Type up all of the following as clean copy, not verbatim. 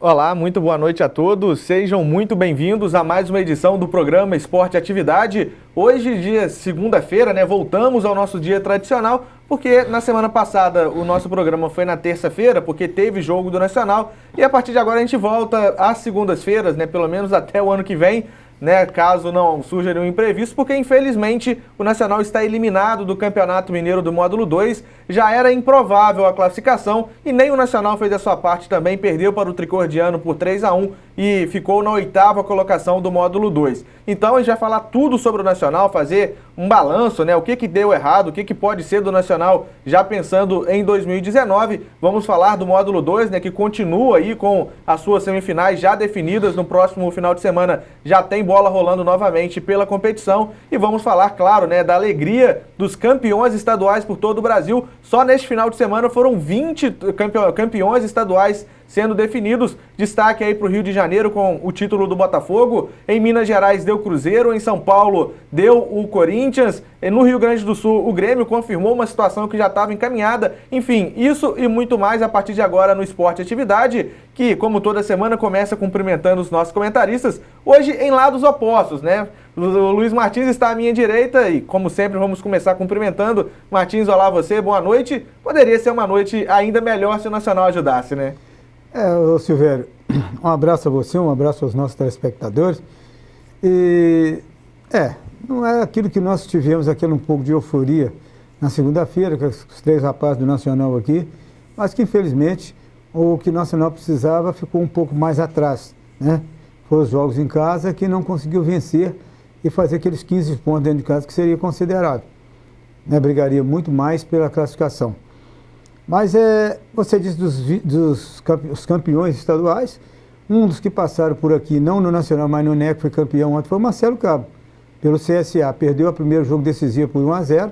Olá, muito boa noite a todos. Sejam muito bem-vindos a mais uma edição do programa Esporte Atividade. Hoje, dia segunda-feira, voltamos ao nosso dia tradicional, porque na semana passada o nosso programa foi na terça-feira, porque teve jogo do Nacional, e a partir de agora a gente volta às segundas-feiras, pelo menos até o ano que vem, caso não surja nenhum imprevisto, porque infelizmente o Nacional está eliminado do Campeonato Mineiro do Módulo 2, já era improvável a classificação e nem o Nacional fez a sua parte também, perdeu para o Tricordiano por 3-1 e ficou na 8ª colocação do Módulo 2. Então a gente vai falar tudo sobre o Nacional, fazer um balanço, o que deu errado, o que pode ser do Nacional já pensando em 2019. Vamos falar do Módulo 2, que continua aí com as suas semifinais já definidas. No próximo final de semana já tem bola rolando novamente pela competição. E vamos falar, claro, da alegria dos campeões estaduais por todo o Brasil. Só neste final de semana foram 20 campeões estaduais sendo definidos. Destaque aí para o Rio de Janeiro com o título do Botafogo. Em Minas Gerais deu Cruzeiro, em São Paulo deu o Corinthians. E no Rio Grande do Sul o Grêmio confirmou uma situação que já estava encaminhada. Enfim, isso e muito mais a partir de agora no Esporte Atividade, que como toda semana começa cumprimentando os nossos comentaristas, hoje em lados opostos, O Luiz Martins está à minha direita e, como sempre, vamos começar cumprimentando. Martins, olá você, boa noite. Poderia ser uma noite ainda melhor se o Nacional ajudasse, Silvério, um abraço a você, um abraço aos nossos telespectadores. Não é aquilo que nós tivemos, um pouco de euforia na segunda-feira, com os 3 rapazes do Nacional aqui, mas que infelizmente o que o Nacional precisava ficou um pouco mais atrás, Foi os jogos em casa que não conseguiu vencer e fazer aqueles 15 pontos dentro de casa, que seria considerável. Brigaria muito mais pela classificação. Mas você disse dos campeões estaduais, um dos que passaram por aqui, não no Nacional, mas no NEC, foi campeão ontem, foi o Marcelo Cabo, pelo CSA. Perdeu o primeiro jogo decisivo por 1-0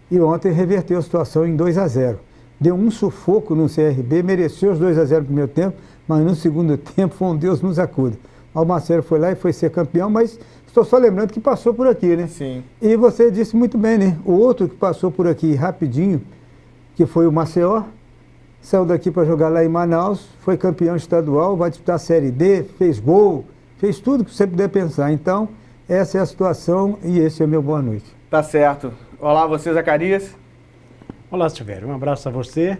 e ontem reverteu a situação em 2-0. Deu um sufoco no CRB, mereceu os 2-0 no primeiro tempo, mas no segundo tempo foi um Deus nos acuda. O Marcelo foi lá e foi ser campeão, mas estou só lembrando que passou por aqui, Sim. E você disse muito bem, O outro que passou por aqui rapidinho, que foi o Maceió, saiu daqui para jogar lá em Manaus, foi campeão estadual, vai disputar a Série D, fez gol, fez tudo que você puder pensar. Então, essa é a situação e esse é o meu boa noite. Tá certo. Olá, você, Zacarias. Olá, Silvério. Um abraço a você,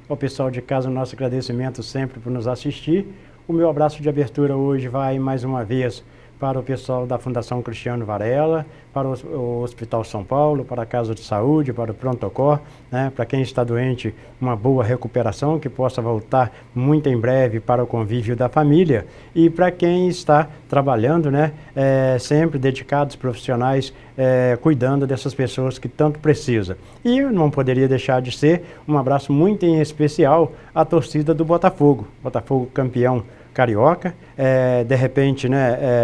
ao pessoal de casa, nosso agradecimento sempre por nos assistir. O meu abraço de abertura hoje vai, mais uma vez, para o pessoal da Fundação Cristiano Varela, para o Hospital São Paulo, para a Casa de Saúde, para o Pronto-Socorro, para quem está doente, uma boa recuperação, que possa voltar muito em breve para o convívio da família, e para quem está trabalhando, sempre dedicados, profissionais, cuidando dessas pessoas que tanto precisa. E não poderia deixar de ser um abraço muito em especial à torcida do Botafogo, Botafogo campeão carioca, de repente,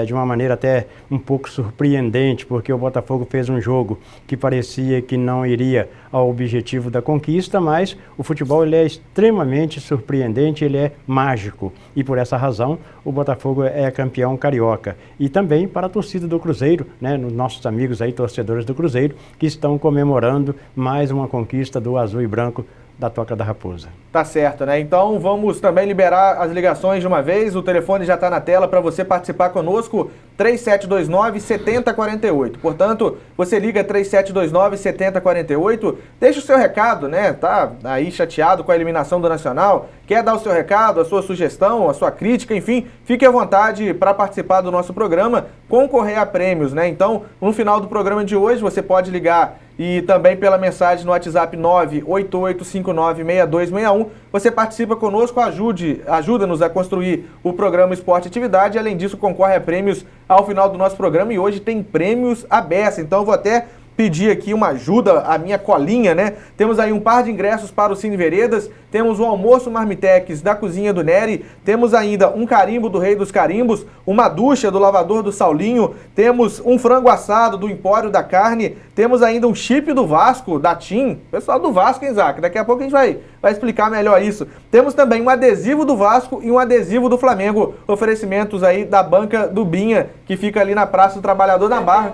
de uma maneira até um pouco surpreendente, porque o Botafogo fez um jogo que parecia que não iria ao objetivo da conquista, mas o futebol ele é extremamente surpreendente, ele é mágico, e por essa razão o Botafogo é campeão carioca. E também para a torcida do Cruzeiro, nossos amigos aí, torcedores do Cruzeiro, que estão comemorando mais uma conquista do azul e branco da Toca da Raposa. Tá certo, Então vamos também liberar as ligações de uma vez. O telefone já está na tela para você participar conosco, 3729-7048. Portanto, você liga 3729-7048, deixa o seu recado, Tá aí chateado com a eliminação do Nacional, quer dar o seu recado, a sua sugestão, a sua crítica, enfim, fique à vontade para participar do nosso programa, concorrer a prêmios, Então, no final do programa de hoje, você pode ligar e também pela mensagem no WhatsApp 988596261. Você participa conosco, ajuda-nos a construir o programa Esporte Atividade. Além disso, concorre a prêmios ao final do nosso programa e hoje tem prêmios à beça. Então, vou até pedir aqui uma ajuda, a minha colinha, Temos aí um par de ingressos para o Cine Veredas, temos o almoço Marmitex da Cozinha do Nery, temos ainda um carimbo do Rei dos Carimbos, uma ducha do Lavador do Saulinho, temos um frango assado do Empório da Carne, temos ainda um chip do Vasco, da TIM, pessoal do Vasco, hein, Isaac? Daqui a pouco a gente vai explicar melhor isso. Temos também um adesivo do Vasco e um adesivo do Flamengo, oferecimentos aí da banca do Binha, que fica ali na Praça do Trabalhador da Barra.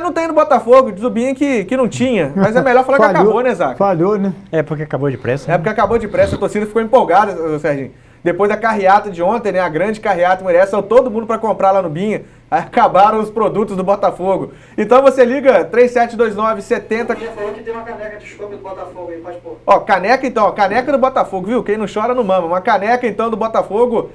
Não tem no Botafogo, diz o Binha que não tinha. Mas é melhor falar que acabou, Zac? Falhou, É porque acabou depressa. É porque acabou depressa, a torcida ficou empolgada, Serginho. Depois da carreata de ontem, né? A grande carreata merece, saiu todo mundo para comprar lá no Binha. Aí acabaram os produtos do Botafogo. Então você liga 3729-70... Ele falou que tem uma caneca de chope do Botafogo aí, pode pôr. Ó, caneca então, ó, caneca do Botafogo, viu? Quem não chora não mama. Uma caneca então do Botafogo,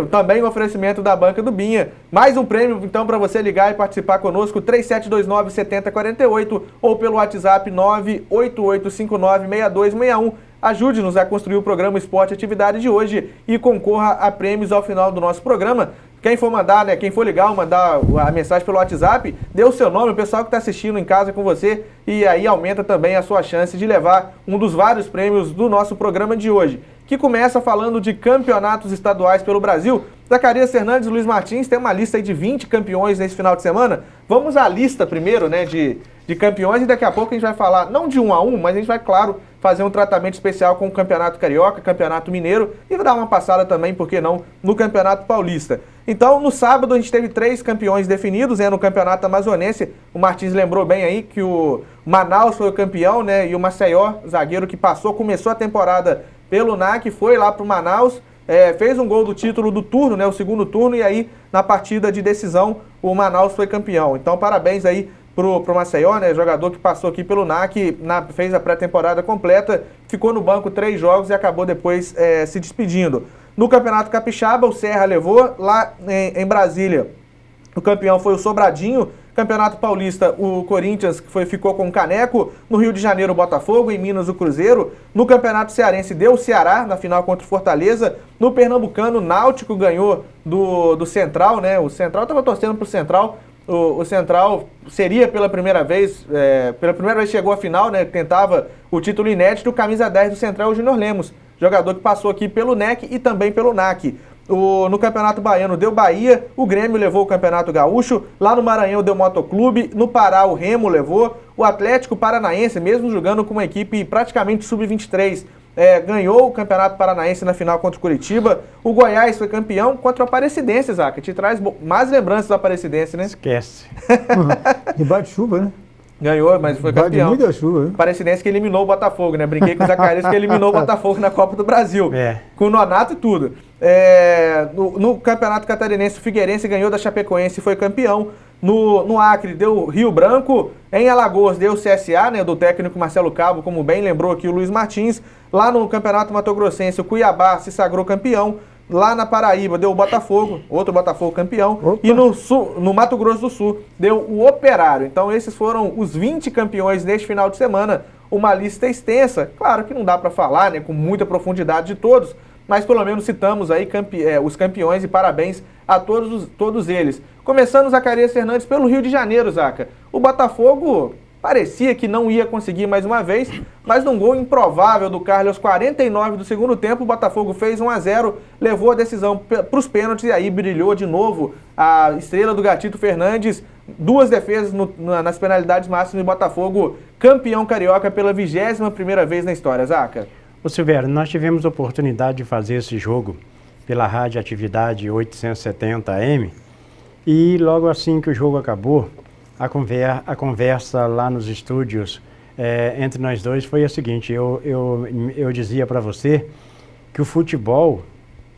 também um oferecimento da Banca do Binha. Mais um prêmio então para você ligar e participar conosco, 3729-7048 ou pelo WhatsApp 988596261. Ajude-nos a construir o programa Esporte Atividade de hoje e concorra a prêmios ao final do nosso programa. Quem for mandar, né, quem for ligar, mandar a mensagem pelo WhatsApp, dê o seu nome, o pessoal que está assistindo em casa com você, e aí aumenta também a sua chance de levar um dos vários prêmios do nosso programa de hoje, que começa falando de campeonatos estaduais pelo Brasil. Zacarias Fernandes e Luiz Martins tem uma lista aí de 20 campeões nesse final de semana. Vamos à lista primeiro, né, de campeões, e daqui a pouco a gente vai falar, não de um a um, mas a gente vai, claro, fazer um tratamento especial com o Campeonato Carioca, Campeonato Mineiro, e dar uma passada também, por que não, no Campeonato Paulista. Então, no sábado, a gente teve 3 campeões definidos, né, no Campeonato Amazonense. O Martins lembrou bem aí que o Manaus foi o campeão, né, e o Maceió, zagueiro que começou a temporada pelo NAC, foi lá para o Manaus, fez um gol do título do turno, né, o segundo turno, e aí, na partida de decisão, o Manaus foi campeão. Então, parabéns aí pro Maceió, né, jogador que passou aqui pelo NAC, fez a pré-temporada completa, ficou no banco 3 jogos e acabou depois se despedindo. No Campeonato Capixaba, o Serra levou, lá em Brasília, o campeão foi o Sobradinho. Campeonato Paulista, o Corinthians ficou com o Caneco. No Rio de Janeiro, o Botafogo. Em Minas, o Cruzeiro. No Campeonato Cearense, deu o Ceará na final contra o Fortaleza. No Pernambucano, o Náutico ganhou do Central, né? O Central estava torcendo pro Central. O Central seria pela primeira vez chegou à final, né? Tentava o título inédito. O camisa 10 do Central, o Júnior Lemos, jogador que passou aqui pelo NEC e também pelo NAC. No Campeonato Baiano deu Bahia, o Grêmio levou o Campeonato Gaúcho, lá no Maranhão deu Motoclube, no Pará o Remo levou, o Atlético Paranaense, mesmo jogando com uma equipe praticamente sub-23, ganhou o Campeonato Paranaense na final contra o Curitiba, o Goiás foi campeão contra o Aparecidense, Zaca, te traz mais lembranças do Aparecidense, né? Esquece. Debaixo de chuva, né? Ganhou, mas foi campeão. Muita chuva, né? Aparecidense que eliminou o Botafogo, né? Brinquei com o Zacarias que eliminou o Botafogo na Copa do Brasil. Com o Nonato e tudo. No Campeonato Catarinense, o Figueirense ganhou da Chapecoense e foi campeão. No Acre, deu Rio Branco. Em Alagoas, deu o CSA, né? Do técnico Marcelo Cabo, como bem lembrou aqui o Luiz Martins. Lá no Campeonato Mato Grossense, o Cuiabá se sagrou campeão. Lá na Paraíba deu o Botafogo, outro Botafogo campeão. Opa. E no Mato Grosso do Sul deu o Operário. Então esses foram os 20 campeões neste final de semana. Uma lista extensa. Claro que não dá para falar, né, com muita profundidade de todos, mas pelo menos citamos aí os campeões e parabéns a todos eles. Começando, Zacarias Fernandes, pelo Rio de Janeiro, Zaca. O Botafogo parecia que não ia conseguir mais uma vez, mas num gol improvável do Carlos aos 49 do segundo tempo, o Botafogo fez 1-0, levou a decisão para os pênaltis e aí brilhou de novo a estrela do Gatito Fernandes. 2 defesas nas penalidades máximas do Botafogo, campeão carioca pela 21ª vez na história, Zaca. Ô Silvério, nós tivemos a oportunidade de fazer esse jogo pela Rádio Atividade 870 AM e logo assim que o jogo acabou, a conversa lá nos estúdios entre nós dois foi a seguinte: eu dizia para você que o futebol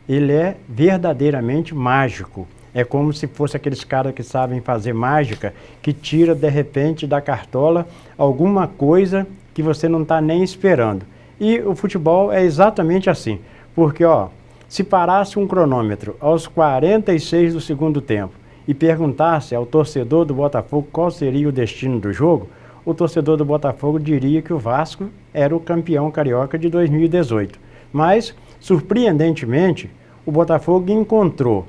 ele é verdadeiramente mágico. É como se fosse aqueles caras que sabem fazer mágica, que tira de repente da cartola alguma coisa que você não está nem esperando. E o futebol é exatamente assim, porque se parasse um cronômetro aos 46 do segundo tempo e perguntasse ao torcedor do Botafogo qual seria o destino do jogo, o torcedor do Botafogo diria que o Vasco era o campeão carioca de 2018. Mas, surpreendentemente, o Botafogo encontrou,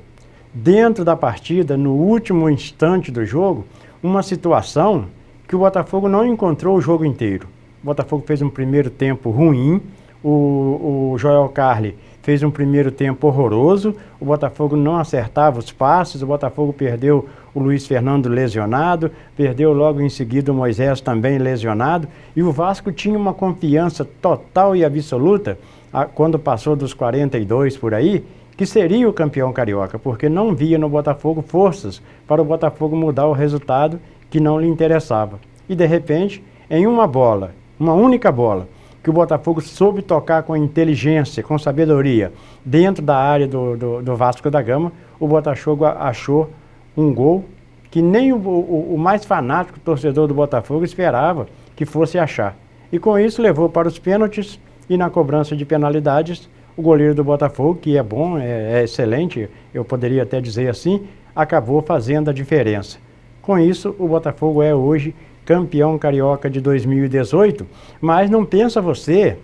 dentro da partida, no último instante do jogo, uma situação que o Botafogo não encontrou o jogo inteiro. O Botafogo fez um primeiro tempo ruim, o Joel Carli fez um primeiro tempo horroroso, o Botafogo não acertava os passes, o Botafogo perdeu o Luiz Fernando lesionado, perdeu logo em seguida o Moisés também lesionado, e o Vasco tinha uma confiança total e absoluta, quando passou dos 42 por aí, que seria o campeão carioca, porque não via no Botafogo forças para o Botafogo mudar o resultado que não lhe interessava. E de repente, em uma única bola, que o Botafogo soube tocar com inteligência, com sabedoria, dentro da área do Vasco da Gama, o Botafogo achou um gol que nem o mais fanático torcedor do Botafogo esperava que fosse achar. E com isso levou para os pênaltis e na cobrança de penalidades, o goleiro do Botafogo, que é bom, é excelente, eu poderia até dizer assim, acabou fazendo a diferença. Com isso, o Botafogo é hoje campeão carioca de 2018, mas não pensa você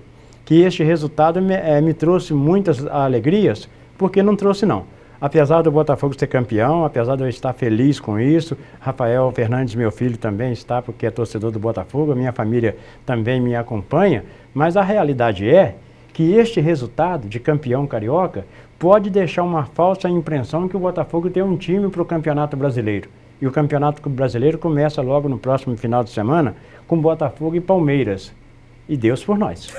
que este resultado me trouxe muitas alegrias, porque não trouxe não. Apesar do Botafogo ser campeão, apesar de eu estar feliz com isso, Rafael Fernandes, meu filho, também está, porque é torcedor do Botafogo, a minha família também me acompanha, mas a realidade é que este resultado de campeão carioca pode deixar uma falsa impressão que o Botafogo tem um time para o Campeonato Brasileiro. E o Campeonato Brasileiro começa logo no próximo final de semana com Botafogo e Palmeiras. E Deus por nós.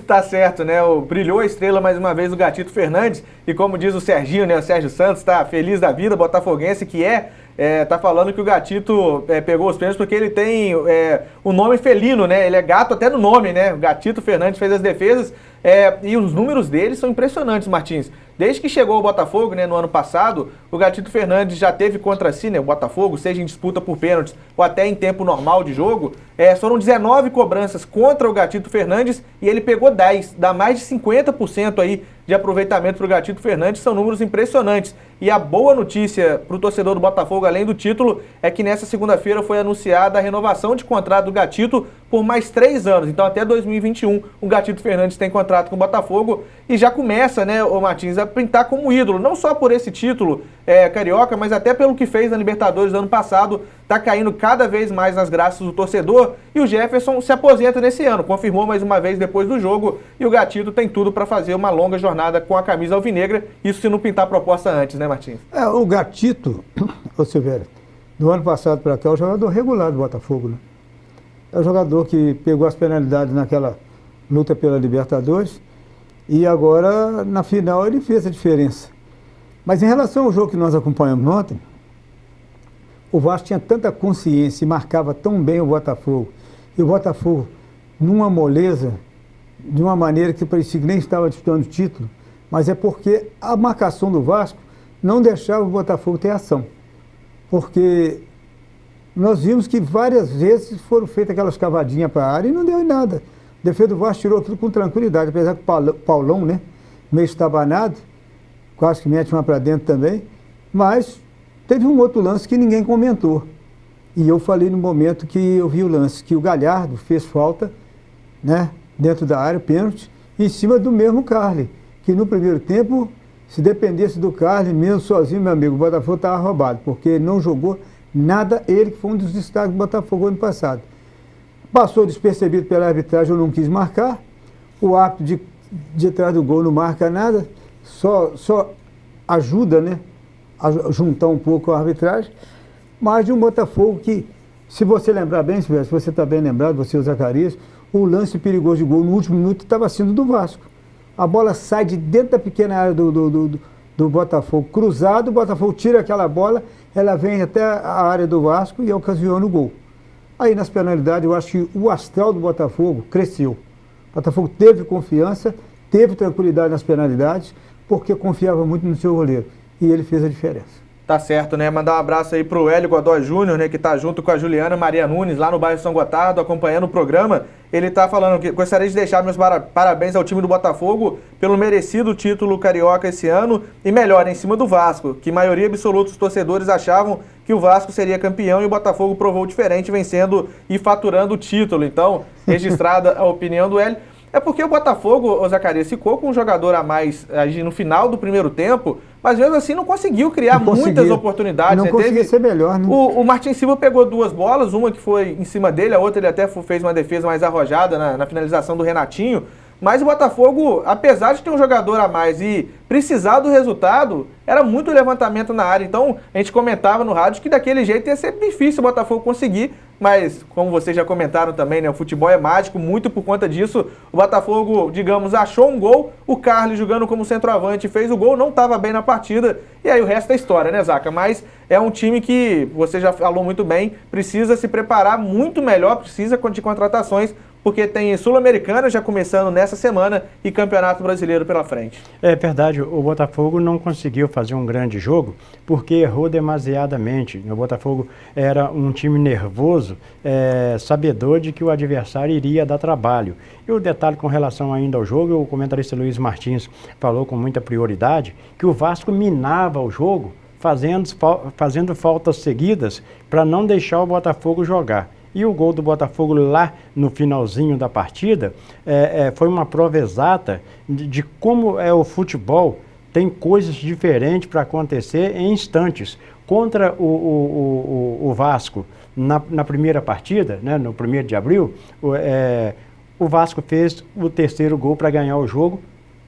Tá certo, né? Brilhou a estrela mais uma vez o Gatito Fernandes. E como diz o Serginho, né? O Sérgio Santos tá feliz da vida, botafoguense que tá falando que o Gatito pegou os prêmios porque ele tem o nome felino, né? Ele é gato até no nome, né? O Gatito Fernandes fez as defesas e os números dele são impressionantes, Martins. Desde que chegou ao Botafogo, né, no ano passado, o Gatito Fernandes já teve contra si, né, o Botafogo, seja em disputa por pênaltis ou até em tempo normal de jogo, foram 19 cobranças contra o Gatito Fernandes e ele pegou 10, dá mais de 50% aí de aproveitamento para o Gatito Fernandes, são números impressionantes. E a boa notícia para o torcedor do Botafogo, além do título, é que nessa segunda-feira foi anunciada a renovação de contrato do Gatito por mais 3 anos. Então até 2021 o Gatito Fernandes tem contrato com o Botafogo e já começa, né, o Martins, a pintar como ídolo, não só por esse título carioca, mas até pelo que fez na Libertadores do ano passado, tá caindo cada vez mais nas graças do torcedor e o Jefferson se aposenta nesse ano, confirmou mais uma vez depois do jogo e o Gatito tem tudo para fazer uma longa jornada com a camisa alvinegra, isso se não pintar proposta antes, né, Martins? O Gatito, ô Silvério, do ano passado para cá é o jogador regular do Botafogo, né? É o jogador que pegou as penalidades naquela luta pela Libertadores e agora na final ele fez a diferença. Mas em relação ao jogo que nós acompanhamos ontem, o Vasco tinha tanta consciência e marcava tão bem o Botafogo. E o Botafogo, numa moleza, de uma maneira que parecia que nem estava disputando o título, mas é porque a marcação do Vasco não deixava o Botafogo ter ação. Porque nós vimos que várias vezes foram feitas aquelas cavadinhas para a área e não deu em nada. O defesa do Vasco tirou aquilo com tranquilidade, apesar que o Paulão, né, meio estabanado, quase que mete uma para dentro também, mas teve um outro lance que ninguém comentou. E eu falei no momento que eu vi o lance, que o Galhardo fez falta, né, dentro da área, pênalti, em cima do mesmo Carly, que no primeiro tempo, se dependesse do Carly, mesmo sozinho, meu amigo, o Botafogo estava roubado, porque ele não jogou nada, ele que foi um dos destaques do Botafogo ano passado. Passou despercebido pela arbitragem, eu não quis marcar, o árbitro de trás do gol não marca nada, só ajuda, né, a juntar um pouco a arbitragem, mas de um Botafogo que, se você lembrar bem, se você está bem lembrado, você e o Zacarias, o lance perigoso de gol no último minuto estava sendo do Vasco. A bola sai de dentro da pequena área do Botafogo cruzado, o Botafogo tira aquela bola, ela vem até a área do Vasco e ocasiona o gol. Aí nas penalidades eu acho que o astral do Botafogo cresceu. O Botafogo teve confiança, teve tranquilidade nas penalidades, porque confiava muito no seu goleiro. E ele fez a diferença. Tá certo, né? Mandar um abraço aí pro Hélio Godoy Júnior, né? Que tá junto com a Juliana Maria Nunes, lá no bairro São Gotardo, acompanhando o programa. Ele tá falando que gostaria de deixar meus parabéns ao time do Botafogo pelo merecido título carioca esse ano e melhor, em cima do Vasco, que maioria absoluta dos torcedores achavam que o Vasco seria campeão e o Botafogo provou diferente, vencendo e faturando o título. Então, registrada a opinião do Hélio. É porque o Botafogo, o Zacarias, ficou com um jogador a mais no final do primeiro tempo, mas mesmo assim não conseguiu criar muitas oportunidades. Não conseguia ser melhor, né? O Martins Silva pegou 2 bolas, uma que foi em cima dele, a outra ele até fez uma defesa mais arrojada na finalização do Renatinho. Mas o Botafogo, apesar de ter um jogador a mais e precisar do resultado, era muito levantamento na área. Então, a gente comentava no rádio que daquele jeito ia ser difícil o Botafogo conseguir. Mas, como vocês já comentaram também, né, o futebol é mágico, muito por conta disso. O Botafogo, digamos, achou um gol, o Carly jogando como centroavante fez o gol, não estava bem na partida. E aí o resto é história, né, Zaca? Mas é um time que, você já falou muito bem, precisa se preparar muito melhor, precisa de contratações, porque tem Sul-Americana já começando nessa semana e Campeonato Brasileiro pela frente. É verdade, o Botafogo não conseguiu fazer um grande jogo porque errou demasiadamente. O Botafogo era um time nervoso, sabedor de que o adversário iria dar trabalho. E o detalhe com relação ainda ao jogo, o comentarista Luiz Martins falou com muita prioridade que o Vasco minava o jogo, fazendo faltas seguidas para não deixar o Botafogo jogar. E o gol do Botafogo lá no finalzinho da partida foi uma prova exata de como é o futebol. Tem coisas diferentes para acontecer em instantes. Contra o Vasco, na primeira partida, né, no 1º de abril, o Vasco fez o 3º gol para ganhar o jogo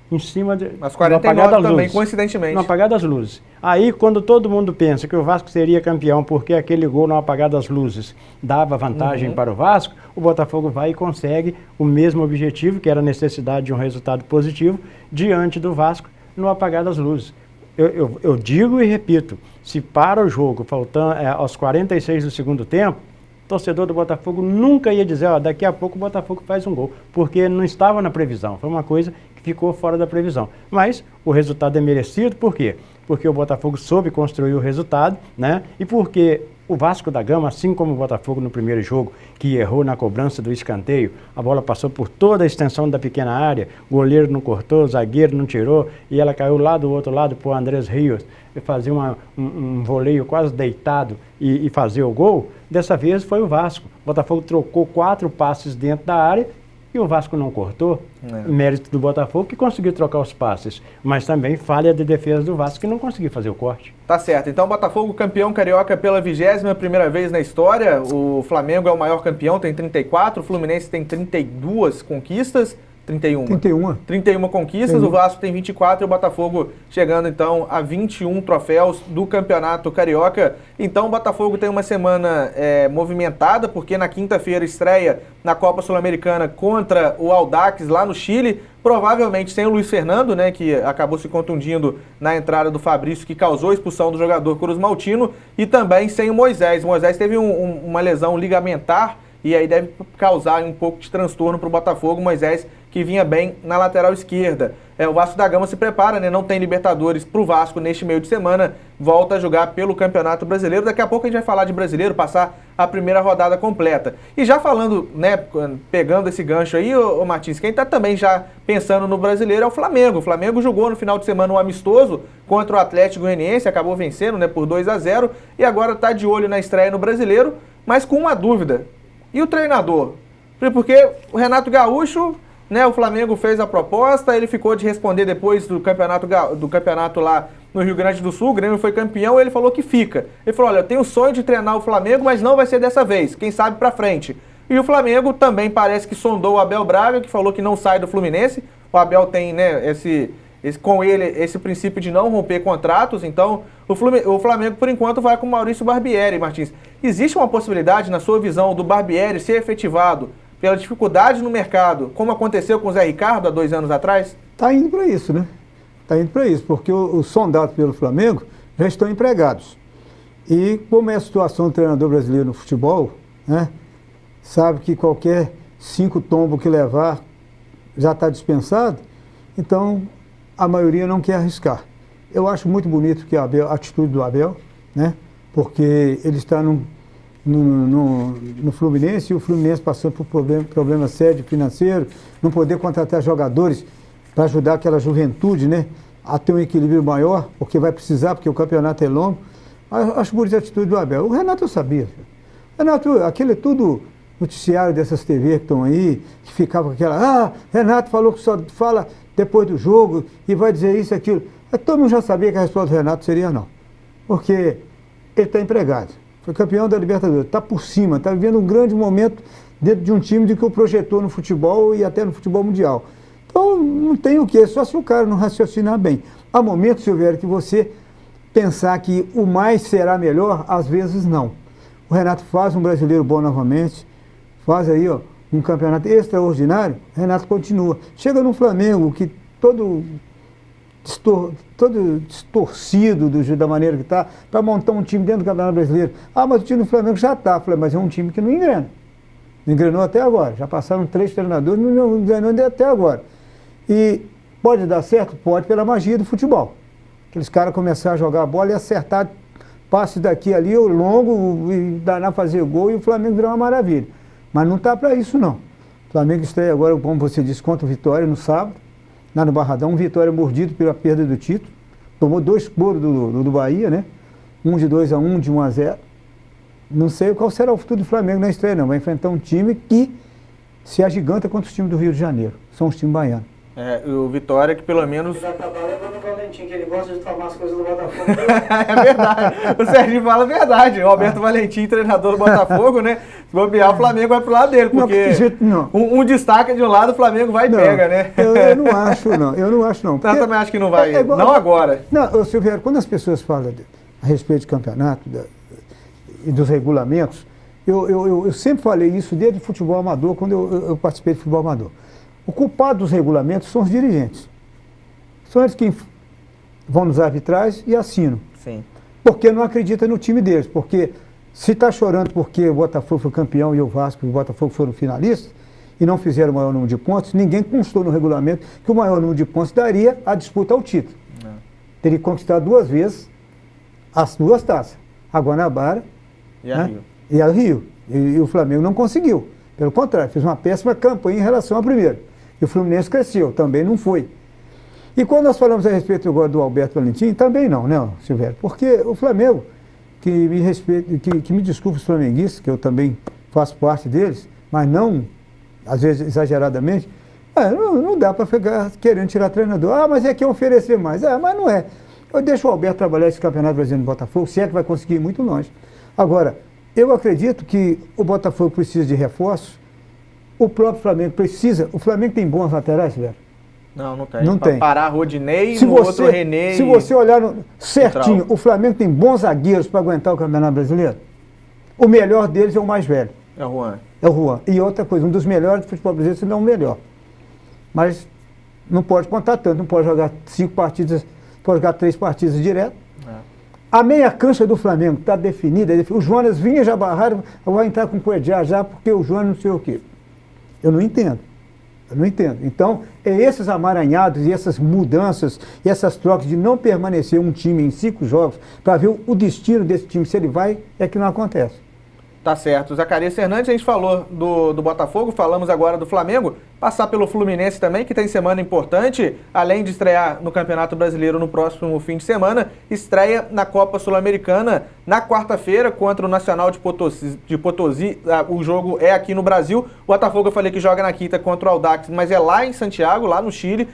em cima de Mas 49 também, coincidentemente. No apagar das luzes. Aí, quando todo mundo pensa que o Vasco seria campeão porque aquele gol no apagar das luzes dava vantagem para o Vasco, o Botafogo vai e consegue o mesmo objetivo, que era a necessidade de um resultado positivo, diante do Vasco no apagar das luzes. Eu digo e repito, se para o jogo, faltando aos 46 do segundo tempo, o torcedor do Botafogo nunca ia dizer, daqui a pouco o Botafogo faz um gol, porque não estava na previsão, foi uma coisa que ficou fora da previsão. Mas o resultado é merecido, por quê? Porque o Botafogo soube construir o resultado, né? E porque o Vasco da Gama, assim como o Botafogo no primeiro jogo, que errou na cobrança do escanteio, a bola passou por toda a extensão da pequena área, goleiro não cortou, zagueiro não tirou, e ela caiu lá do outro lado para o Andrés Rios fazer um voleio quase deitado e fazer o gol. Dessa vez foi o Vasco. O Botafogo trocou 4 passes dentro da área e o Vasco não cortou. Mérito do Botafogo que conseguiu trocar os passes, mas também falha de defesa do Vasco que não conseguiu fazer o corte. Tá certo. Então, Botafogo campeão carioca pela 21ª vez na história. O Flamengo é o maior campeão, tem 34. O Fluminense tem 32 conquistas. 31 conquistas, o Vasco tem 24 e o Botafogo chegando então a 21 troféus do Campeonato Carioca. Então o Botafogo tem uma semana movimentada, porque na quinta-feira estreia na Copa Sul-Americana contra o Audax lá no Chile, provavelmente sem o Luiz Fernando, né, que acabou se contundindo na entrada do Fabrício, que causou a expulsão do jogador Cruz Maltino, e também sem o Moisés. O Moisés teve uma lesão ligamentar e aí deve causar um pouco de transtorno para o Botafogo. Moisés, que vinha bem na lateral esquerda. O Vasco da Gama se prepara, né? Não tem Libertadores para o Vasco neste meio de semana, volta a jogar pelo Campeonato Brasileiro. Daqui a pouco a gente vai falar de Brasileiro, passar a primeira rodada completa. E já falando, né, pegando esse gancho aí, ô Martins, quem está também já pensando no Brasileiro é o Flamengo. O Flamengo jogou no final de semana um amistoso contra o Atlético Goianiense, acabou vencendo, né, por 2-0, e agora está de olho na estreia no Brasileiro, mas com uma dúvida. E o treinador? Porque o Renato Gaúcho, né, o Flamengo fez a proposta, ele ficou de responder depois do campeonato lá no Rio Grande do Sul, o Grêmio foi campeão, ele falou que fica. Ele falou, olha, eu tenho o sonho de treinar o Flamengo, mas não vai ser dessa vez, quem sabe pra frente. E o Flamengo também parece que sondou o Abel Braga, que falou que não sai do Fluminense. O Abel tem, né, com ele esse princípio de não romper contratos, então o Flamengo por enquanto vai com o Maurício Barbieri. Martins, existe uma possibilidade, na sua visão, do Barbieri ser efetivado pela dificuldade no mercado, como aconteceu com o Zé Ricardo há 2 anos atrás? Está indo para isso, né? Está indo para isso, porque os sondados pelo Flamengo já estão empregados. E como é a situação do treinador brasileiro no futebol, né? Sabe que qualquer 5 tombos que levar já está dispensado, então a maioria não quer arriscar. Eu acho muito bonito que a atitude do Abel, né? Porque ele está no Fluminense, e o Fluminense passando por problema sério financeiro, não poder contratar jogadores para ajudar aquela juventude, né, a ter um equilíbrio maior, porque vai precisar, porque o campeonato é longo. Acho bonita a atitude do Abel. O Renato eu sabia. Renato, aquele é tudo noticiário dessas TV que estão aí, que ficava com aquela, Renato falou que só fala depois do jogo e vai dizer isso e aquilo. Todo mundo já sabia que a resposta do Renato seria não, porque ele está empregado. Foi campeão da Libertadores, está por cima, está vivendo um grande momento dentro de um time de que o projetou no futebol e até no futebol mundial. Então, não tem o quê, só se o cara não raciocinar bem. Há momentos, Silvério, que você pensar que o mais será melhor, às vezes não. O Renato faz um brasileiro bom novamente, faz aí um campeonato extraordinário, o Renato continua. Chega no Flamengo, que todo distorcido da maneira que está, para montar um time dentro do Campeonato Brasileiro. Mas o time do Flamengo já está. Falei, mas é um time que não engrena. Não engrenou até agora. Já passaram 3 treinadores, não engrenou até agora. E pode dar certo? Pode, pela magia do futebol. Aqueles caras começaram a jogar a bola e acertar passe daqui ali, o longo, e danar fazer gol, e o Flamengo virar uma maravilha. Mas não está para isso, não. O Flamengo estreia agora, como você disse, contra o Vitória no sábado, lá no Barradão. Vitória mordido pela perda do título. Tomou 2 coros do Bahia, né? Um de 2-1, um de 1-0. Não sei qual será o futuro do Flamengo na estreia, não. Vai enfrentar um time que se agiganta contra os times do Rio de Janeiro. São os times baianos. O Vitória que pelo menos... Já tá lembrando o Valentim, que ele gosta de tomar as coisas do Botafogo. É verdade. O Serginho fala a verdade. O Alberto Valentim, treinador do Botafogo, né? Se bobear, o Flamengo vai pro lado dele, porque não. Um destaca de um lado, o Flamengo vai e pega, né? Eu não acho, não. Eu não acho, não. Porque eu também acho que não vai. Não agora. Não, Silvério, quando as pessoas falam a respeito de campeonato e dos regulamentos, eu sempre falei isso desde o futebol amador, quando eu participei de futebol amador. O culpado dos regulamentos são os dirigentes. São eles que vão nos arbitrais e assinam. Sim. Porque não acredita no time deles. Porque se está chorando porque o Botafogo foi campeão e o Vasco e o Botafogo foram finalistas e não fizeram o maior número de pontos, ninguém constou no regulamento que o maior número de pontos daria a disputa ao título. Não. Teria que conquistar 2 vezes as 2 taças. A Guanabara e a Rio. E a Rio. E o Flamengo não conseguiu. Pelo contrário, fez uma péssima campanha em relação ao primeiro. E o Fluminense cresceu, também não foi. E quando nós falamos a respeito agora do Alberto Valentim, também não, né, Silvério? Porque o Flamengo, que me desculpe os flamenguistas, que eu também faço parte deles, mas não, às vezes, exageradamente, não dá para ficar querendo tirar treinador. Ah, mas é que oferecer mais. Mas não é. Eu deixo o Alberto trabalhar esse Campeonato Brasileiro no Botafogo, se é que vai conseguir ir muito longe. Agora, eu acredito que o Botafogo precisa de reforços. O próprio Flamengo precisa. O Flamengo tem bons laterais, velho? Não tem. Não tem. Parar Rodinei, outro René. Se você olhar certinho, o Flamengo tem bons zagueiros para aguentar o Campeonato Brasileiro. O melhor deles é o mais velho. É o Juan. É o Juan. E outra coisa, um dos melhores do futebol brasileiro, se não o melhor. Mas não pode contar tanto, não pode jogar 5 partidas, pode jogar 3 partidas direto. A meia cancha do Flamengo está definida. O Jonas vinha já barraram, vai entrar com o Coedjar já, porque o Jonas não sei o quê. Eu não entendo. Então, é esses amaranhados e essas mudanças e essas trocas de não permanecer um time em 5 jogos para ver o destino desse time, se ele vai, é que não acontece. Tá certo. Zacarias Fernandes, a gente falou do Botafogo, falamos agora do Flamengo, passar pelo Fluminense também, que tem semana importante, além de estrear no Campeonato Brasileiro no próximo fim de semana, estreia na Copa Sul-Americana na quarta-feira contra o Nacional de Potosí. O jogo é aqui no Brasil. O Botafogo eu falei que joga na quinta contra o Audax, mas é lá em Santiago, lá no Chile.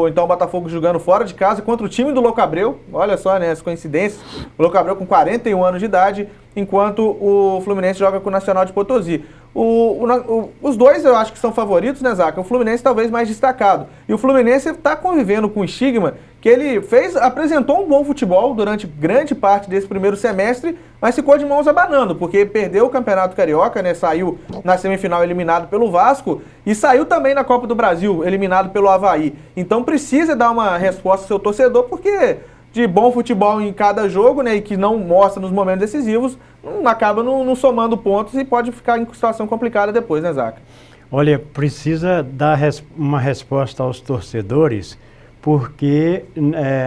Então o Botafogo jogando fora de casa contra o time do Louco Abreu. Olha só, né, as coincidências. O Louco Abreu com 41 anos de idade, enquanto o Fluminense joga com o Nacional de Potosí. Os dois eu acho que são favoritos, né, Zaca? O Fluminense talvez mais destacado. E o Fluminense está convivendo com o estigma que ele apresentou um bom futebol durante grande parte desse primeiro semestre, mas ficou de mãos abanando, porque perdeu o Campeonato Carioca, né? Saiu na semifinal eliminado pelo Vasco e saiu também na Copa do Brasil, eliminado pelo Avaí. Então precisa dar uma resposta ao seu torcedor, porque de bom futebol em cada jogo, né, e que não mostra nos momentos decisivos, acaba não somando pontos e pode ficar em situação complicada depois, né, Zaca? Olha, precisa dar uma resposta aos torcedores, porque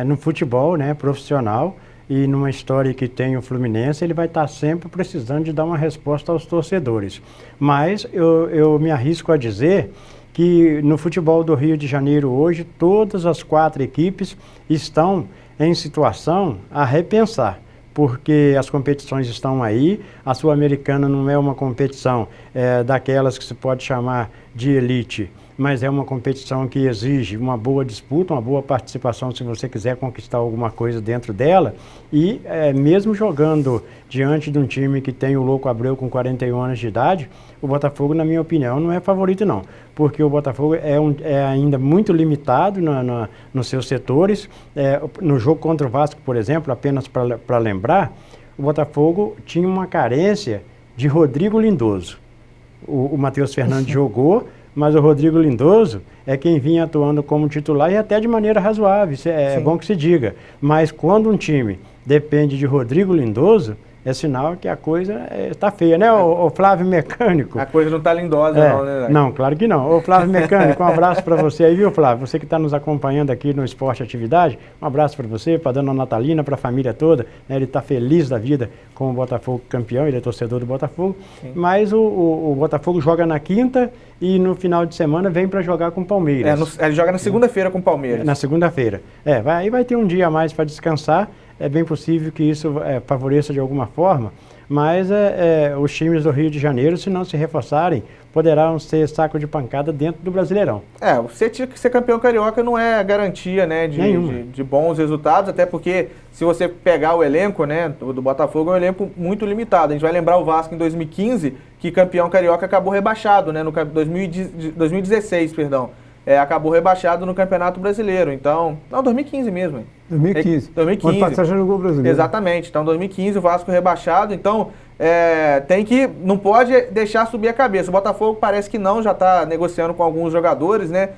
no futebol, né, profissional, e numa história que tem o Fluminense, ele vai estar sempre precisando de dar uma resposta aos torcedores. Mas eu me arrisco a dizer que no futebol do Rio de Janeiro hoje, todas as 4 equipes estão em situação a repensar, porque as competições estão aí. A Sul-Americana não é uma competição daquelas que se pode chamar de elite, mas é uma competição que exige uma boa disputa, uma boa participação se você quiser conquistar alguma coisa dentro dela. E mesmo jogando diante de um time que tem o Louco Abreu com 41 anos de idade, o Botafogo, na minha opinião, não é favorito não, porque o Botafogo é ainda muito limitado nos seus setores. No jogo contra o Vasco, por exemplo, apenas para lembrar, o Botafogo tinha uma carência de Rodrigo Lindoso. O Matheus Fernandes jogou, mas o Rodrigo Lindoso é quem vinha atuando como titular e até de maneira razoável, isso é bom que se diga. Mas quando um time depende de Rodrigo Lindoso, é sinal que a coisa está feia, né, o Flávio Mecânico? A coisa não está lindosa, não, né? Não, claro que não. Ô Flávio Mecânico, um abraço para você aí, viu, Flávio? Você que está nos acompanhando aqui no Esporte Atividade, um abraço para você, para a dona Natalina, para a família toda, né? Ele está feliz da vida com o Botafogo campeão, ele é torcedor do Botafogo, sim. Mas o Botafogo joga na quinta e no final de semana vem para jogar com o Palmeiras. Ele joga na segunda-feira com o Palmeiras. Na segunda-feira. Aí vai ter um dia a mais para descansar. É bem possível que isso favoreça de alguma forma, mas os times do Rio de Janeiro, se não se reforçarem, poderão ser saco de pancada dentro do Brasileirão. Ser campeão carioca não é garantia, né, de bons resultados, até porque se você pegar o elenco, né, do Botafogo, é um elenco muito limitado. A gente vai lembrar o Vasco em 2015, que campeão carioca acabou rebaixado, né, no 2016, perdão. Acabou rebaixado no Campeonato Brasileiro. Então, 2015 mesmo. 2015. 2015. Quando passou já jogou o Brasileiro. Exatamente. Então, 2015 o Vasco rebaixado. Então, não pode deixar subir a cabeça. O Botafogo parece que não, já está negociando com alguns jogadores, né?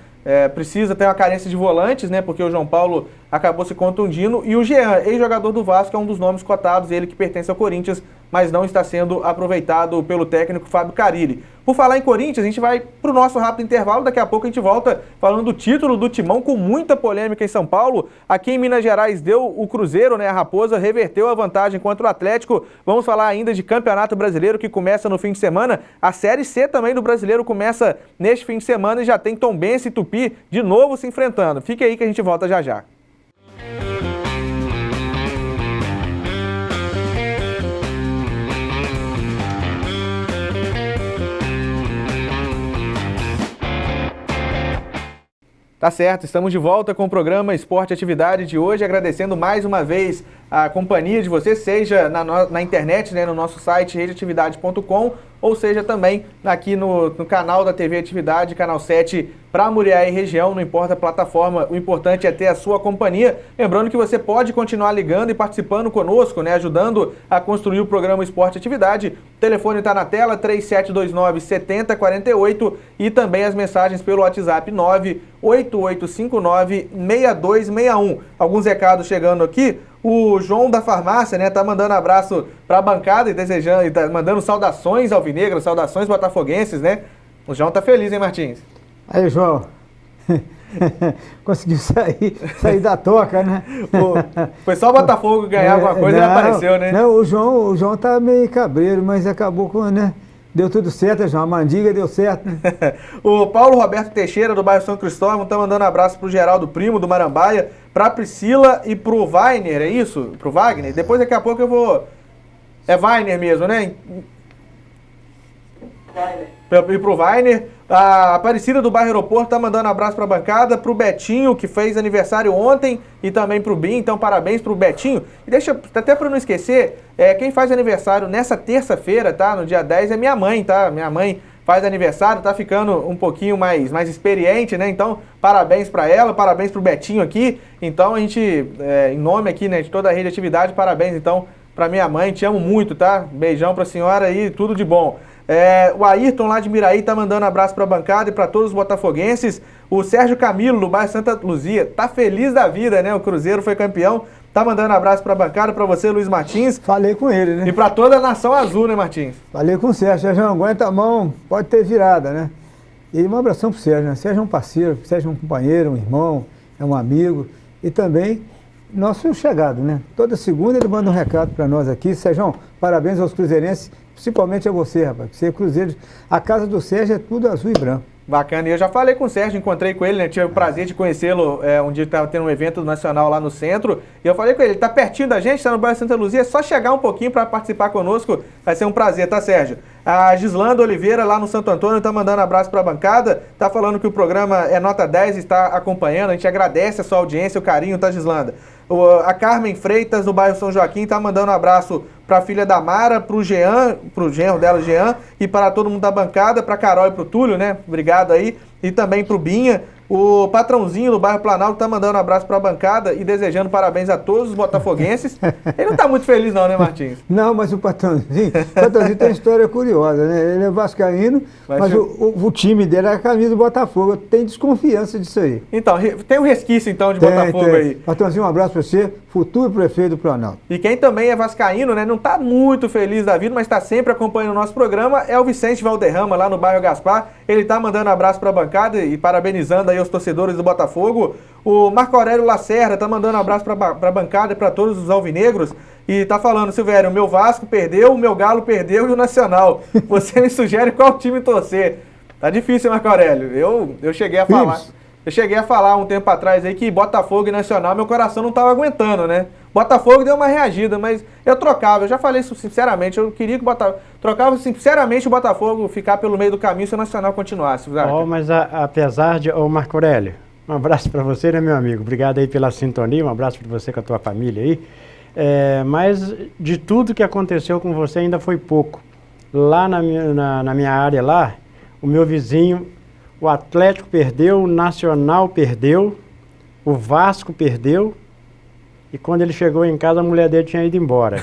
Precisa ter uma carência de volantes, né? Porque o João Paulo acabou se contundindo. E o Jean, ex-jogador do Vasco, é um dos nomes cotados, ele que pertence ao Corinthians, mas não está sendo aproveitado pelo técnico Fábio Carille. Por falar em Corinthians, a gente vai para o nosso rápido intervalo. Daqui a pouco a gente volta falando do título do Timão, com muita polêmica em São Paulo. Aqui em Minas Gerais deu o Cruzeiro, né? A Raposa reverteu a vantagem contra o Atlético. Vamos falar ainda de Campeonato Brasileiro, que começa no fim de semana. A Série C também do Brasileiro começa neste fim de semana e já tem Tombense e Tupi de novo se enfrentando. Fique aí que a gente volta já já. Tá certo, estamos de volta com o programa Esporte Atividade de hoje, agradecendo mais uma vez a companhia de vocês, seja na internet, né, no nosso site redeatividade.com, ou seja também aqui no canal da TV Atividade, canal 7, para Muriaé e região, não importa a plataforma, o importante é ter a sua companhia. Lembrando que você pode continuar ligando e participando conosco, né, ajudando a construir o programa Esporte Atividade. O telefone está na tela, 3729-7048, e também as mensagens pelo WhatsApp 98859-6261. Alguns recados chegando aqui. O João da farmácia, né, tá mandando abraço para a bancada e tá mandando saudações alvinegras, saudações botafoguenses, né? O João tá feliz, hein, Martins? Aí, João. Conseguiu sair da toca, né? Foi só o Botafogo ganhar alguma coisa e ele apareceu, né? Não, o João tá meio cabreiro, mas acabou com, né? Deu tudo certo, João. A mandiga deu certo, né? O Paulo Roberto Teixeira, do bairro São Cristóvão, tá mandando abraço pro Geraldo Primo, do Marambaia, pra Priscila e pro Wagner, é isso? Pro Wagner? Depois, daqui a pouco, eu vou... É Wagner mesmo, né? Wagner. E pro Wagner. A Aparecida do bairro Aeroporto tá mandando abraço pra bancada, pro Betinho, que fez aniversário ontem, e também pro Bim, então parabéns pro Betinho. E deixa, até pra não esquecer, quem faz aniversário nessa terça-feira, tá? No dia 10 é minha mãe, tá? Minha mãe faz aniversário, tá ficando um pouquinho mais experiente, né? Então, parabéns pra ela, parabéns pro Betinho aqui. Então, a gente, em nome aqui, né, de toda a Rede Atividade, parabéns, então, pra minha mãe. Te amo muito, tá? Beijão pra senhora aí, tudo de bom. O Ayrton lá de Miraí tá mandando abraço pra bancada e pra todos os botafoguenses. O Sérgio Camilo, do bairro Santa Luzia, tá feliz da vida, né? O Cruzeiro foi campeão. Tá mandando abraço pra bancada, pra você, Luiz Martins. Falei com ele, né? E pra toda a nação azul, né, Martins? Falei com o Sérgio. Sérgio, aguenta a mão, pode ter virada, né? E um abração pro Sérgio, né? Sérgio é um parceiro, Sérgio é um companheiro, um irmão, é um amigo. E também nosso chegado, né? Toda segunda ele manda um recado pra nós aqui. Sérgio, parabéns aos cruzeirenses, principalmente a você, rapaz. Você é cruzeiro. A casa do Sérgio é tudo azul e branco. Bacana, e eu já falei com o Sérgio, encontrei com ele, né? Tive o prazer de conhecê-lo um dia que estava tendo um evento nacional lá no centro. E eu falei com ele tá pertinho da gente, tá no bairro Santa Luzia, é só chegar um pouquinho para participar conosco, vai ser um prazer, tá, Sérgio? A Gislanda Oliveira, lá no Santo Antônio, tá mandando abraço para a bancada, tá falando que o programa é nota 10, está acompanhando, a gente agradece a sua audiência, o carinho, tá, Gislanda? A Carmen Freitas, do bairro São Joaquim, tá mandando um abraço para a filha da Mara, pro Jean, pro genro dela, Jean, e para todo mundo da bancada, para Carol e pro Túlio, né? Obrigado aí. E também pro Binha. O patrãozinho do bairro Planalto tá mandando um abraço para a bancada e desejando parabéns a todos os botafoguenses. Ele não tá muito feliz não, né, Martins? Não, mas o Patrãozinho tem uma história curiosa, né? Ele é vascaíno, mas o time dele é a camisa do Botafogo. Eu tenho desconfiança disso aí. Então, tem um resquício então de Botafogo aí. Patrãozinho, um abraço para você, futuro prefeito do Planalto. E quem também é vascaíno, né, não tá muito feliz da vida, mas está sempre acompanhando o nosso programa, é o Vicente Valderrama, lá no bairro Gaspar. Ele tá mandando um abraço para a bancada e parabenizando aí os torcedores do Botafogo. O Marco Aurélio Lacerda tá mandando um abraço para a bancada e para todos os alvinegros. E tá falando, Silvério, o meu Vasco perdeu, o meu Galo perdeu e o Nacional. Você me sugere qual time torcer? Tá difícil, Marco Aurélio. Eu cheguei a falar. Isso. Eu cheguei a falar um tempo atrás aí que Botafogo e Nacional, meu coração não tava aguentando, né? Botafogo deu uma reagida, mas eu trocava, eu já falei isso sinceramente, eu queria que o Botafogo... Trocava sinceramente o Botafogo ficar pelo meio do caminho se o Nacional continuasse. Mas apesar de... Ô, Marco Aurélio, um abraço para você, né, meu amigo? Obrigado aí pela sintonia, um abraço para você com a tua família aí. Mas de tudo que aconteceu com você ainda foi pouco. Lá na minha área lá, o meu vizinho... O Atlético perdeu, o Nacional perdeu, o Vasco perdeu e quando ele chegou em casa a mulher dele tinha ido embora.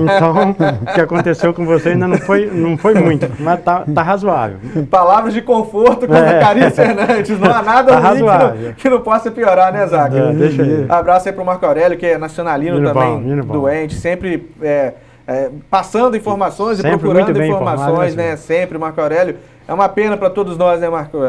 Então, o que aconteceu com você ainda não foi muito, mas tá razoável. Palavras de conforto com a Carice Fernandes, não há nada ruim que não possa piorar, né, Zaga? Deixa aí. Abraço aí pro Marco Aurélio, que é nacionalino também, doente, sempre... passando informações e procurando informações, né? Sempre, Marco Aurélio. É uma pena para todos nós, né, Marco?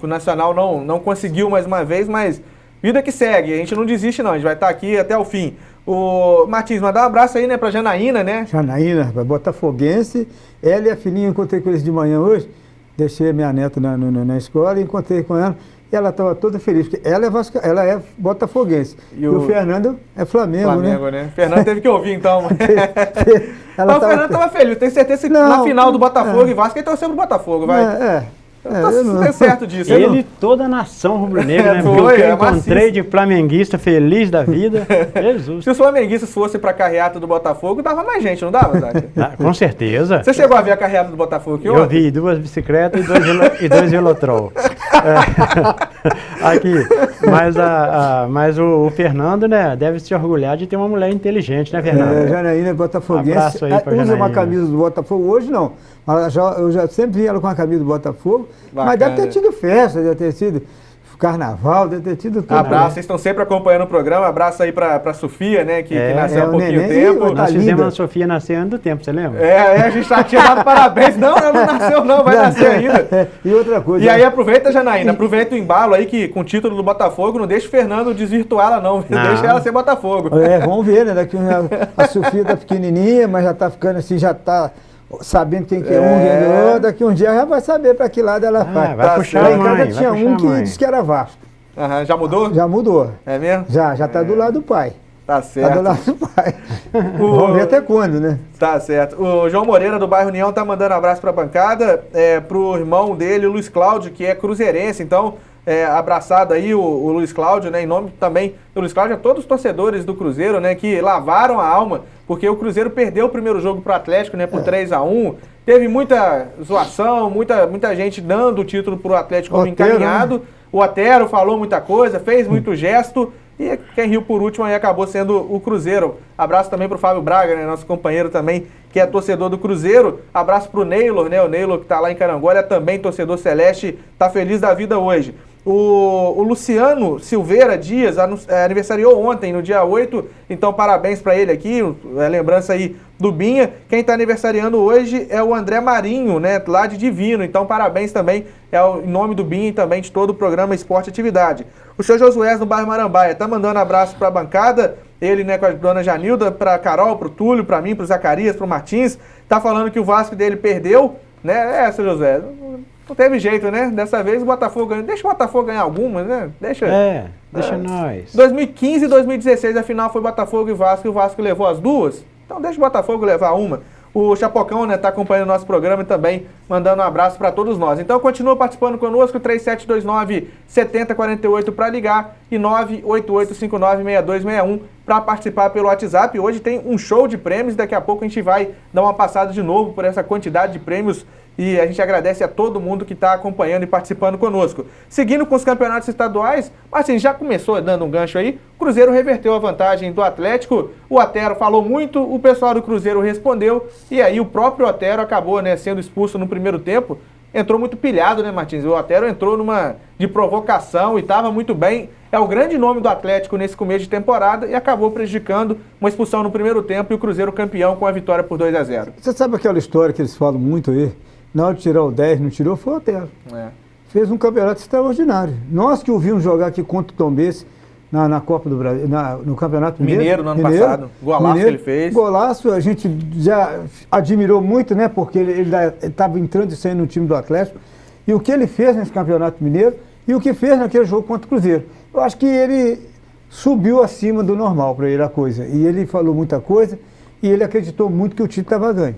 O Nacional não conseguiu mais uma vez, mas vida que segue. A gente não desiste, não. A gente vai estar aqui até o fim. O Martins, mandar um abraço aí, né, para Janaína, né? Janaína, botafoguense. Ela e a filhinha, encontrei com eles de manhã hoje. Deixei a minha neta na escola e encontrei com ela. E ela estava toda feliz, porque ela é botafoguense. E o Fernando é Flamengo, né? O Fernando teve que ouvir, então. Mas o Fernando estava feliz. Tenho certeza que na final do Botafogo e Vasco, ele torceu pro Botafogo, vai. Tá certo disso. Ele, toda a nação rubro-negra, né? Porque o que eu encontrei de flamenguista feliz da vida, Jesus. Se os flamenguistas fossem pra carreata do Botafogo, dava mais gente, não dava, Zaca? Com certeza. Você chegou a ver a carreata do Botafogo aqui ontem? Eu vi 2 bicicletas e 2 velotrol. Aqui, mas o Fernando, né, deve se orgulhar de ter uma mulher inteligente, né, Fernando? Janaína é botafoguense. Usa uma camisa do Botafogo hoje, não. Eu já sempre vi ela com a camisa do Botafogo, bacana. Mas deve ter tido festa, deve ter tido carnaval, deve ter tido tudo. Abraço, vocês estão sempre acompanhando o programa. Abraço aí pra Sofia, né, que nasceu há pouquinho tempo. Nós fizemos a Sofia nascer antes do tempo, você lembra? A gente já tinha dado parabéns. Não, ela não nasceu não, vai nascer ainda. E outra coisa... E aí aproveita, Janaína, aproveita o embalo aí que com o título do Botafogo, não deixa o Fernando desvirtuar ela não, deixa ela ser Botafogo. Vamos ver, né, daqui a Sofia tá pequenininha, mas já tá ficando assim, já tá... sabendo quem que é um, quem é outro, daqui um dia já vai saber para que lado ela vai. Vai puxar a mãe. Em casa tinha um que disse que era Vasco. Já mudou? Já mudou. É mesmo? Já tá do lado do pai. Tá certo. Tá do lado do pai. Vamos ver até quando, né? Tá certo. O João Moreira, do bairro União, tá mandando um abraço pra bancada, pro irmão dele, o Luiz Cláudio, que é cruzeirense, então... abraçado aí o Luiz Cláudio, né, em nome também do Luiz Cláudio, a todos os torcedores do Cruzeiro, né, que lavaram a alma, porque o Cruzeiro perdeu o primeiro jogo pro Atlético, né, por 3-1, teve muita zoação, muita gente dando o título pro Atlético como encaminhado, né? O Otero falou muita coisa, fez muito gesto, e quem riu por último aí acabou sendo o Cruzeiro. Abraço também pro Fábio Braga, né, nosso companheiro também, que é torcedor do Cruzeiro. Abraço pro Neylor, né, o Neylor que tá lá em Carangola, é também torcedor celeste, tá feliz da vida hoje. O Luciano Silveira Dias aniversariou ontem, no dia 8, então parabéns para ele aqui, lembrança aí do Binha. Quem está aniversariando hoje é o André Marinho, né, lá de Divino, então parabéns também, em nome do Binha e também de todo o programa Esporte Atividade. O senhor Josué no bairro Marambaia tá mandando abraço para a bancada, ele, né, com a dona Janilda, para a Carol, para o Túlio, para mim, para o Zacarias, para o Martins, tá falando que o Vasco dele perdeu, né, seu Josué... Não teve jeito, né? Dessa vez o Botafogo ganhou. Deixa o Botafogo ganhar algumas, né? Deixa nós. 2015 e 2016, a final foi Botafogo e o Vasco levou as duas. Então deixa o Botafogo levar uma. O Chapocão, né, tá acompanhando o nosso programa e também mandando um abraço para todos nós. Então continua participando conosco, 3729-7048 para ligar e 988596261 para participar pelo WhatsApp. Hoje tem um show de prêmios, daqui a pouco a gente vai dar uma passada de novo por essa quantidade de prêmios e a gente agradece a todo mundo que está acompanhando e participando conosco. Seguindo com os campeonatos estaduais, Martins, já começou dando um gancho aí, o Cruzeiro reverteu a vantagem do Atlético, o Otero falou muito, o pessoal do Cruzeiro respondeu, e aí o próprio Otero acabou, né, sendo expulso no primeiro tempo. Entrou muito pilhado, né, Martins? O Otero entrou numa de provocação e estava muito bem. É o grande nome do Atlético nesse começo de temporada e acabou prejudicando uma expulsão no primeiro tempo e o Cruzeiro campeão com a vitória por 2-0. Você sabe aquela história que eles falam muito aí? Na hora de tirar o 10, não tirou, foi o Otero. Fez um campeonato extraordinário. Nós que o vimos jogar aqui contra o Tombense na Copa do Brasil, no Campeonato Mineiro no ano passado. Golaço que ele fez. Golaço, a gente já admirou muito, né? Porque ele estava entrando e saindo no time do Atlético. E o que ele fez nesse Campeonato Mineiro e o que fez naquele jogo contra o Cruzeiro. Eu acho que ele subiu acima do normal para ele a coisa. E ele falou muita coisa e ele acreditou muito que o time estava ganho.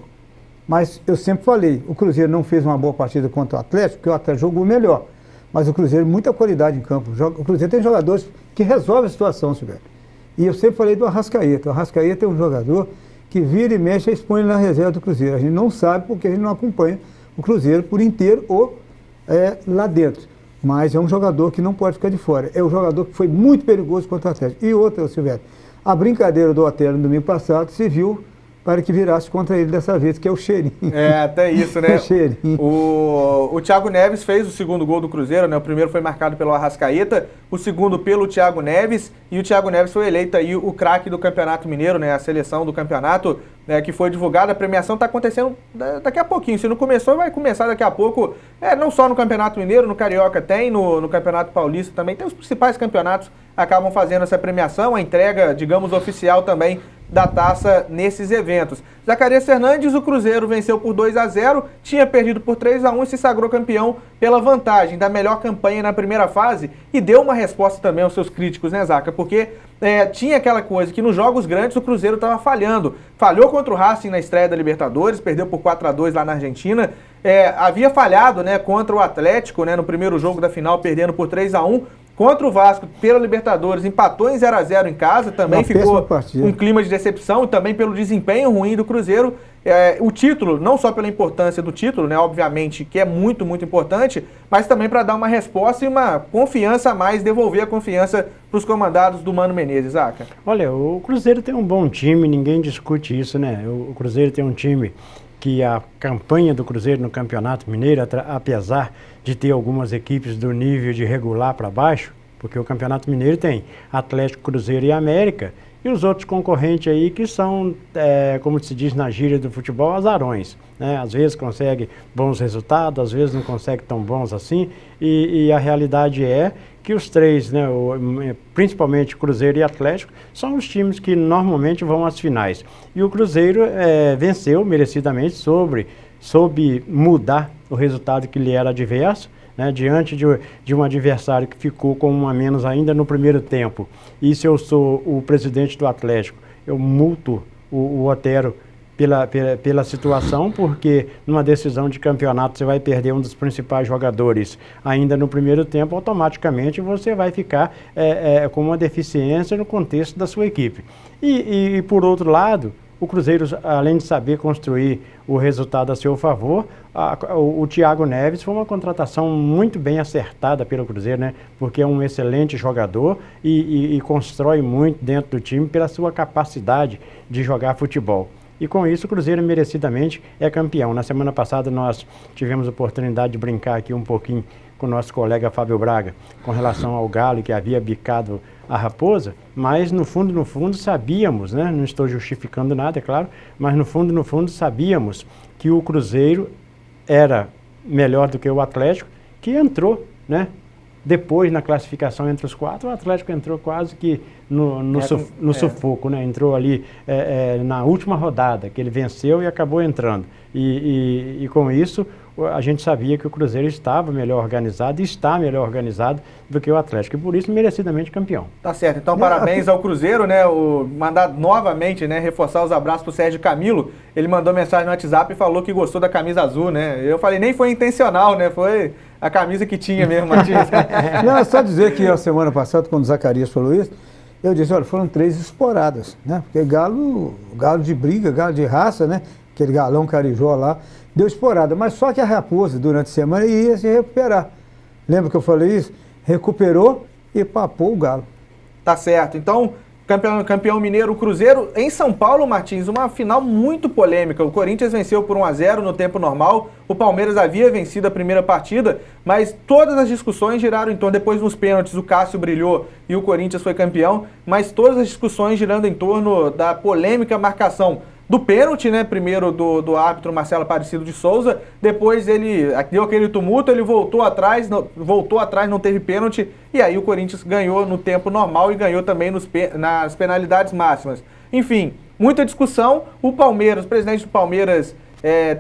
Mas eu sempre falei, o Cruzeiro não fez uma boa partida contra o Atlético, porque o Atlético jogou melhor. Mas o Cruzeiro, muita qualidade em campo. O Cruzeiro tem jogadores que resolvem a situação, Silvério. E eu sempre falei do Arrascaeta. O Arrascaeta é um jogador que vira e mexe e expõe na reserva do Cruzeiro. A gente não sabe porque a gente não acompanha o Cruzeiro por inteiro ou lá dentro. Mas é um jogador que não pode ficar de fora. É um jogador que foi muito perigoso contra o Atlético. E outra, Silvério, a brincadeira do Otero no domingo passado se viu para que virasse contra ele dessa vez, que é o cheirinho. Até isso, né? O cheirinho. O Thiago Neves fez o segundo gol do Cruzeiro, né? O primeiro foi marcado pelo Arrascaeta, o segundo pelo Thiago Neves, e o Thiago Neves foi eleito aí o craque do Campeonato Mineiro, né? A seleção do campeonato, né, que foi divulgada. A premiação está acontecendo daqui a pouquinho. Se não começou, vai começar daqui a pouco. Não só no Campeonato Mineiro, no Carioca tem, no Campeonato Paulista também. Tem os principais campeonatos acabam fazendo essa premiação, a entrega, digamos, oficial também da taça nesses eventos. Zacarias Fernandes, o Cruzeiro venceu por 2-0, tinha perdido por 3-1 e se sagrou campeão pela vantagem da melhor campanha na primeira fase e deu uma resposta também aos seus críticos, né, Zaca? Porque tinha aquela coisa que nos jogos grandes o Cruzeiro estava falhando. Falhou contra o Racing na estreia da Libertadores, perdeu por 4-2 lá na Argentina. Havia falhado, né, contra o Atlético, né, no primeiro jogo da final, perdendo por 3-1. Contra o Vasco, pela Libertadores, empatou em 0-0 em casa, também ficou um clima de decepção e também pelo desempenho ruim do Cruzeiro. O título, não só pela importância do título, né, obviamente, que é muito, muito importante, mas também para dar uma resposta e uma confiança a mais, devolver a confiança para os comandados do Mano Menezes, Zaca. Olha, o Cruzeiro tem um bom time, ninguém discute isso, né? O Cruzeiro tem um time que a campanha do Cruzeiro no Campeonato Mineiro, apesar de ter algumas equipes do nível de regular para baixo, porque o Campeonato Mineiro tem Atlético, Cruzeiro e América, e os outros concorrentes aí que são, como se diz na gíria do futebol, azarões, né? Às vezes consegue bons resultados, às vezes não consegue tão bons assim, e a realidade é que os três, né, principalmente Cruzeiro e Atlético, são os times que normalmente vão às finais. E o Cruzeiro venceu merecidamente, soube mudar o resultado que lhe era adverso, né, diante de um adversário que ficou com um a menos ainda no primeiro tempo. E se eu sou o presidente do Atlético, eu multo o Otero pela situação, porque numa decisão de campeonato você vai perder um dos principais jogadores ainda no primeiro tempo, automaticamente você vai ficar com uma deficiência no contexto da sua equipe. E por outro lado, o Cruzeiro, além de saber construir o resultado a seu favor, o Thiago Neves foi uma contratação muito bem acertada pelo Cruzeiro, né? Porque é um excelente jogador e constrói muito dentro do time pela sua capacidade de jogar futebol. E com isso o Cruzeiro merecidamente é campeão. Na semana passada nós tivemos a oportunidade de brincar aqui um pouquinho com o nosso colega Fábio Braga com relação ao Galo que havia bicado a Raposa, mas no fundo sabíamos, né? Não estou justificando nada, é claro, mas no fundo sabíamos que o Cruzeiro era melhor do que o Atlético, que entrou, né? Depois, na classificação entre os quatro, o Atlético entrou quase que no sufoco, né? Entrou ali na última rodada, que ele venceu e acabou entrando. E com isso, a gente sabia que o Cruzeiro estava melhor organizado e está melhor organizado do que o Atlético. E por isso, merecidamente campeão. Tá certo. Então, parabéns ao Cruzeiro, né? Mandar novamente, né? Reforçar os abraços pro Sérgio Camilo. Ele mandou mensagem no WhatsApp e falou que gostou da camisa azul, né? Eu falei, nem foi intencional, né? Foi a camisa que tinha mesmo, Matias. Não, é só dizer que a semana passada, quando o Zacarias falou isso, eu disse, olha, foram 3 esporadas, né? Porque galo de briga, galo de raça, né? aquele galão Carijó lá, deu esporada. Mas só que a Raposa, durante a semana, ia se recuperar. Lembra que eu falei isso? Recuperou e papou o Galo. Tá certo. Então, campeão mineiro, o Cruzeiro. Em São Paulo, Martins, uma final muito polêmica. O Corinthians venceu por 1-0 no tempo normal. O Palmeiras havia vencido a primeira partida, mas todas as discussões giraram em torno. Depois, nos pênaltis, o Cássio brilhou e o Corinthians foi campeão. Mas todas as discussões girando em torno da polêmica marcação do pênalti, né? Primeiro do árbitro Marcelo Aparecido de Souza. Depois ele deu aquele tumulto, ele voltou atrás, não teve pênalti. E aí o Corinthians ganhou no tempo normal e ganhou também nas penalidades máximas. Enfim, muita discussão. O presidente do Palmeiras,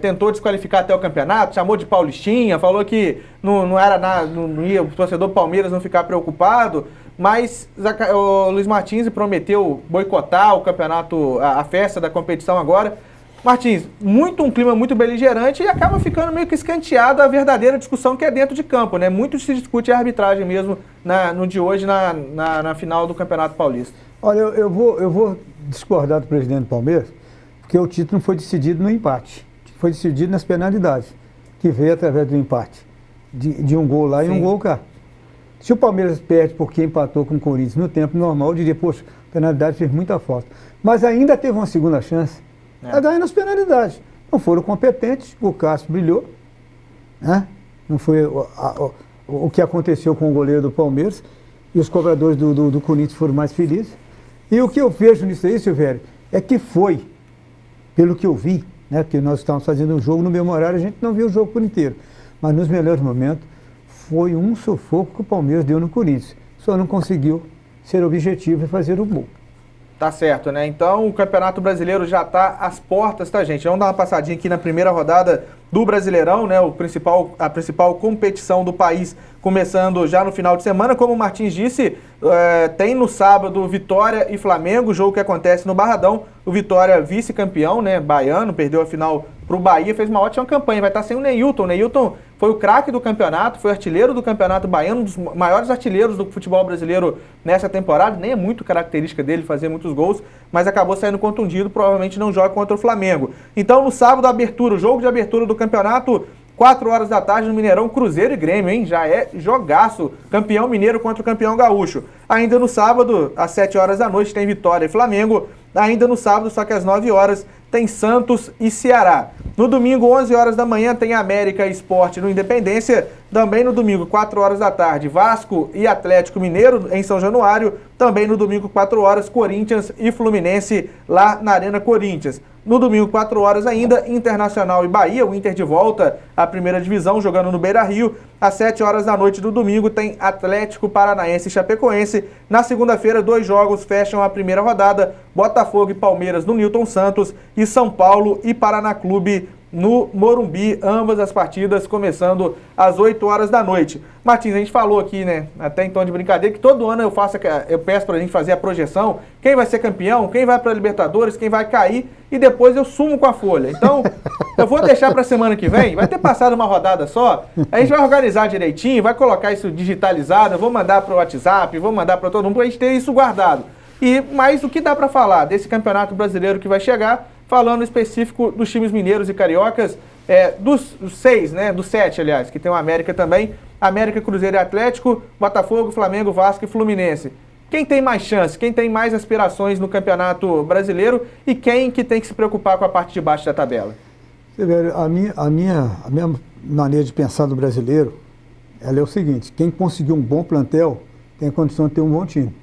tentou desqualificar até o campeonato, chamou de paulistinha, falou que não era nada, não ia o torcedor do Palmeiras não ficar preocupado. Mas o Luiz Martins prometeu boicotar o campeonato, a festa da competição agora. Martins, um clima muito beligerante e acaba ficando meio que escanteada a verdadeira discussão que é dentro de campo, né? Muito se discute a arbitragem mesmo no de hoje, na final do Campeonato Paulista. Olha, eu vou discordar do presidente do Palmeiras, porque o título não foi decidido no empate. Foi decidido nas penalidades, que veio através do empate. De um gol lá. Sim. E um gol cá. Se o Palmeiras perde porque empatou com o Corinthians no tempo normal, eu diria, poxa, a penalidade fez muita falta. Mas ainda teve uma segunda chance. A ganhar nas penalidades. Não foram competentes, o Cássio brilhou. Né? Não foi o que aconteceu com o goleiro do Palmeiras. E os cobradores do Corinthians foram mais felizes. E o que eu vejo nisso aí, Silvério, é que foi, pelo que eu vi, né, porque nós estávamos fazendo um jogo no mesmo horário, a gente não viu o jogo por inteiro. Mas nos melhores momentos, foi um sufoco que o Palmeiras deu no Corinthians. Só não conseguiu ser objetivo e fazer o gol. Tá certo, né? Então o Campeonato Brasileiro já tá às portas, tá, gente? Vamos dar uma passadinha aqui na primeira rodada do Brasileirão, né? A principal competição do país, começando já no final de semana. Como o Martins disse, tem no sábado Vitória e Flamengo, jogo que acontece no Barradão. O Vitória vice-campeão, né? Baiano, perdeu a final pro Bahia, fez uma ótima campanha. Vai estar sem o Neilton. O Neilton foi o craque do campeonato, foi artilheiro do Campeonato Baiano, um dos maiores artilheiros do futebol brasileiro nessa temporada. Nem é muito característica dele fazer muitos gols, mas acabou saindo contundido, provavelmente não joga contra o Flamengo. Então, no sábado, o jogo de abertura do campeonato, 4 horas da tarde no Mineirão, Cruzeiro e Grêmio, hein? Já é jogaço, campeão mineiro contra o campeão gaúcho. Ainda no sábado, às 7 horas da noite, tem Vitória e Flamengo. Ainda no sábado, só que às 9 horas, tem Santos e Ceará. No domingo, 11 horas da manhã, tem América e Sport no Independência. Também no domingo, 4 horas da tarde, Vasco e Atlético Mineiro em São Januário. Também no domingo, 4 horas, Corinthians e Fluminense lá na Arena Corinthians. No domingo, 4 horas ainda, Internacional e Bahia, o Inter de volta à primeira divisão, jogando no Beira-Rio. Às 7 horas da noite do domingo tem Atlético Paranaense e Chapecoense. Na segunda-feira, 2 jogos fecham a primeira rodada, Botafogo e Palmeiras no Newton Santos e São Paulo e Paraná Clube no Morumbi, ambas as partidas começando às 8 horas da noite. Martins, a gente falou aqui, né, até em tom de brincadeira, que todo ano eu peço pra gente fazer a projeção, quem vai ser campeão, quem vai pra Libertadores, quem vai cair, e depois eu sumo com a folha. Então, eu vou deixar pra semana que vem, vai ter passado uma rodada só, a gente vai organizar direitinho, vai colocar isso digitalizado, eu vou mandar pro WhatsApp, vou mandar pra todo mundo, pra gente ter isso guardado. Mas o que dá pra falar desse Campeonato Brasileiro que vai chegar, falando específico dos times mineiros e cariocas, dos 6, né, dos 7, aliás, que tem o América também, América, Cruzeiro e Atlético, Botafogo, Flamengo, Vasco e Fluminense. Quem tem mais chance, quem tem mais aspirações no Campeonato Brasileiro e quem que tem que se preocupar com a parte de baixo da tabela? A minha maneira de pensar do brasileiro, ela é o seguinte: quem conseguir um bom plantel tem a condição de ter um bom time.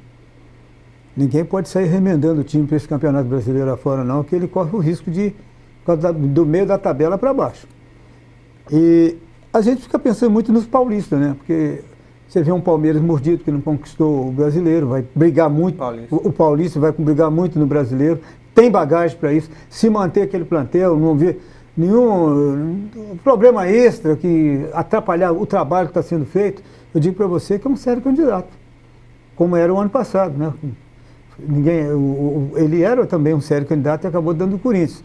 Ninguém pode sair remendando o time para esse Campeonato Brasileiro afora, não, que ele corre o risco do meio da tabela para baixo. E a gente fica pensando muito nos paulistas, né? Porque você vê um Palmeiras mordido que não conquistou o brasileiro, vai brigar muito, o paulista vai brigar muito no brasileiro, tem bagagem para isso, se manter aquele plantel, não vê nenhum problema extra que atrapalhar o trabalho que está sendo feito. Eu digo para você que é um sério candidato, como era o ano passado, né? Ele era também um sério candidato e acabou dando o Corinthians.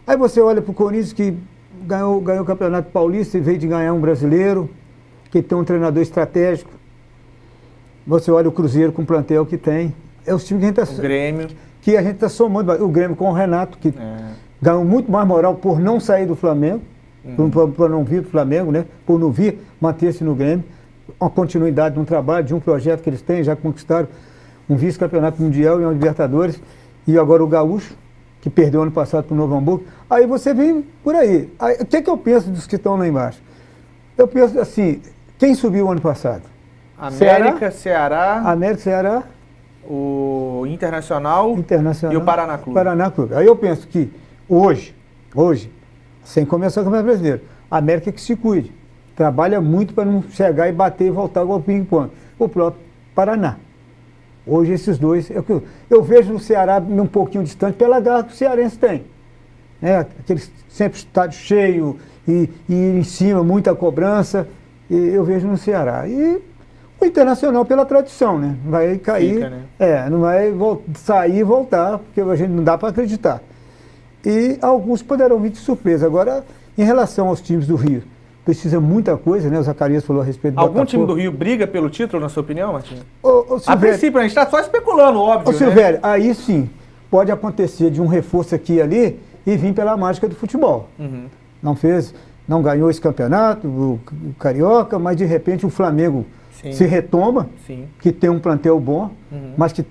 Aí você olha para o Corinthians, que ganhou o Campeonato Paulista e veio de ganhar um brasileiro, que tem um treinador estratégico. Você olha o Cruzeiro com o plantel que tem. É os times que a gente está... O Grêmio. Que a gente está somando. O Grêmio com o Renato, ganhou muito mais moral por não sair do Flamengo, por não vir para o Flamengo, né? Por não vir, manter-se no Grêmio, uma continuidade de um trabalho, de um projeto que eles têm, já conquistaram um vice-campeonato mundial e uma Libertadores, e agora o Gaúcho, que perdeu ano passado para o Novo Hamburgo. Aí você vem por aí. O que eu penso dos que estão lá embaixo? Eu penso assim, quem subiu ano passado? América, Ceará, América, Ceará, o Internacional e o Paraná Clube. Paraná Clube. Aí eu penso que hoje, sem começar o Campeonato Brasileiro, a América que se cuide. Trabalha muito para não chegar e bater e voltar igual ping-pong. O próprio Paraná. Hoje esses dois, eu vejo o Ceará um pouquinho distante pela garra que o cearense tem. Né? Aquele sempre estádio cheio e em cima muita cobrança, e eu vejo no Ceará. E o Internacional pela tradição, né? Vai cair, fica, né? Não vai sair e voltar, porque a gente não dá para acreditar. E alguns poderão vir de surpresa. Agora, em relação aos times do Rio, precisa muita coisa, né? O Zacarias falou a respeito do Algum Botafogo. time do Rio briga pelo título, na sua opinião, Martinho? A Silvério, princípio, a gente está só especulando, óbvio, ô Silvério, aí sim, pode acontecer de um reforço aqui e ali e vir pela mágica do futebol. Uhum. Não ganhou esse campeonato, o Carioca, mas de repente o Flamengo se retoma, que tem um plantel bom, mas que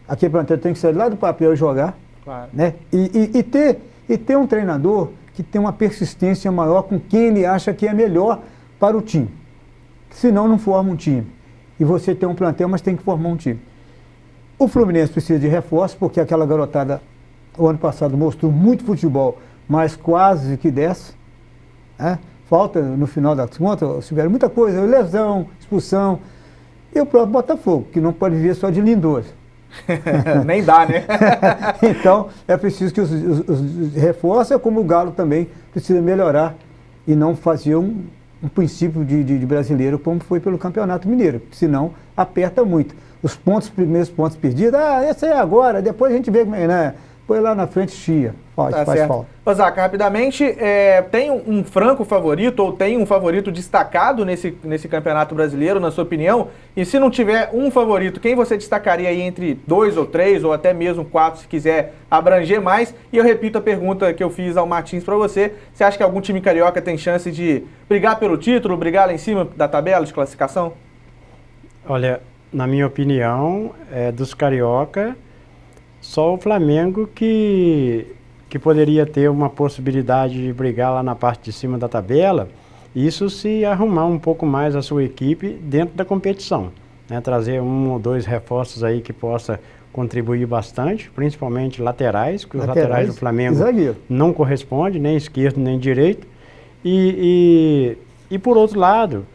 aquele plantel tem que sair lá do papel e jogar. Claro. Né? E ter um treinador que tem uma persistência maior com quem ele acha que é melhor para o time. Senão não forma um time. E você tem um plantel, mas tem que formar um time. O Fluminense precisa de reforço, porque aquela garotada, o ano passado, mostrou muito futebol, mas quase que desce. Né? Falta, no final das contas, tiveram muita coisa, lesão, expulsão. E o próprio Botafogo, que não pode viver só de Lindoso. Nem dá, né? Então, é preciso que os reforços, como o Galo também precisa melhorar e não fazer um princípio de brasileiro como foi pelo Campeonato Mineiro, porque senão aperta muito. Os primeiros pontos perdidos, esse é agora, depois a gente vê como é, né? Depois lá na frente chia, faz falta. Ô Zaca, rapidamente, tem um franco favorito ou tem um favorito destacado nesse Campeonato Brasileiro, na sua opinião? E se não tiver um favorito, quem você destacaria aí entre 2 ou 3 ou até mesmo 4, se quiser abranger mais? E eu repito a pergunta que eu fiz ao Martins para você. Você acha que algum time carioca tem chance de brigar pelo título, brigar lá em cima da tabela de classificação? Olha, na minha opinião, dos carioca, só o Flamengo que poderia ter uma possibilidade de brigar lá na parte de cima da tabela, isso se arrumar um pouco mais a sua equipe dentro da competição, né? Trazer 1 ou 2 reforços aí que possa contribuir bastante, principalmente laterais, que os laterais do Flamengo não correspondem, nem esquerdo nem direito. E por outro lado,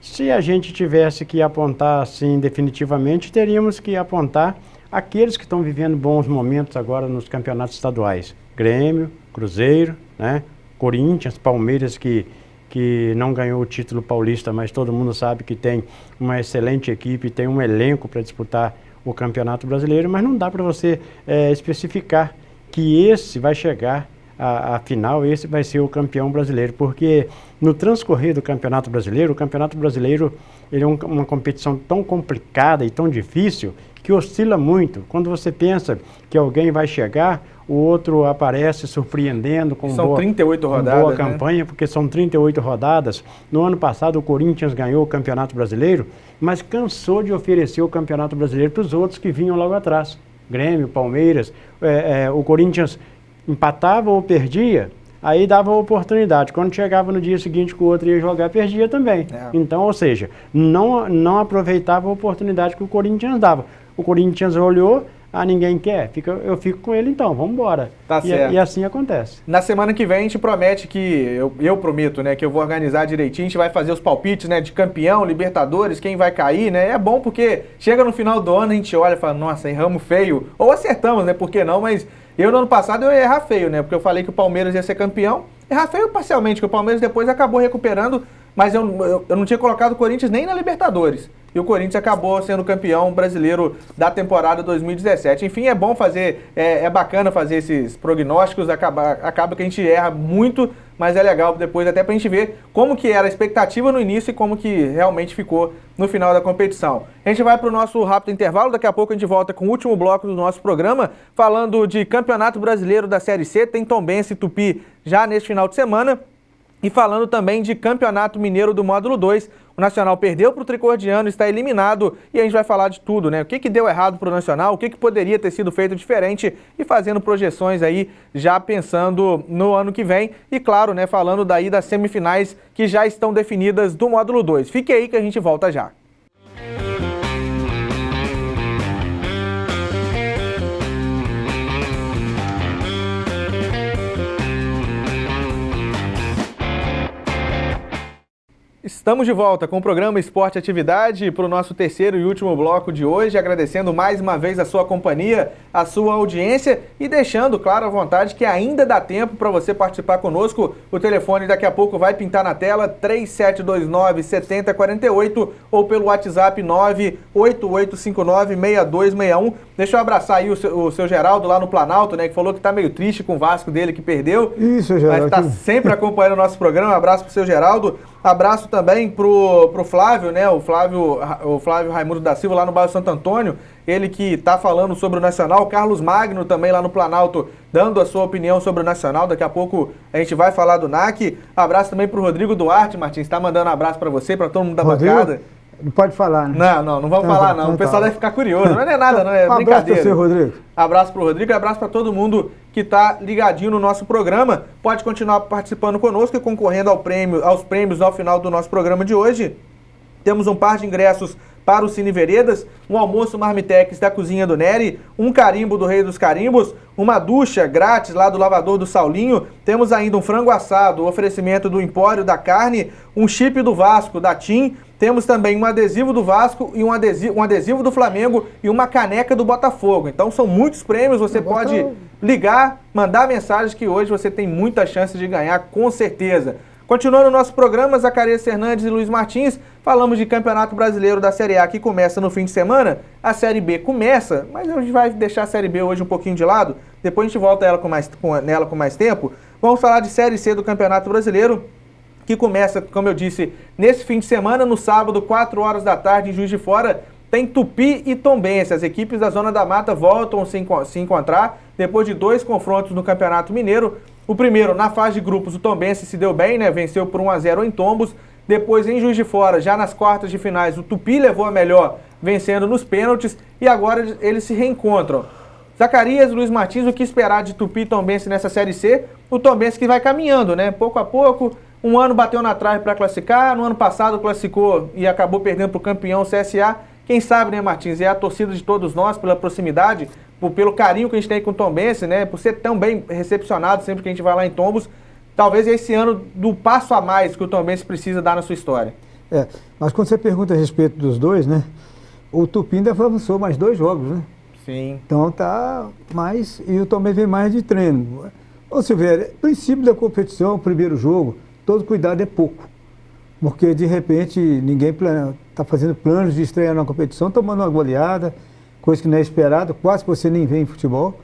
se a gente tivesse que apontar assim definitivamente, teríamos que apontar aqueles que estão vivendo bons momentos agora nos campeonatos estaduais. Grêmio, Cruzeiro, né? Corinthians, Palmeiras, que não ganhou o título paulista, mas todo mundo sabe que tem uma excelente equipe, tem um elenco para disputar o Campeonato Brasileiro, mas não dá para você especificar que esse vai chegar à final, esse vai ser o campeão brasileiro, porque no transcorrer do Campeonato Brasileiro, o Campeonato Brasileiro ele é uma competição tão complicada e tão difícil que oscila muito. Quando você pensa que alguém vai chegar, o outro aparece surpreendendo com são 38 rodadas, boa campanha, porque são 38 rodadas. No ano passado o Corinthians ganhou o Campeonato Brasileiro, mas cansou de oferecer o Campeonato Brasileiro para os outros que vinham logo atrás. Grêmio, Palmeiras, o Corinthians empatava ou perdia, aí dava oportunidade. Quando chegava no dia seguinte que o outro ia jogar, perdia também. Então, ou seja, não aproveitava a oportunidade que o Corinthians dava. O Corinthians olhou, ninguém quer, eu fico com ele então, vamos embora. Tá certo. E assim acontece. Na semana que vem a gente promete que, eu prometo, né, que eu vou organizar direitinho, a gente vai fazer os palpites, né, de campeão, Libertadores, quem vai cair, né, é bom porque chega no final do ano a gente olha e fala, nossa, erramos feio, ou acertamos, né, por que não, mas eu no ano passado eu ia errar feio, né, porque eu falei que o Palmeiras ia ser campeão, errar feio parcialmente, que o Palmeiras depois acabou recuperando, mas eu não tinha colocado o Corinthians nem na Libertadores. e o Corinthians acabou sendo campeão brasileiro da temporada 2017. Enfim, é bom fazer, é bacana fazer esses prognósticos, acaba que a gente erra muito, mas é legal depois até pra gente ver como que era a expectativa no início e como que realmente ficou no final da competição. A gente vai para o nosso rápido intervalo, daqui a pouco a gente volta com o último bloco do nosso programa, falando de Campeonato Brasileiro da Série C, tem Tombense e Tupi já neste final de semana, e falando também de Campeonato Mineiro do Módulo 2, o Nacional perdeu para o Tricordiano, está eliminado, e a gente vai falar de tudo, né? O que deu errado para o Nacional, o que poderia ter sido feito diferente, e fazendo projeções aí, já pensando no ano que vem, e claro, né, falando daí das semifinais que já estão definidas do Módulo 2. Fique aí que a gente volta já. Estamos de volta com o programa Esporte Atividade para o nosso terceiro e último bloco de hoje, agradecendo mais uma vez a sua companhia, a sua audiência e deixando, claro, à vontade que ainda dá tempo para você participar conosco. O telefone daqui a pouco vai pintar na tela, 3729-7048 ou pelo WhatsApp 98859-6261. Deixa eu abraçar aí o seu Geraldo lá no Planalto, né, que falou que está meio triste com o Vasco dele que perdeu. Isso, Geraldo. Mas está sempre acompanhando o nosso programa. Um abraço para o seu Geraldo. Abraço também pro Flávio, né? O Flávio Raimundo da Silva lá no bairro Santo Antônio, ele que está falando sobre o Nacional. O Carlos Magno também lá no Planalto, dando a sua opinião sobre o Nacional. Daqui a pouco a gente vai falar do NAC. Abraço também pro Rodrigo Duarte, Martins, está mandando um abraço para você, para todo mundo da bancada. Não pode falar, né? Não vamos falar não. O pessoal deve ficar curioso. Não é nada, não é brincadeira. Abraço para você, Rodrigo. Abraço pro Rodrigo e abraço para todo mundo que está ligadinho no nosso programa. Pode continuar participando conosco e concorrendo aos prêmios ao final do nosso programa de hoje. Temos um par de ingressos para o Cine Veredas, um almoço Marmitex da Cozinha do Nery, um carimbo do Rei dos Carimbos, uma ducha grátis lá do Lavador do Saulinho, temos ainda um frango assado, oferecimento do Empório da Carne, um chip do Vasco da TIM, temos também um adesivo do Vasco e um adesivo do Flamengo e uma caneca do Botafogo. Então são muitos prêmios, você pode ligar, mandar mensagem que hoje você tem muita chance de ganhar, com certeza. Continuando o nosso programa, Zacarias Fernandes e Luiz Martins, falamos de Campeonato Brasileiro da Série A que começa no fim de semana. A Série B começa, mas a gente vai deixar a Série B hoje um pouquinho de lado, depois a gente volta nela com mais tempo. Vamos falar de Série C do Campeonato Brasileiro, que começa, como eu disse, nesse fim de semana, no sábado, 4 horas da tarde, em Juiz de Fora, tem Tupi e Tombense. As equipes da Zona da Mata voltam a se encontrar depois de 2 confrontos no Campeonato Mineiro. O primeiro, na fase de grupos, o Tombense se deu bem, né? Venceu por 1-0 em Tombos. Depois, em Juiz de Fora, já nas quartas de finais, o Tupi levou a melhor, vencendo nos pênaltis. E agora eles se reencontram. Zacarias, Luiz Martins, o que esperar de Tupi e Tombense nessa Série C? O Tombense que vai caminhando, né? Pouco a pouco. Um ano bateu na trave para classificar. No ano passado classificou e acabou perdendo para o campeão CSA. Quem sabe, né, Martins? É a torcida de todos nós, pela proximidade, pelo carinho que a gente tem com o Tombense, né? Por ser tão bem recepcionado sempre que a gente vai lá em Tombos. Talvez esse ano do passo a mais que o Tombense precisa dar na sua história. Mas quando você pergunta a respeito dos dois, né? O Tupi ainda avançou mais 2 jogos, né? Sim. Então tá mais... E o Tombense vem mais de treino. Ô Silvério, princípio da competição, o primeiro jogo, todo cuidado é pouco. Porque de repente ninguém está fazendo planos de estrear na competição, tomando uma goleada, coisa que não é esperada, quase que você nem vê em futebol.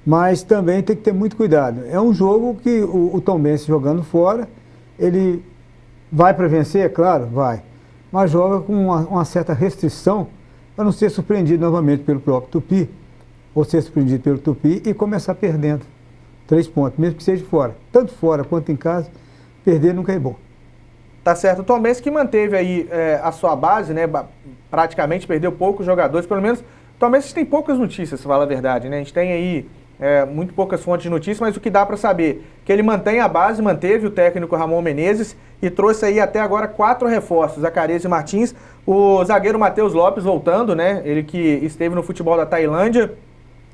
Mas também tem que ter muito cuidado. É um jogo que o Tombense jogando fora, ele vai para vencer, é claro, vai. Mas joga com uma certa restrição para não ser surpreendido novamente pelo próprio Tupi, ou ser surpreendido pelo Tupi e começar perdendo 3 pontos, mesmo que seja fora. Tanto fora quanto em casa, perder nunca é bom. Tá certo. O Tombense que manteve aí a sua base, né? Praticamente perdeu poucos jogadores, pelo menos. O Tombense tem poucas notícias, se fala a verdade, né? A gente tem aí muito poucas fontes de notícias, mas o que dá para saber que ele mantém a base, manteve o técnico Ramon Menezes e trouxe aí até agora 4 reforços, Zacarias e Martins, o zagueiro Matheus Lopes voltando, né? Ele que esteve no futebol da Tailândia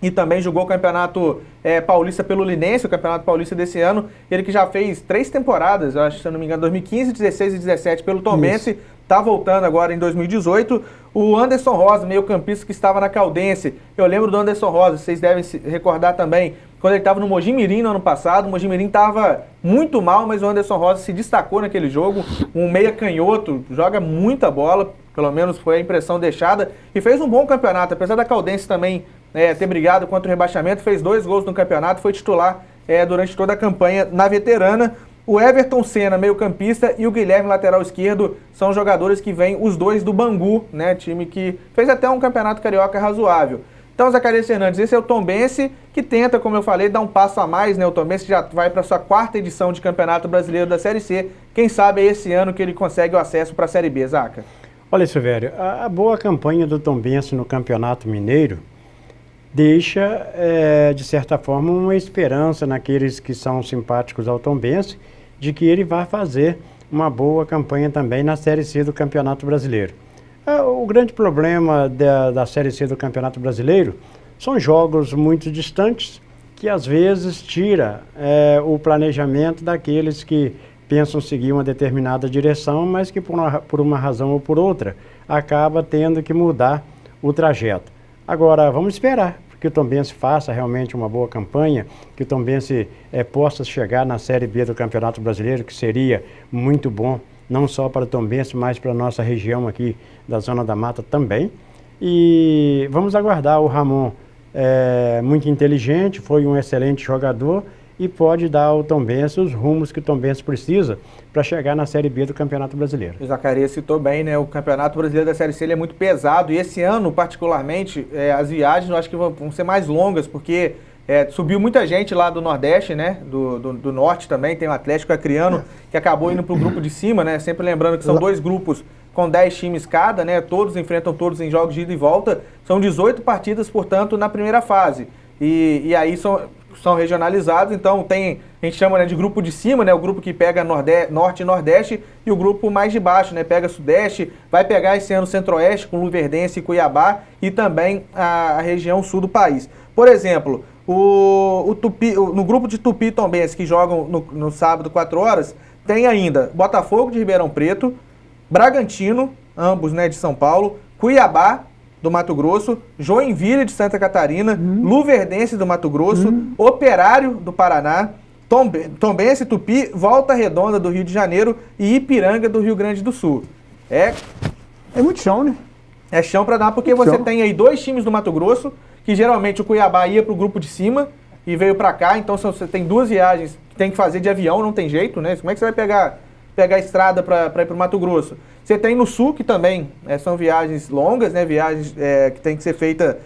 e também jogou o Campeonato Paulista pelo Linense, o Campeonato Paulista desse ano. Ele que já fez 3 temporadas, acho, se eu não me engano, 2015, 16 e 17 pelo Tombense. Está voltando agora em 2018. O Anderson Rosa, meio campista que estava na Caldense. Eu lembro do Anderson Rosa, vocês devem se recordar também, quando ele estava no Mojimirim no ano passado. O Mojimirim estava muito mal, mas o Anderson Rosa se destacou naquele jogo. Um meia canhoto, joga muita bola, pelo menos foi a impressão deixada, e fez um bom campeonato, apesar da Caldense também ter brigado contra o rebaixamento, fez 2 gols no campeonato, foi titular durante toda a campanha na veterana. O Everton Senna, meio-campista, e o Guilherme, lateral esquerdo, são jogadores que vêm os dois do Bangu, né? Time que fez até um campeonato carioca razoável. Então, Zacarias Fernandes, esse é o Tombense, que tenta, como eu falei, dar um passo a mais, né? O Tombense já vai para sua 4ª edição de Campeonato Brasileiro da Série C. Quem sabe é esse ano que ele consegue o acesso para a Série B, Zaca? Olha, Silvério, a boa campanha do Tombense no Campeonato Mineiro deixa, de certa forma, uma esperança naqueles que são simpáticos ao Tombense de que ele vai fazer uma boa campanha também na Série C do Campeonato Brasileiro. O grande problema da Série C do Campeonato Brasileiro são jogos muito distantes que às vezes tira o planejamento daqueles que pensam seguir uma determinada direção, mas que por uma razão ou por outra acaba tendo que mudar o trajeto. Agora, vamos esperar que o Tombense faça realmente uma boa campanha, que o Tombense possa chegar na Série B do Campeonato Brasileiro, que seria muito bom, não só para o Tombense, mas para a nossa região aqui da Zona da Mata também. E vamos aguardar. O Ramon muito inteligente, foi um excelente jogador e pode dar ao Tombense os rumos que o Tombense precisa para chegar na Série B do Campeonato Brasileiro. O Zacarias citou bem, né? O Campeonato Brasileiro da Série C ele é muito pesado e esse ano, particularmente, as viagens eu acho que vão ser mais longas, porque subiu muita gente lá do Nordeste, né? Do Norte também, tem o Atlético Acreano que acabou indo para o grupo de cima, né? Sempre lembrando que são 2 grupos com 10 times cada, né? Todos enfrentam todos em jogos de ida e volta. São 18 partidas, portanto, na primeira fase. E aí são regionalizados, então a gente chama, né, de grupo de cima, né, o grupo que pega Norte e Nordeste, e o grupo mais de baixo, né, pega Sudeste, vai pegar esse ano Centro-Oeste com Luverdense e Cuiabá, e também a região sul do país. Por exemplo, o Tupi, no grupo de Tupi e Tombense, que jogam no sábado 4 horas, tem ainda Botafogo de Ribeirão Preto, Bragantino, ambos, né, de São Paulo, Cuiabá, do Mato Grosso, Joinville de Santa Catarina, Luverdense do Mato Grosso, Operário do Paraná, Tombense, Tupi, Volta Redonda do Rio de Janeiro e Ipiranga do Rio Grande do Sul. É muito chão, né? É chão para dar, porque você tem aí 2 times do Mato Grosso, que geralmente o Cuiabá ia para o grupo de cima e veio para cá, então você tem 2 viagens que tem que fazer de avião, não tem jeito, né? Como é que você vai pegar a estrada para ir para o Mato Grosso? Você tem no Sul, que também são viagens longas, né? Viagens que tem que ser feita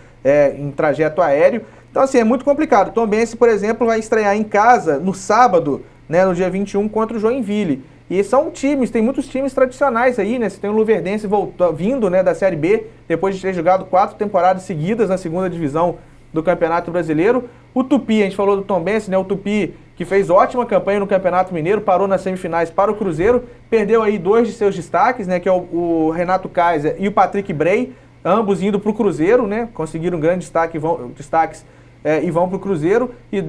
em trajeto aéreo. Então, assim, é muito complicado. O Tombense, por exemplo, vai estrear em casa no sábado, né, no dia 21, contra o Joinville. E são times, tem muitos times tradicionais aí, né? Você tem o Luverdense vindo, né, da Série B, depois de ter jogado 4 temporadas seguidas na 2ª divisão do Campeonato Brasileiro. O Tupi, a gente falou do Tombense, né? O Tupi, que fez ótima campanha no Campeonato Mineiro, parou nas semifinais para o Cruzeiro, perdeu aí 2 de seus destaques, né, que é o Renato Kaiser e o Patrick Bray, ambos indo para o Cruzeiro, né, conseguiram grandes destaques e vão para o Cruzeiro, e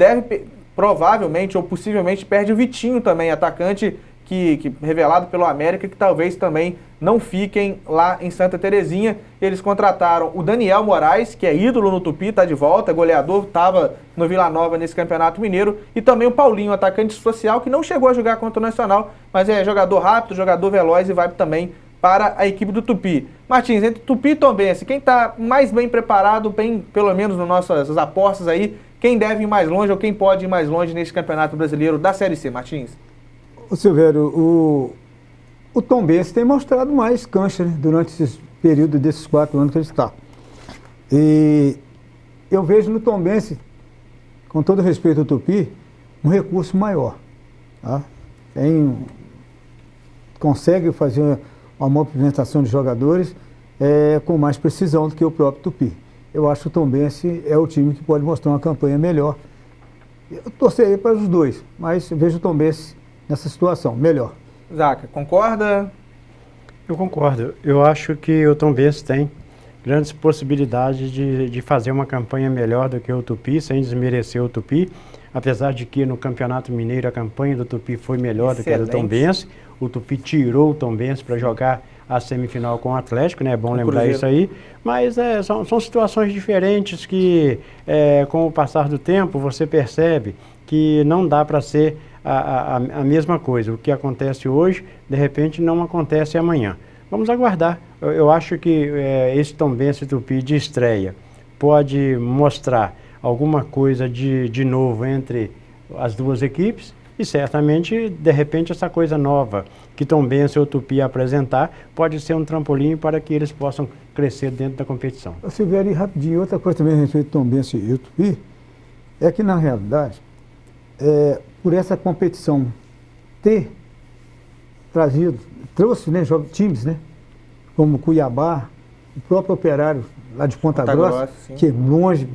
provavelmente ou possivelmente perde o Vitinho também, atacante que revelado pelo América, que talvez também não fiquem lá em Santa Terezinha. Eles contrataram o Daniel Moraes, que é ídolo no Tupi, está de volta, goleador, estava no Vila Nova nesse Campeonato Mineiro, e também o Paulinho, atacante social, que não chegou a jogar contra o Nacional, mas é jogador rápido, jogador veloz e vai também para a equipe do Tupi. Martins, entre Tupi e Tombense, quem está mais bem preparado, pelo menos nas nossas apostas aí, quem deve ir mais longe ou quem pode ir mais longe nesse Campeonato Brasileiro da Série C, Martins? Ô Silvério, o Tombense tem mostrado mais cancha, né, durante esse período desses 4 anos que ele está. E eu vejo no Tombense, com todo respeito ao Tupi, um recurso maior. Tá? Consegue fazer uma movimentação de jogadores com mais precisão do que o próprio Tupi. Eu acho que o Tombense é o time que pode mostrar uma campanha melhor. Eu torcerei para os 2, mas vejo o Tombense nessa situação, melhor. Zaca, concorda? Eu concordo. Eu acho que o Tombense tem grandes possibilidades de fazer uma campanha melhor do que o Tupi, sem desmerecer o Tupi, apesar de que no Campeonato Mineiro a campanha do Tupi foi melhor do que a do Tombense. O Tupi tirou o Tombense para jogar a semifinal com o Atlético, né? É bom lembrar isso aí, mas são situações diferentes que, com o passar do tempo, você percebe que não dá para ser a mesma coisa. O que acontece hoje, de repente, não acontece amanhã. Vamos aguardar. Eu acho que esse Tombense Tupi de estreia pode mostrar alguma coisa de novo entre as duas equipes e certamente, de repente, essa coisa nova que Tombense ou Tupi apresentar pode ser um trampolim para que eles possam crescer dentro da competição. Silvério, rapidinho, outra coisa também a respeito de Tombense e Tupi é que, na realidade, por essa competição ter trouxe, né, times, né, como Cuiabá, o próprio Operário lá de Ponta Grossa, que é longe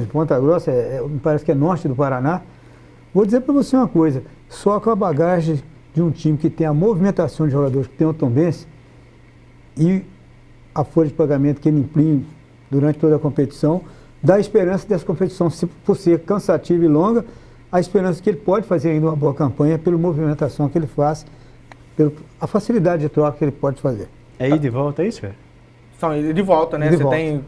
de Ponta Grossa, me parece que é norte do Paraná. Vou dizer para você uma coisa, só com a bagagem de um time que tem a movimentação de jogadores que tem o Tombense e a folha de pagamento que ele imprime durante toda a competição, dá esperança dessa competição, por ser cansativa e longa, a esperança que ele pode fazer ainda uma boa campanha pela movimentação que ele faz, a facilidade de troca que ele pode fazer. É ir de volta, é isso, velho? São de volta, né? Você tem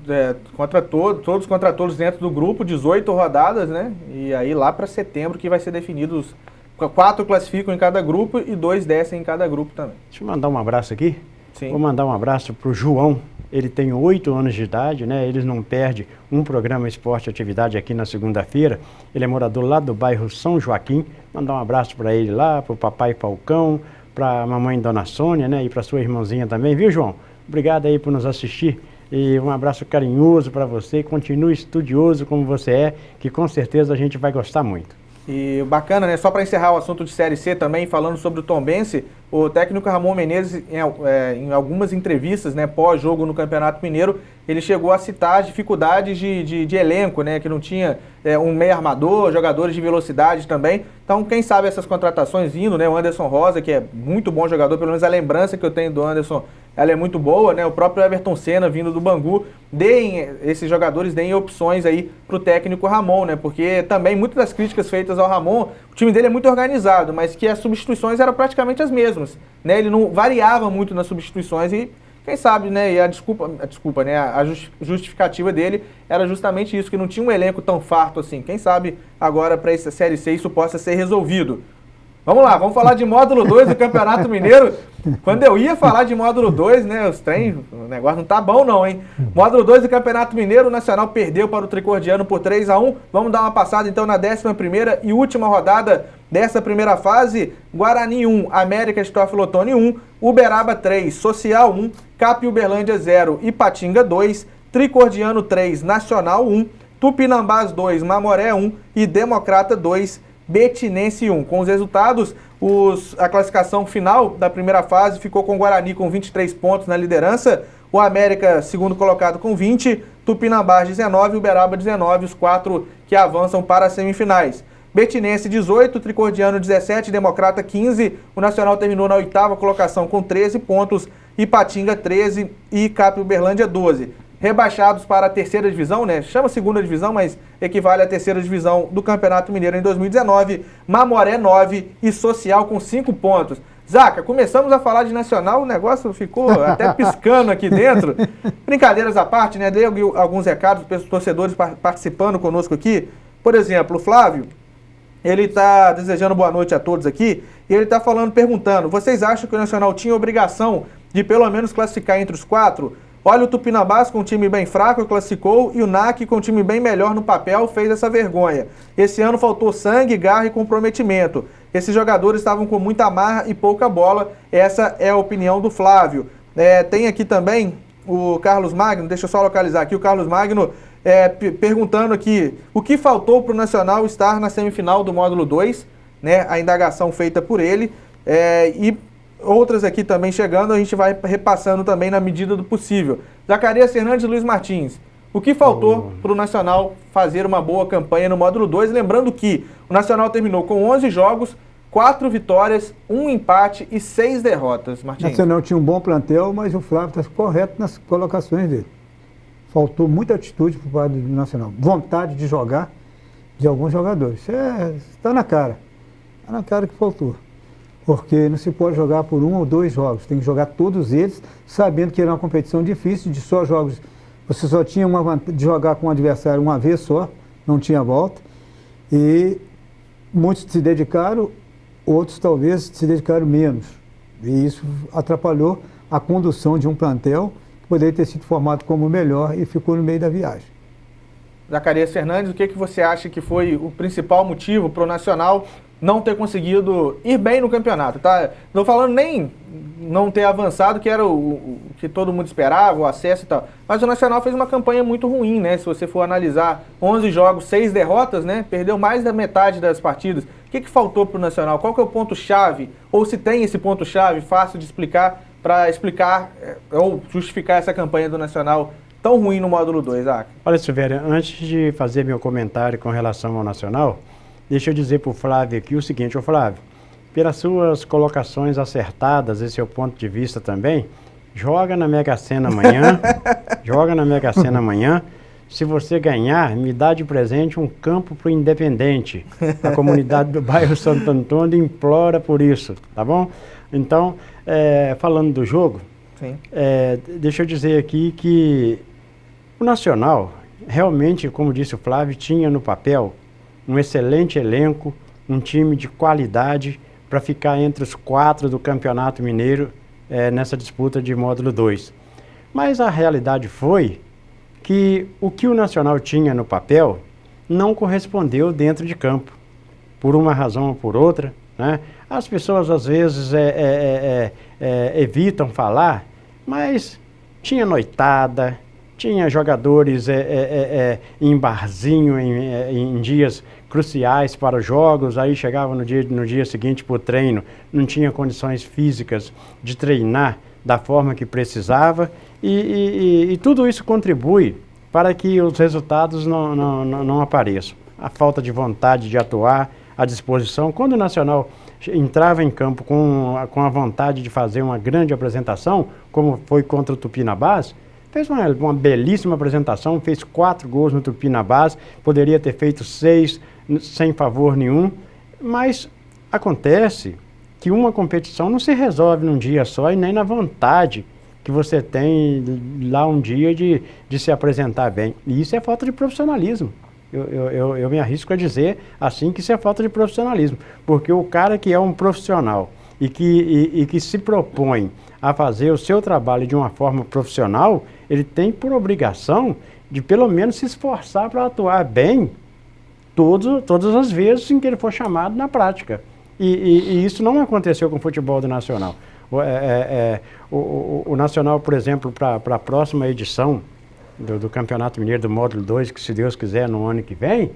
todos contra todos dentro do grupo, 18 rodadas, né? E aí lá para setembro que vai ser definidos, 4 classificam em cada grupo e 2 descem em cada grupo também. Deixa eu mandar um abraço aqui. Sim. Vou mandar um abraço para o João. Ele tem 8 anos de idade, né? Ele não perde um programa Esporte e Atividade aqui na segunda-feira. Ele é morador lá do bairro São Joaquim. Mandar um abraço para ele lá, para o papai Falcão, para a mamãe Dona Sônia, né? E para sua irmãzinha também, viu, João? Obrigado aí por nos assistir e um abraço carinhoso para você. Continue estudioso como você é, que com certeza a gente vai gostar muito. E bacana, né? Só para encerrar o assunto de Série C também, falando sobre o Tombense, o técnico Ramon Menezes, em algumas entrevistas, né, pós-jogo no Campeonato Mineiro, ele chegou a citar as dificuldades de elenco, né, que não tinha um meio armador, jogadores de velocidade também. Então, quem sabe essas contratações vindo, né, o Anderson Rosa, que é muito bom jogador, pelo menos a lembrança que eu tenho do Anderson, ela é muito boa, né? O próprio Everton Senna vindo do Bangu, esses jogadores deem opções aí pro técnico Ramon, né? Porque também muitas das críticas feitas ao Ramon, o time dele é muito organizado, mas que as substituições eram praticamente as mesmas, né? Ele não variava muito nas substituições e quem sabe, né? E a desculpa, né? A justificativa dele era justamente isso, que não tinha um elenco tão farto assim. Quem sabe agora para essa Série C isso possa ser resolvido. Vamos lá, vamos falar de módulo 2 do Campeonato Mineiro. Quando eu ia falar de módulo 2, né, o negócio não tá bom não, hein? Módulo 2 do Campeonato Mineiro, o Nacional perdeu para o Tricordiano por 3-1. Vamos dar uma passada então na 11ª e última rodada dessa primeira fase. Guarani 1, América Cristófilo Otoni 1, Uberaba 3, Social 1, Cap Uberlândia 0, Ipatinga 2, Tricordiano 3, Nacional 1, Tupinambás 2, Mamoré 1 e Democrata 2, Betinense 1. Com os resultados, a classificação final da primeira fase ficou com o Guarani com 23 pontos na liderança, o América segundo colocado com 20, Tupinambás 19 e Uberaba 19, os 4 que avançam para as semifinais. Betinense 18, Tricordiano 17, Democrata 15, o Nacional terminou na 8ª colocação com 13 pontos, Ipatinga 13 e Cap Uberlândia 12. Rebaixados para a 3ª divisão, né? Chama 2ª divisão, mas equivale à 3ª divisão do Campeonato Mineiro em 2019, Mamoré 9 e Social com 5 pontos. Zaca, começamos a falar de Nacional, o negócio ficou até piscando aqui dentro. Brincadeiras à parte, né? Dei alguns recados para os torcedores participando conosco aqui. Por exemplo, o Flávio, ele está desejando boa noite a todos aqui, e ele está perguntando, vocês acham que o Nacional tinha obrigação de pelo menos classificar entre os 4? Olha, o Tupinambás com um time bem fraco classificou e o NAC com um time bem melhor no papel fez essa vergonha. Esse ano faltou sangue, garra e comprometimento. Esses jogadores estavam com muita marra e pouca bola. Essa é a opinião do Flávio. Tem aqui também o Carlos Magno, deixa eu só localizar aqui, o Carlos Magno perguntando aqui o que faltou para o Nacional estar na semifinal do módulo 2, né? A indagação feita por ele. E outras aqui também chegando, a gente vai repassando também na medida do possível. Zacarias Fernandes e Luiz Martins. O que faltou para o Nacional fazer uma boa campanha no módulo 2? Lembrando que o Nacional terminou com 11 jogos, 4 vitórias, 1 empate e 6 derrotas. Martins. O Nacional tinha um bom plantel, mas o Flávio está correto nas colocações dele. Faltou muita atitude por parte do Nacional. Vontade de jogar de alguns jogadores. Está na cara. Está na cara que faltou. Porque não se pode jogar por 1 ou 2 jogos. Tem que jogar todos eles, sabendo que era uma competição difícil, de só jogos. Você só tinha uma vantagem de jogar com o adversário uma vez só, não tinha volta. E muitos se dedicaram, outros talvez se dedicaram menos. E isso atrapalhou a condução de um plantel que poderia ter sido formado como o melhor e ficou no meio da viagem. Zacarias Fernandes, o que você acha que foi o principal motivo para o Nacional não ter conseguido ir bem no campeonato? Tá? Não falando nem não ter avançado, que era o que todo mundo esperava, o acesso e tal. Mas o Nacional fez uma campanha muito ruim, né? Se você for analisar 11 jogos, 6 derrotas, né? Perdeu mais da metade das partidas. O que faltou para o Nacional? Qual que é o ponto-chave? Ou se tem esse ponto-chave fácil de explicar, para explicar ou justificar essa campanha do Nacional tão ruim no módulo 2, Zac? Olha, Silvério, antes de fazer meu comentário com relação ao Nacional, deixa eu dizer para o Flávio aqui o seguinte: ô Flávio, pelas suas colocações acertadas, esse é o ponto de vista também, joga na Mega Sena amanhã, joga na Mega Sena amanhã. Se você ganhar, me dá de presente um campo para o Independente. A comunidade do bairro Santo Antônio implora por isso, tá bom? Então, falando do jogo, Sim. Deixa eu dizer aqui que o Nacional, realmente, como disse o Flávio, tinha no papel um excelente elenco, um time de qualidade para ficar entre os 4 do Campeonato Mineiro nessa disputa de módulo 2. Mas a realidade foi que o que o Nacional tinha no papel não correspondeu dentro de campo, por uma razão ou por outra, né? As pessoas às vezes evitam falar, mas tinha noitada, tinha jogadores em barzinho, em dias cruciais para os jogos, aí chegava no dia seguinte para o treino, não tinha condições físicas de treinar da forma que precisava, e tudo isso contribui para que os resultados não apareçam. A falta de vontade de atuar, a disposição. Quando o Nacional entrava em campo com a vontade de fazer uma grande apresentação, como foi contra o Tupinambás, fez uma belíssima apresentação, fez 4 gols no Tupinambás, poderia ter feito 6 sem favor nenhum, mas acontece que uma competição não se resolve num dia só e nem na vontade que você tem lá um dia de se apresentar bem. E isso é falta de profissionalismo. Eu me arrisco a dizer assim que isso é falta de profissionalismo, porque o cara que é um profissional e que se propõe a fazer o seu trabalho de uma forma profissional, ele tem por obrigação de pelo menos se esforçar para atuar bem todas as vezes em que ele for chamado na prática. E isso não aconteceu com o futebol do Nacional. O Nacional, por exemplo, para a próxima edição do Campeonato Mineiro do Módulo 2, que se Deus quiser no ano que vem,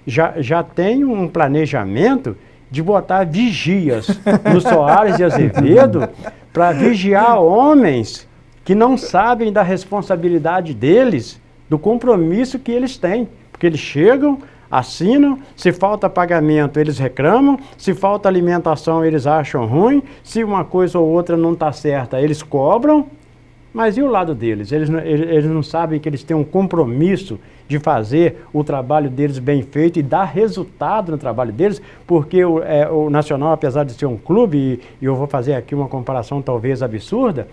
já tem um planejamento de botar vigias no Soares de Azevedo para vigiar homens que não sabem da responsabilidade deles, do compromisso que eles têm, porque eles chegam, assinam, se falta pagamento eles reclamam, se falta alimentação eles acham ruim, se uma coisa ou outra não está certa eles cobram, mas e o lado deles? Eles não sabem que eles têm um compromisso de fazer o trabalho deles bem feito e dar resultado no trabalho deles, porque o Nacional, apesar de ser um clube, e eu vou fazer aqui uma comparação talvez absurda,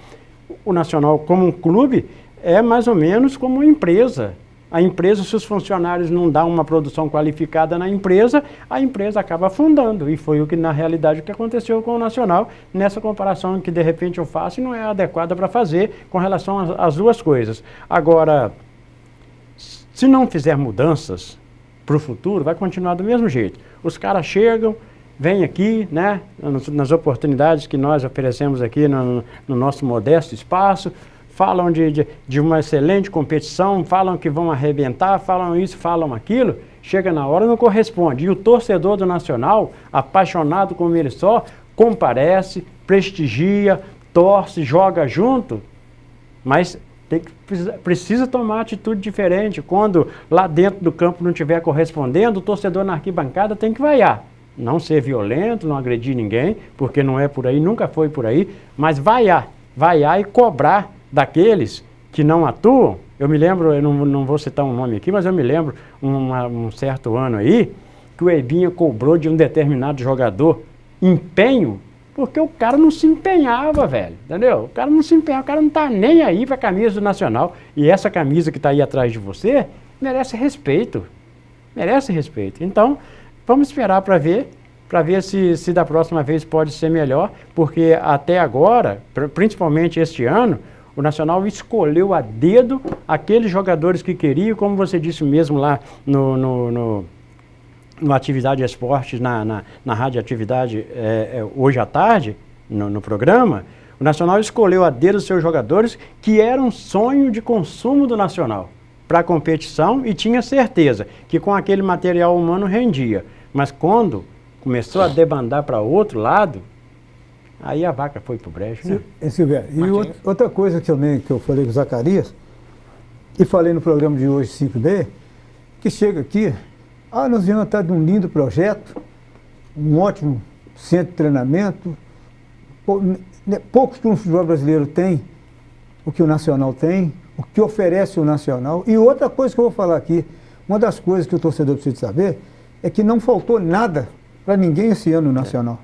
o Nacional como um clube é mais ou menos como uma empresa. A empresa, se os funcionários não dão uma produção qualificada na empresa, a empresa acaba afundando. E foi o que, na realidade, o que aconteceu com o Nacional, nessa comparação que, de repente, eu faço e não é adequada para fazer com relação às duas coisas. Agora, se não fizer mudanças para o futuro, vai continuar do mesmo jeito. Os caras chegam, vêm aqui, né, nas oportunidades que nós oferecemos aqui no nosso modesto espaço, falam de uma excelente competição, falam que vão arrebentar, falam isso, falam aquilo, chega na hora não corresponde. E o torcedor do Nacional, apaixonado como ele só, comparece, prestigia, torce, joga junto, mas precisa tomar atitude diferente. Quando lá dentro do campo não estiver correspondendo, o torcedor na arquibancada tem que vaiar. Não ser violento, não agredir ninguém, porque não é por aí, nunca foi por aí, mas vaiar e cobrar daqueles que não atuam. Eu me lembro, eu não vou citar um nome aqui, mas eu me lembro um certo ano aí, que o Ebinha cobrou de um determinado jogador empenho, porque o cara não se empenhava, velho, entendeu? O cara não se empenhava, o cara não tá nem aí pra camisa do Nacional. E essa camisa que tá aí atrás de você, merece respeito. Merece respeito. Então, vamos esperar para ver, para ver se da próxima vez pode ser melhor, porque até agora, principalmente este ano, o Nacional escolheu a dedo aqueles jogadores que queria, como você disse mesmo lá no Atividade Esportes, na Rádio Atividade, hoje à tarde, no programa, o Nacional escolheu a dedo os seus jogadores que era um sonho de consumo do Nacional para a competição e tinha certeza que com aquele material humano rendia. Mas quando começou a debandar para outro lado, aí a vaca foi pro brejo, né? Silvério, e outra coisa que eu falei com o Zacarias, e falei no programa de hoje, 5D, que chega aqui, nós viemos atrás de um lindo projeto, um ótimo centro de treinamento, poucos clubes de futebol brasileiro têm o que o Nacional tem, o que oferece o Nacional. E outra coisa que eu vou falar aqui, uma das coisas que o torcedor precisa saber, é que não faltou nada para ninguém esse ano no Nacional.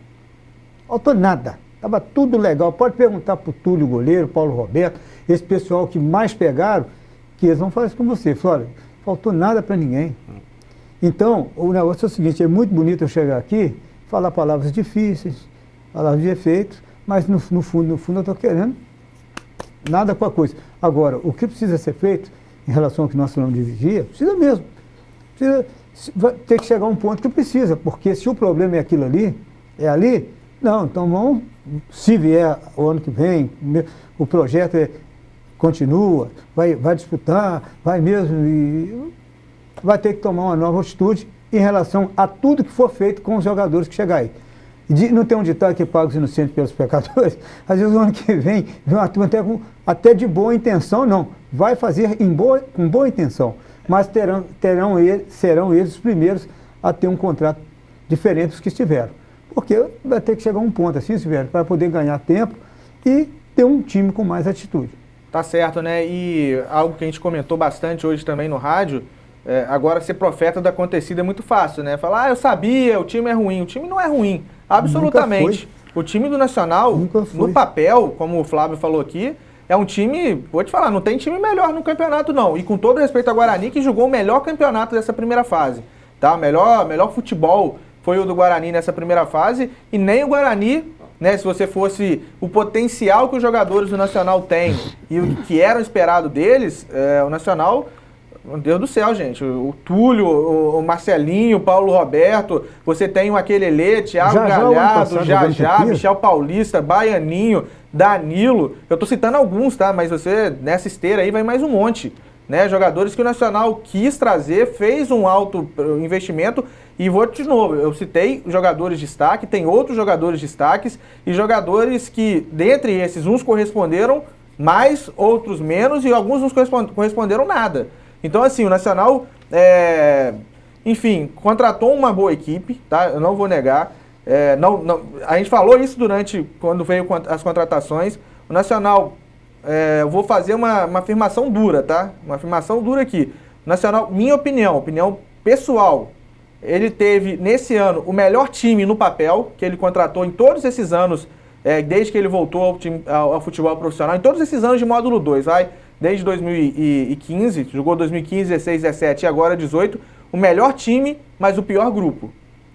Faltou nada. Estava tudo legal. Pode perguntar para o Túlio, goleiro, Paulo Roberto, esse pessoal que mais pegaram, que eles vão fazer isso com você. Olha, faltou nada para ninguém. Então, o negócio é o seguinte, é muito bonito eu chegar aqui, falar palavras difíceis, palavras de efeito, mas no fundo eu estou querendo nada com a coisa. Agora, o que precisa ser feito em relação ao que nós falamos de vigia, precisa mesmo. Vai ter que chegar a um ponto que precisa, porque se o problema é aquilo ali, não, então vamos, se vier o ano que vem, o projeto continua, vai disputar, vai mesmo, e vai ter que tomar uma nova atitude em relação a tudo que for feito com os jogadores que chegar aí. Não tem um ditado que paga os inocentes pelos pecadores? Às vezes o ano que vem uma turma até de boa intenção, não. Vai fazer com boa intenção, mas serão eles os primeiros a ter um contrato diferente dos que estiveram. Porque vai ter que chegar a um ponto assim, Silvério, para poder ganhar tempo e ter um time com mais atitude. Tá certo, né? E algo que a gente comentou bastante hoje também no rádio, agora ser profeta do acontecido é muito fácil, né? Falar, eu sabia, o time é ruim. O time não é ruim, absolutamente. O time do Nacional, no papel, como o Flávio falou aqui, é um time, vou te falar, não tem time melhor no campeonato não. E com todo respeito ao Guarani, que jogou o melhor campeonato dessa primeira fase. Tá? O melhor futebol foi o do Guarani nessa primeira fase, e nem o Guarani, né, se você fosse o potencial que os jogadores do Nacional têm e o que era esperado deles, o Nacional, meu Deus do céu, gente, o Túlio, o Marcelinho, o Paulo Roberto, você tem o Aquelelê, Thiago Galhardo, Jajá, Michel Paulista, Baianinho, Danilo, eu tô citando alguns, tá, mas você, nessa esteira aí, vai mais um monte, né, jogadores que o Nacional quis trazer, fez um alto investimento. E vou de novo, eu citei jogadores de destaque, tem outros jogadores de destaques e jogadores que, dentre esses, uns corresponderam mais, outros menos e alguns não corresponderam nada. Então, assim, o Nacional, enfim, contratou uma boa equipe, tá? Eu não vou negar. A gente falou isso quando veio as contratações. O Nacional, eu vou fazer uma afirmação dura, tá? Uma afirmação dura aqui. O Nacional, minha opinião pessoal, ele teve, nesse ano, o melhor time no papel que ele contratou em todos esses anos, desde que ele voltou ao futebol profissional, em todos esses anos de módulo 2, desde 2015, jogou 2015, 16, 17 e agora 18, o melhor time, mas o pior grupo.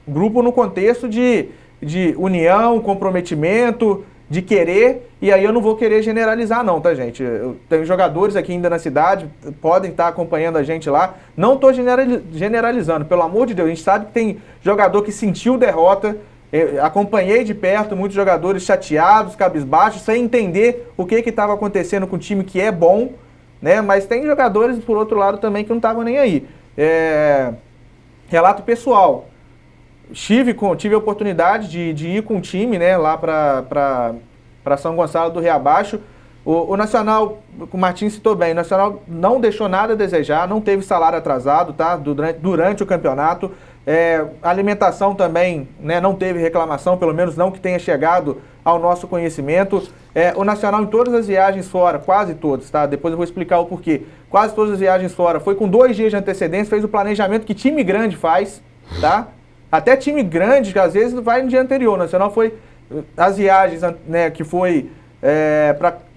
Grupo no contexto de união, comprometimento, de querer, e aí eu não vou querer generalizar não, tá, gente? Eu tenho jogadores aqui ainda na cidade, podem estar acompanhando a gente lá, não estou generalizando, pelo amor de Deus, a gente sabe que tem jogador que sentiu derrota, acompanhei de perto muitos jogadores chateados, cabisbaixos, sem entender o que estava acontecendo com o time que é bom, né? Mas tem jogadores, por outro lado, também que não estavam nem aí. Relato pessoal. Tive a oportunidade de ir com o time, né, lá para São Gonçalo do Reabaixo. O Nacional, o Martins citou bem, o Nacional não deixou nada a desejar, não teve salário atrasado, tá, durante o campeonato. A alimentação também, né, não teve reclamação, pelo menos não que tenha chegado ao nosso conhecimento. O Nacional em todas as viagens fora, quase todas, tá? Depois eu vou explicar o porquê. Quase todas as viagens fora, foi com 2 dias de antecedência, fez o planejamento que time grande faz, tá? Até time grande, que às vezes vai no dia anterior. O Nacional foi, as viagens, né, que foi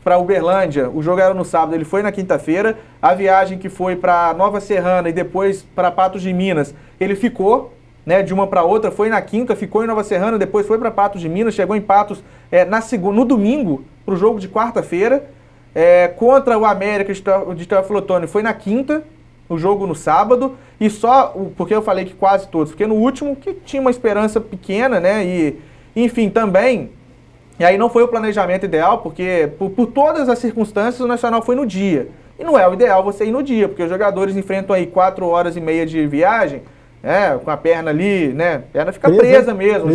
para Uberlândia, o jogo era no sábado, ele foi na quinta-feira. A viagem que foi para Nova Serrana e depois para Patos de Minas, ele ficou né, de uma para outra, foi na quinta, ficou em Nova Serrana, depois foi para Patos de Minas, chegou em Patos no domingo, para o jogo de quarta-feira, contra o América de Teófilo Otoni foi na quinta, o jogo no sábado, e só, porque eu falei que quase todos, porque no último que tinha uma esperança pequena, né, e enfim, também, e aí não foi o planejamento ideal, porque por todas as circunstâncias o Nacional foi no dia, e não é o ideal você ir no dia, porque os jogadores enfrentam aí 4 horas e meia de viagem, com a perna ali, né, a perna fica presa mesmo, o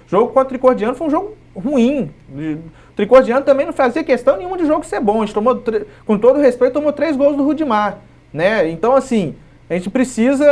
jogo contra o Tricordiano foi um jogo ruim, o Tricordiano também não fazia questão nenhuma de jogo ser bom, a gente tomou, com todo respeito, tomou 3 gols do Rudimar, né, então assim, a gente precisa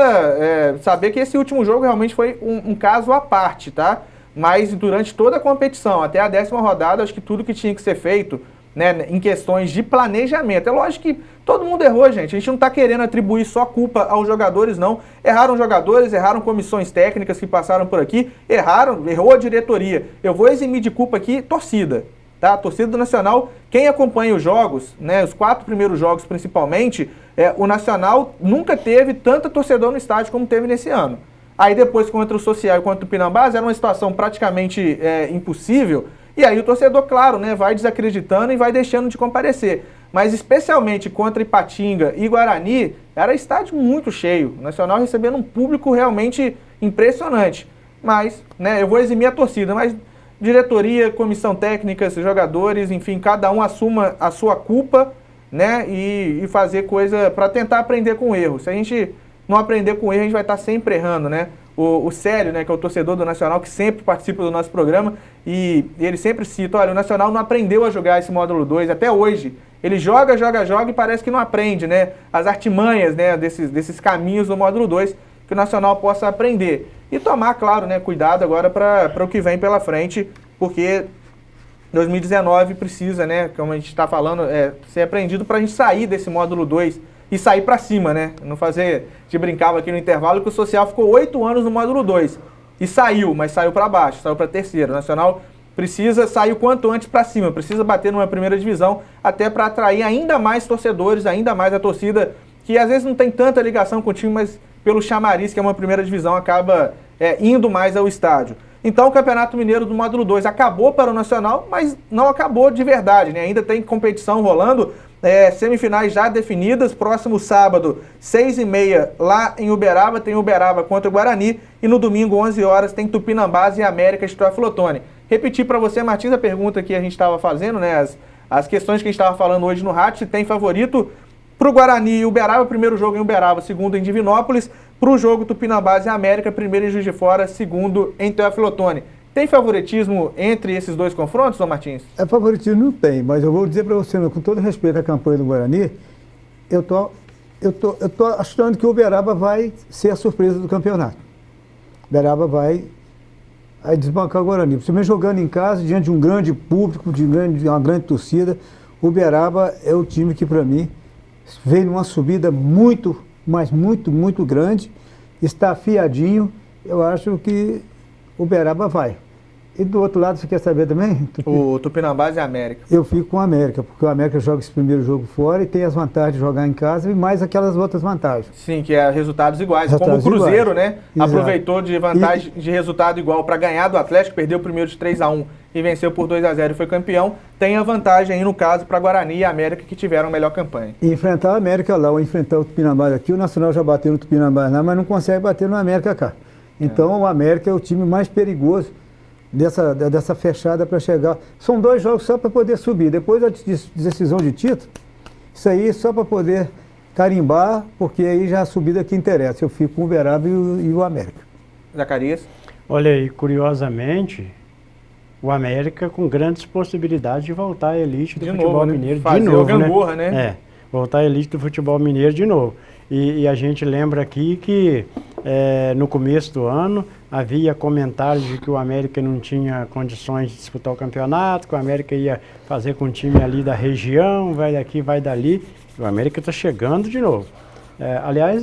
saber que esse último jogo realmente foi um caso à parte, tá? Mas durante toda a competição, até a 10ª rodada, acho que tudo que tinha que ser feito, né, em questões de planejamento. É lógico que todo mundo errou, gente. A gente não está querendo atribuir só culpa aos jogadores, não. Erraram jogadores, erraram comissões técnicas que passaram por aqui, errou a diretoria. Eu vou eximir de culpa aqui torcida, tá? A torcida do Nacional, quem acompanha os jogos, né, os 4 primeiros jogos principalmente, o Nacional nunca teve tanta torcedor no estádio como teve nesse ano. Aí depois contra o Social e contra o Pinambás era uma situação praticamente impossível, e aí o torcedor, claro, né, vai desacreditando e vai deixando de comparecer. Mas especialmente contra Ipatinga e Guarani, era estádio muito cheio, o Nacional recebendo um público realmente impressionante. Mas, né, eu vou eximir a torcida, mas diretoria, comissão técnica, jogadores, enfim, cada um assuma a sua culpa, né, e fazer coisa para tentar aprender com o erro. Se a gente não aprender com o erro, a gente vai estar sempre errando, né? O Célio, né, que é o torcedor do Nacional, que sempre participa do nosso programa, e ele sempre cita, olha, o Nacional não aprendeu a jogar esse módulo 2 até hoje. Ele joga e parece que não aprende, né? As artimanhas, né, desses caminhos do módulo 2, que o Nacional possa aprender. E tomar, claro, né, cuidado agora para o que vem pela frente, porque 2019 precisa, né, como a gente está falando, ser aprendido para a gente sair desse módulo 2 e sair para cima, né? Não fazer, te brincava aqui no intervalo que o Social ficou 8 anos no módulo 2 e saiu, mas saiu para baixo, saiu para terceira. O Nacional precisa sair o quanto antes para cima, precisa bater numa primeira divisão até para atrair ainda mais torcedores, ainda mais a torcida que às vezes não tem tanta ligação com o time, mas pelo chamariz que é uma primeira divisão acaba indo mais ao estádio. Então o Campeonato Mineiro do módulo 2 acabou para o Nacional, mas não acabou de verdade, né? Ainda tem competição rolando. Semifinais já definidas, próximo sábado, 6h30, lá em Uberaba, tem Uberaba contra o Guarani, e no domingo, 11 horas, tem Tupinambás e América de Teófilo Otoni. Repetir para você, Martins, a pergunta que a gente estava fazendo, né, as questões que a gente estava falando hoje no rádio, se tem favorito para o Guarani e Uberaba, primeiro jogo em Uberaba, segundo em Divinópolis, para o jogo Tupinambás e América, primeiro em Juiz de Fora, segundo em Teófilo Otoni. Tem favoritismo entre esses dois confrontos, Dom Martins? Favoritismo não tem, mas eu vou dizer para você, com todo respeito à campanha do Guarani, eu tô achando que o Uberaba vai ser a surpresa do campeonato. O Uberaba vai desbancar o Guarani. Principalmente jogando em casa, diante de um grande público, de uma grande torcida, o Uberaba é o time que, para mim, veio numa subida muito, mas muito grande, está afiadinho. Eu acho que o Uberaba vai. E do outro lado, você quer saber também? O Tupinambás e a América. Eu fico com a América, porque o América joga esse primeiro jogo fora e tem as vantagens de jogar em casa e mais aquelas outras vantagens. Sim, que é resultados iguais. Resultados como o Cruzeiro, iguais. Né? Aproveitou de vantagem de resultado igual para ganhar do Atlético, perdeu o primeiro de 3-1 e venceu por 2-0 e foi campeão. Tem a vantagem aí no caso para Guarani e América, que tiveram a melhor campanha. E enfrentar a América lá ou enfrentar o Tupinambás aqui, o Nacional já bateu no Tupinambás lá, mas não consegue bater no América cá. Então o América é o time mais perigoso dessa fechada para chegar. São 2 jogos só para poder subir. Depois a decisão de título, isso aí só para poder carimbar, porque aí já a subida que interessa. Eu fico com o Uberaba e o América. Zacarias? Olha aí, curiosamente, o América com grandes possibilidades de voltar à elite do futebol mineiro de novo. Gangorra, né? Voltar à elite do futebol mineiro de novo. E a gente lembra aqui que no começo do ano havia comentários de que o América não tinha condições de disputar o campeonato, que o América ia fazer com o time ali da região, vai daqui, vai dali. O América está chegando de novo. Aliás,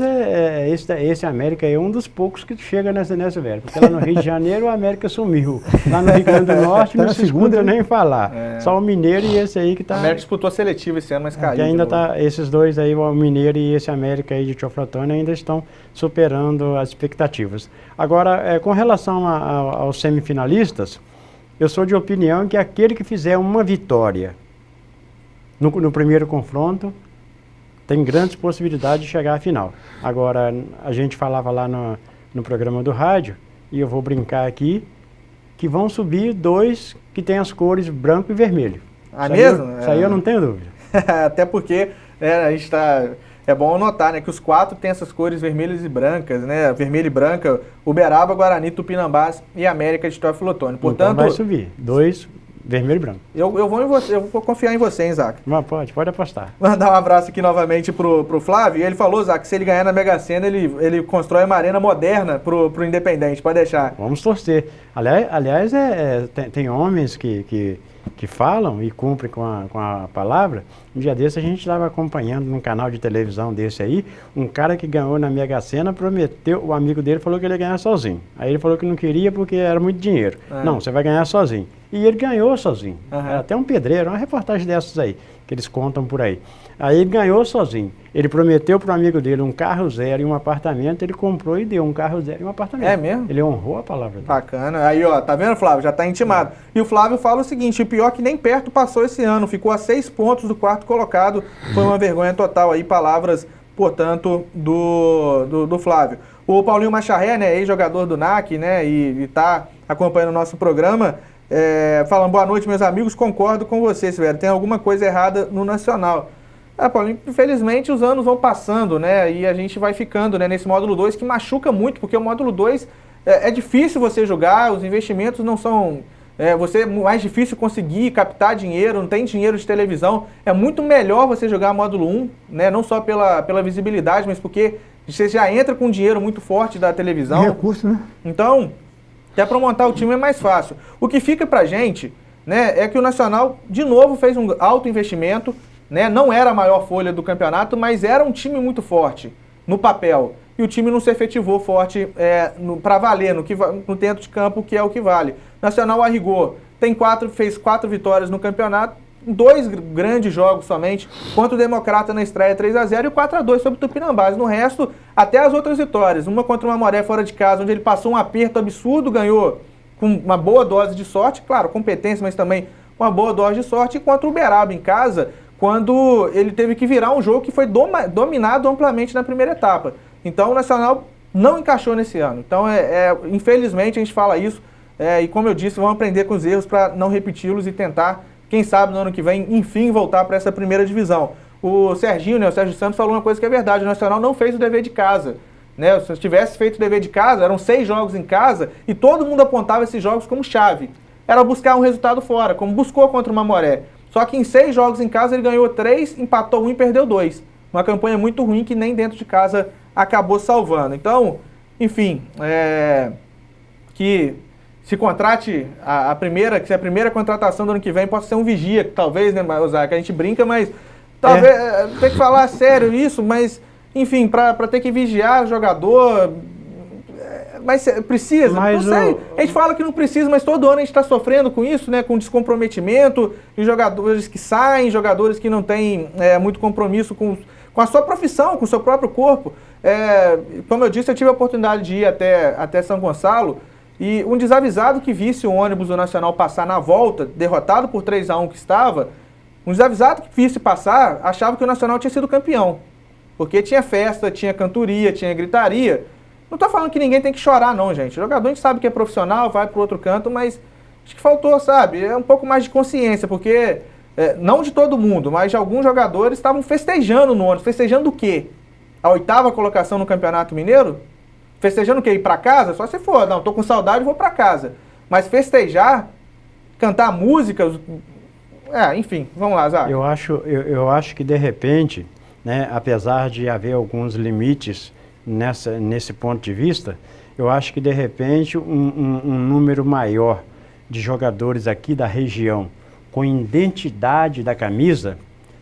esse América é um dos poucos que chega nessa velho, porque lá no Rio de Janeiro o América sumiu. Lá no Rio Grande do Norte não se escuta nem falar. Só o Mineiro e esse aí que está... O América disputou a seletiva esse ano, mas caiu. Que ainda tá, esses dois aí, o Mineiro e esse América aí de Teoflotone, ainda estão superando as expectativas. Agora, com relação aos semifinalistas, eu sou de opinião que aquele que fizer uma vitória no primeiro confronto tem grandes possibilidades de chegar à final. Agora, a gente falava lá no programa do rádio, e eu vou brincar aqui, que vão subir 2 que tem as cores branco e vermelho. Mesmo? Isso aí eu não tenho dúvida. Até porque a gente está... É bom notar, né, que os 4 têm essas cores vermelhas e brancas, né? Vermelho e branca, Uberaba, Guarani, Tupinambás e América de Teoflotone. Portanto, então vai subir, 2 vermelho e branco. Eu vou confiar em você, hein, Isaac? Mas pode apostar. Mandar um abraço aqui novamente pro Flávio. Ele falou, Isaac, que se ele ganhar na Mega Sena, ele constrói uma arena moderna pro Independente. Pode deixar. Vamos torcer. Aliás, tem homens que falam e cumprem com a palavra. Um dia desse a gente estava acompanhando num canal de televisão desse aí, um cara que ganhou na Mega Sena prometeu, o amigo dele falou que ele ia ganhar sozinho. Aí ele falou que não queria porque era muito dinheiro. Não, você vai ganhar sozinho. E ele ganhou sozinho. Era até um pedreiro, uma reportagem dessas aí, que eles contam por aí. Aí ele ganhou sozinho. Ele prometeu para o amigo dele um carro zero e um apartamento, ele comprou e deu um carro zero e um apartamento. É mesmo? Ele honrou a palavra dele. Bacana. Aí, ó, tá vendo, Flávio? Já tá intimado. E o Flávio fala o seguinte, o pior é que nem perto passou esse ano, ficou a 6 pontos do 4º colocado, foi uma vergonha total aí, palavras, portanto, do Flávio. O Paulinho Macharré, né, ex-jogador do NAC, né, e tá acompanhando o nosso programa, falando, boa noite, meus amigos, concordo com você, Severo, tem alguma coisa errada no Nacional. Paulinho, infelizmente os anos vão passando, né, e a gente vai ficando, né, nesse módulo 2 que machuca muito, porque o módulo 2 é difícil você jogar, os investimentos não são... é mais difícil conseguir captar dinheiro, não tem dinheiro de televisão. É muito melhor você jogar módulo 1, né, não só pela visibilidade, mas porque você já entra com dinheiro muito forte da televisão. Recurso, né? Então, até para montar o time é mais fácil. O que fica pra gente, né, é que o Nacional, de novo, fez um alto investimento, né, não era a maior folha do campeonato, mas era um time muito forte no papel. E o time não se efetivou forte para valer, no dentro de campo, que é o que vale. Nacional, a rigor, fez 4 vitórias no campeonato, 2 grandes jogos somente, contra o Democrata na estreia 3-0 e 4-2 sobre o Tupinambás. No resto, até as outras vitórias, uma contra o Mamoré fora de casa, onde ele passou um aperto absurdo, ganhou com uma boa dose de sorte, claro, competência, mas também uma boa dose de sorte, e contra o Uberaba em casa, quando ele teve que virar um jogo que foi dominado amplamente na primeira etapa. Então o Nacional não encaixou nesse ano. Então, infelizmente, a gente fala isso, e como eu disse, vamos aprender com os erros para não repeti-los e tentar, quem sabe no ano que vem, enfim, voltar para essa primeira divisão. O Serginho, né, o Sérgio Santos, falou uma coisa que é verdade, o Nacional não fez o dever de casa. Né? Se tivesse feito o dever de casa, eram 6 jogos em casa, e todo mundo apontava esses jogos como chave. Era buscar um resultado fora, como buscou contra o Mamoré. Só que em 6 jogos em casa ele ganhou 3, empatou 1 e perdeu 2. Uma campanha muito ruim que nem dentro de casa acabou salvando. Então, enfim, que se contrate que se a primeira contratação do ano que vem possa ser um vigia, talvez, né, Osaka, a gente brinca, mas talvez tem que falar sério isso, mas, enfim, para ter que vigiar o jogador... Mas precisa? Não sei. A gente fala que não precisa, mas todo ano a gente está sofrendo com isso, né? Com descomprometimento, de jogadores que saem, jogadores que não têm muito compromisso com a sua profissão, com o seu próprio corpo. Como eu disse, eu tive a oportunidade de ir até São Gonçalo, e um desavisado que visse o ônibus do Nacional passar na volta, derrotado por 3-1 que estava, um desavisado que visse passar, achava que o Nacional tinha sido campeão. Porque tinha festa, tinha cantoria, tinha gritaria. Não estou falando que ninguém tem que chorar, não, gente. O jogador a gente sabe que é profissional, vai para o outro canto, mas acho que faltou, sabe, um pouco mais de consciência, porque, não de todo mundo, mas de alguns jogadores estavam festejando no ônibus. Festejando o quê? A 8ª colocação no Campeonato Mineiro? Festejando o quê? Ir para casa? Só se for, não, estou com saudade, vou para casa. Mas festejar, cantar músicas, enfim, vamos lá, Zac. Eu acho que, de repente, né, apesar de haver alguns limites nesse ponto de vista, eu acho que de repente um número maior de jogadores aqui da região com identidade da camisa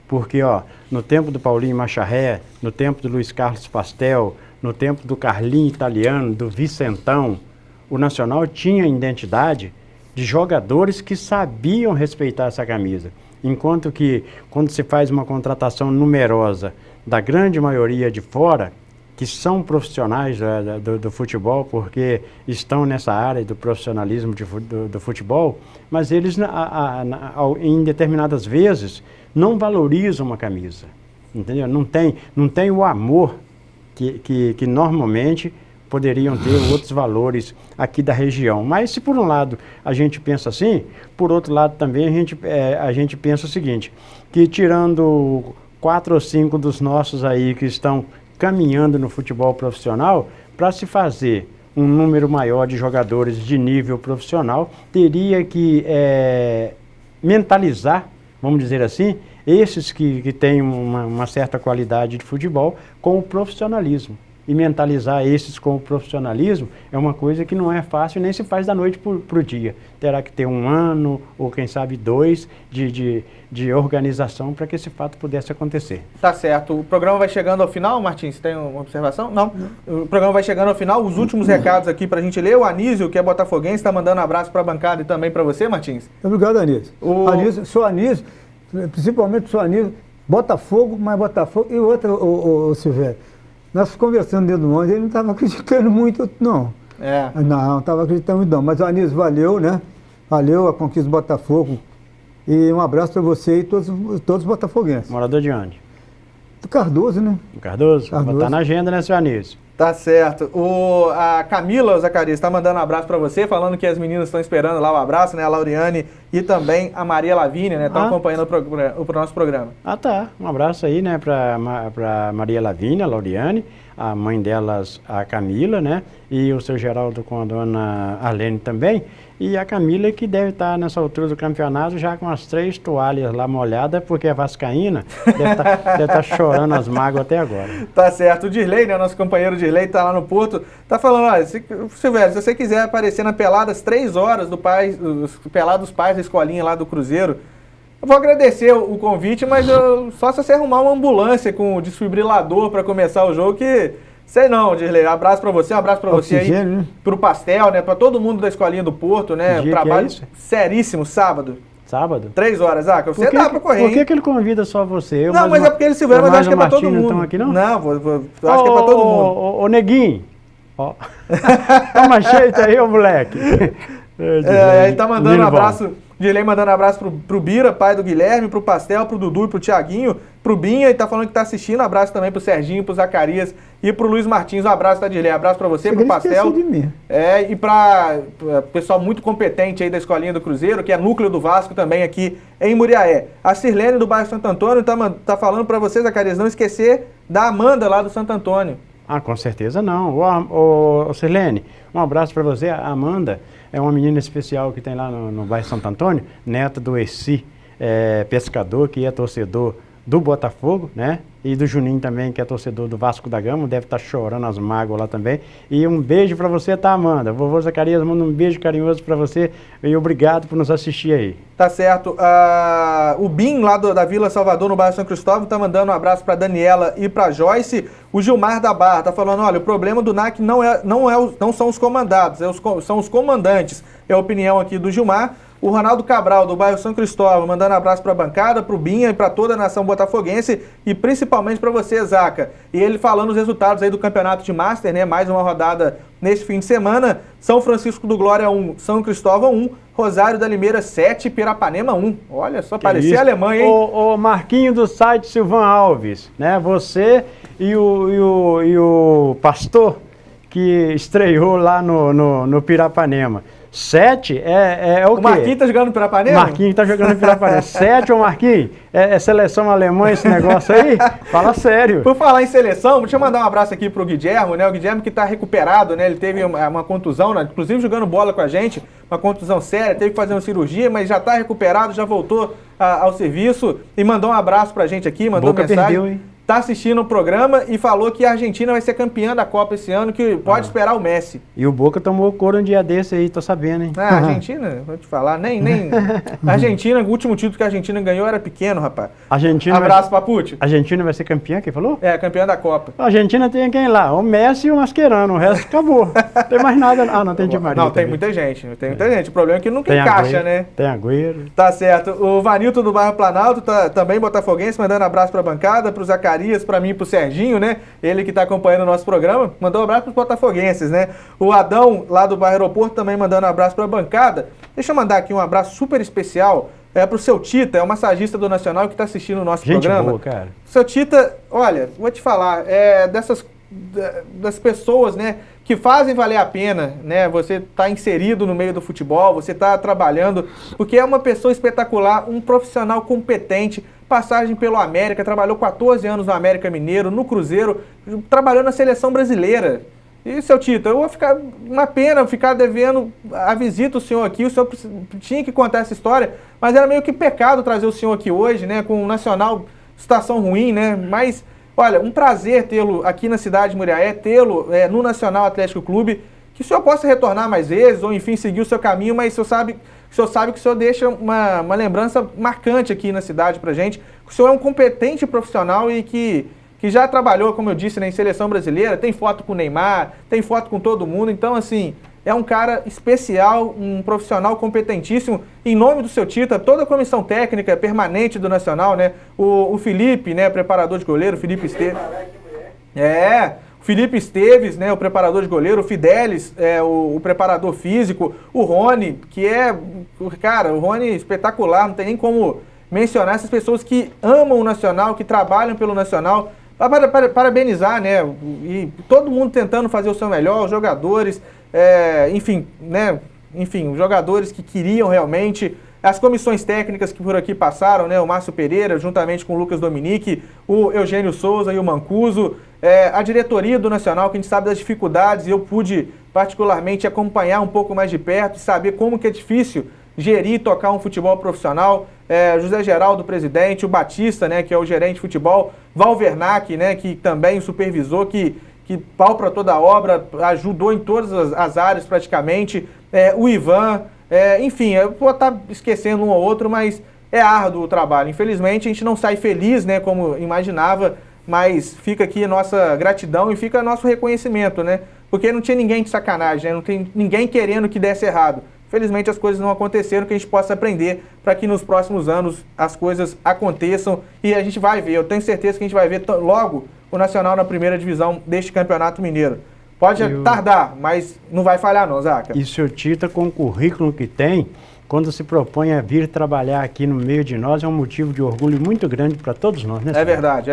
Porque, ó, no tempo do Paulinho Macharré, no tempo do Luiz Carlos Pastel, no tempo do Carlinho Italiano, do Vicentão, o Nacional tinha identidade de jogadores que sabiam respeitar essa camisa. Enquanto que, quando se faz uma contratação numerosa da grande maioria de fora, que são profissionais do futebol, porque estão nessa área do profissionalismo do futebol, mas eles, em determinadas vezes, não valorizam uma camisa, entendeu? Não tem o amor que normalmente poderiam ter outros valores aqui da região. Mas se por um lado a gente pensa assim, por outro lado também a gente pensa o seguinte, que tirando 4 ou 5 dos nossos aí que estão caminhando no futebol profissional, para se fazer um número maior de jogadores de nível profissional, teria que mentalizar, vamos dizer assim, esses que têm uma certa qualidade de futebol com o profissionalismo. E mentalizar esses com o profissionalismo é uma coisa que não é fácil, nem se faz da noite para o dia. Terá que ter 1 ano, ou quem sabe 2, de organização para que esse fato pudesse acontecer. Tá certo. O programa vai chegando ao final, Martins, você tem uma observação? Não. O programa vai chegando ao final. Os últimos recados aqui para a gente ler. O Anísio, que é botafoguense, está mandando um abraço para a bancada e também para você, Martins. Obrigado, Anísio. Sou Anísio, principalmente sou Anísio, Botafogo, mas Botafogo. E outra, o Silvério. Nós conversando dentro do ônibus, ele não estava acreditando muito, não. Não estava acreditando muito, não. Mas, Anísio, valeu, né? Valeu a conquista do Botafogo. E um abraço para você e todos os botafoguenses. Morador de onde? Do Cardoso, né? Do Cardoso? Tá na agenda, né, seu Anísio? Tá certo. A Camila Zacarias está mandando um abraço para você, falando que as meninas estão esperando lá o abraço, né? A Lauriane e também a Maria Lavínia, né? Estão acompanhando o nosso programa. Tá. Um abraço aí, né, para Maria Lavínia, a Lauriane, a mãe delas, a Camila, né? E o seu Geraldo com a dona Arlene também. E a Camila, que deve estar nessa altura do campeonato já com as 3 toalhas lá molhadas, porque é vascaína, deve estar chorando as mágoas até agora. Tá certo. O Dirley, né, nosso companheiro Dirley, tá lá no Porto, tá falando, olha, Silvério, se você quiser aparecer na pelada às 3 horas dos pelados pais da escolinha lá do Cruzeiro, eu vou agradecer o convite, mas só se você arrumar uma ambulância com desfibrilador para começar o jogo, que... Sei não, Dirley. Abraço pra você, um abraço pra você aí, né? Pro Pastel, né? Pra todo mundo da escolinha do Porto, né? Trabalho seríssimo, sábado. Sábado? 3 horas, Zaca. Você dá pra correr, Por que ele convida só você? Não, mas é porque ele se vê, mas acho que é pra todo mundo. Não aqui, não? Não, acho que é pra todo mundo. Ô, Neguinho. Toma jeito aí, ô moleque. Ele tá mandando um abraço... Dirley mandando um abraço pro Bira, pai do Guilherme, pro Pastel, pro Dudu e pro Tiaguinho, pro Binha, e tá falando que tá assistindo. Um abraço também pro Serginho, pro Zacarias e pro Luiz Martins. Um abraço, tá, Dirley? Abraço pra você, pro Pastel. De mim. E pra pessoal muito competente aí da escolinha do Cruzeiro, que é núcleo do Vasco também aqui em Muriaé. A Sirlene do bairro Santo Antônio tá falando pra você, Zacarias, não esquecer da Amanda lá do Santo Antônio. Com certeza não. Ô Sirlene, um abraço pra você. A Amanda é uma menina especial que tem lá no bairro Santo Antônio, neta do Essi, pescador, que é torcedor do Botafogo, né? E do Juninho também, que é torcedor do Vasco da Gama, deve estar chorando as mágoas lá também. E um beijo pra você, tá, Amanda? Vovô Zacarias manda um beijo carinhoso pra você e obrigado por nos assistir aí. Tá certo. O Bim, lá da Vila Salvador, no bairro São Cristóvão, tá mandando um abraço pra Daniela e pra Joyce. O Gilmar da Barra tá falando, olha, o problema do NAC não são os comandados, são os comandantes. É a opinião aqui do Gilmar. O Ronaldo Cabral, do bairro São Cristóvão, mandando um abraço para a bancada, para o Binha e para toda a nação botafoguense e principalmente para você, Zaca. E ele falando os resultados aí do campeonato de Master, né? Mais uma rodada neste fim de semana. São Francisco do Glória 1, São Cristóvão 1, Rosário da Limeira 7, Pirapanema 1. Olha só, parecia Alemanha, hein? O Marquinho do site Silvan Alves, né? Você e o pastor que estreou lá no Pirapanema. 7 é o quê? O Marquinhos tá jogando no Pirapanema? Marquinhos tá jogando no Pirapanema. 7, ô Marquinhos? É seleção alemã esse negócio aí? Fala sério. Por falar em seleção, deixa eu mandar um abraço aqui pro Guilherme, né? O Guilherme que tá recuperado, né? Ele teve uma contusão, né? Inclusive jogando bola com a gente, uma contusão séria, teve que fazer uma cirurgia, mas já tá recuperado, já voltou ao serviço e mandou um abraço pra gente aqui, mandou Boca mensagem. Perdeu, hein? tá assistindo o programa e falou que a Argentina vai ser campeã da Copa esse ano, que pode esperar o Messi. E o Boca tomou couro um dia desse aí, tô sabendo, hein? A Argentina, vou te falar, nem a Argentina, o último título que a Argentina ganhou era pequeno, rapaz. Abraço, Papucci. A Argentina vai ser campeã, quem falou? É, campeã da Copa. A Argentina tem quem lá? O Messi e o Mascherano, o resto acabou. Não tem mais nada. Ah, não, tem Di Maria. Não, tem muita gente, O problema é que nunca encaixa, Agüero, né? Tem Agüero. Tá certo. O Vanilton do bairro Planalto, também botafoguense, mandando abraço pra bancada, pro Zacarias, pra mim e pro Serginho, né? Ele que tá acompanhando o nosso programa, mandou um abraço pros botafoguenses, né? O Adão, lá do bairro Aeroporto, também mandando um abraço pra bancada. Deixa eu mandar aqui um abraço super especial pro seu Tita, é o massagista do Nacional que tá assistindo o nosso programa. Boa, cara. Seu Tita, olha, vou te falar, das pessoas, né, que fazem valer a pena, né, você tá inserido no meio do futebol, você tá trabalhando, porque é uma pessoa espetacular, um profissional competente, passagem pelo América, trabalhou 14 anos no América Mineiro, no Cruzeiro, trabalhou na seleção brasileira. E, seu Tito, eu vou ficar, uma pena ficar devendo a visita ao senhor aqui, o senhor tinha que contar essa história, mas era meio que pecado trazer o senhor aqui hoje, né, com o Nacional, situação ruim, né, mas... Olha, um prazer tê-lo aqui na cidade de Muriaé, tê-lo no Nacional Atlético Clube, que o senhor possa retornar mais vezes, ou enfim, seguir o seu caminho, mas o senhor sabe que o senhor deixa uma lembrança marcante aqui na cidade pra gente. O senhor é um competente profissional e que já trabalhou, como eu disse, né, em seleção brasileira, tem foto com o Neymar, tem foto com todo mundo, então assim... É um cara especial, um profissional competentíssimo. Em nome do seu Tita, toda a comissão técnica permanente do Nacional, né? O Felipe, né? Preparador de goleiro, o Felipe Esteves. O Felipe Esteves, né? O preparador de goleiro, o Fidelis, o preparador físico, o Rony, que o Rony espetacular, não tem nem como mencionar essas pessoas que amam o Nacional, que trabalham pelo Nacional. Parabenizar, né? E todo mundo tentando fazer o seu melhor, os jogadores, os jogadores que queriam realmente, as comissões técnicas que por aqui passaram, né? O Márcio Pereira, juntamente com o Lucas Dominique, o Eugênio Souza e o Mancuso, a diretoria do Nacional, que a gente sabe das dificuldades, e eu pude particularmente acompanhar um pouco mais de perto e saber como que é difícil gerir e tocar um futebol profissional, José Geraldo, presidente, o Batista, né, que é o gerente de futebol, Valvernac, né, que também o supervisor, que pau para toda a obra, ajudou em todas as áreas praticamente, o Ivan, enfim, eu vou estar esquecendo um ou outro, mas é árduo o trabalho. Infelizmente a gente não sai feliz, né, como imaginava, mas fica aqui a nossa gratidão e fica nosso reconhecimento, né, porque não tinha ninguém de sacanagem, né, não tem ninguém querendo que desse errado. Felizmente as coisas não aconteceram, que a gente possa aprender para que nos próximos anos as coisas aconteçam e a gente vai ver, eu tenho certeza que a gente vai ver logo o Nacional na primeira divisão deste Campeonato Mineiro. Pode tardar, mas não vai falhar não, Zaca. E o seu Tita, com o currículo que tem, quando se propõe a vir trabalhar aqui no meio de nós, é um motivo de orgulho muito grande para todos nós, né? É verdade.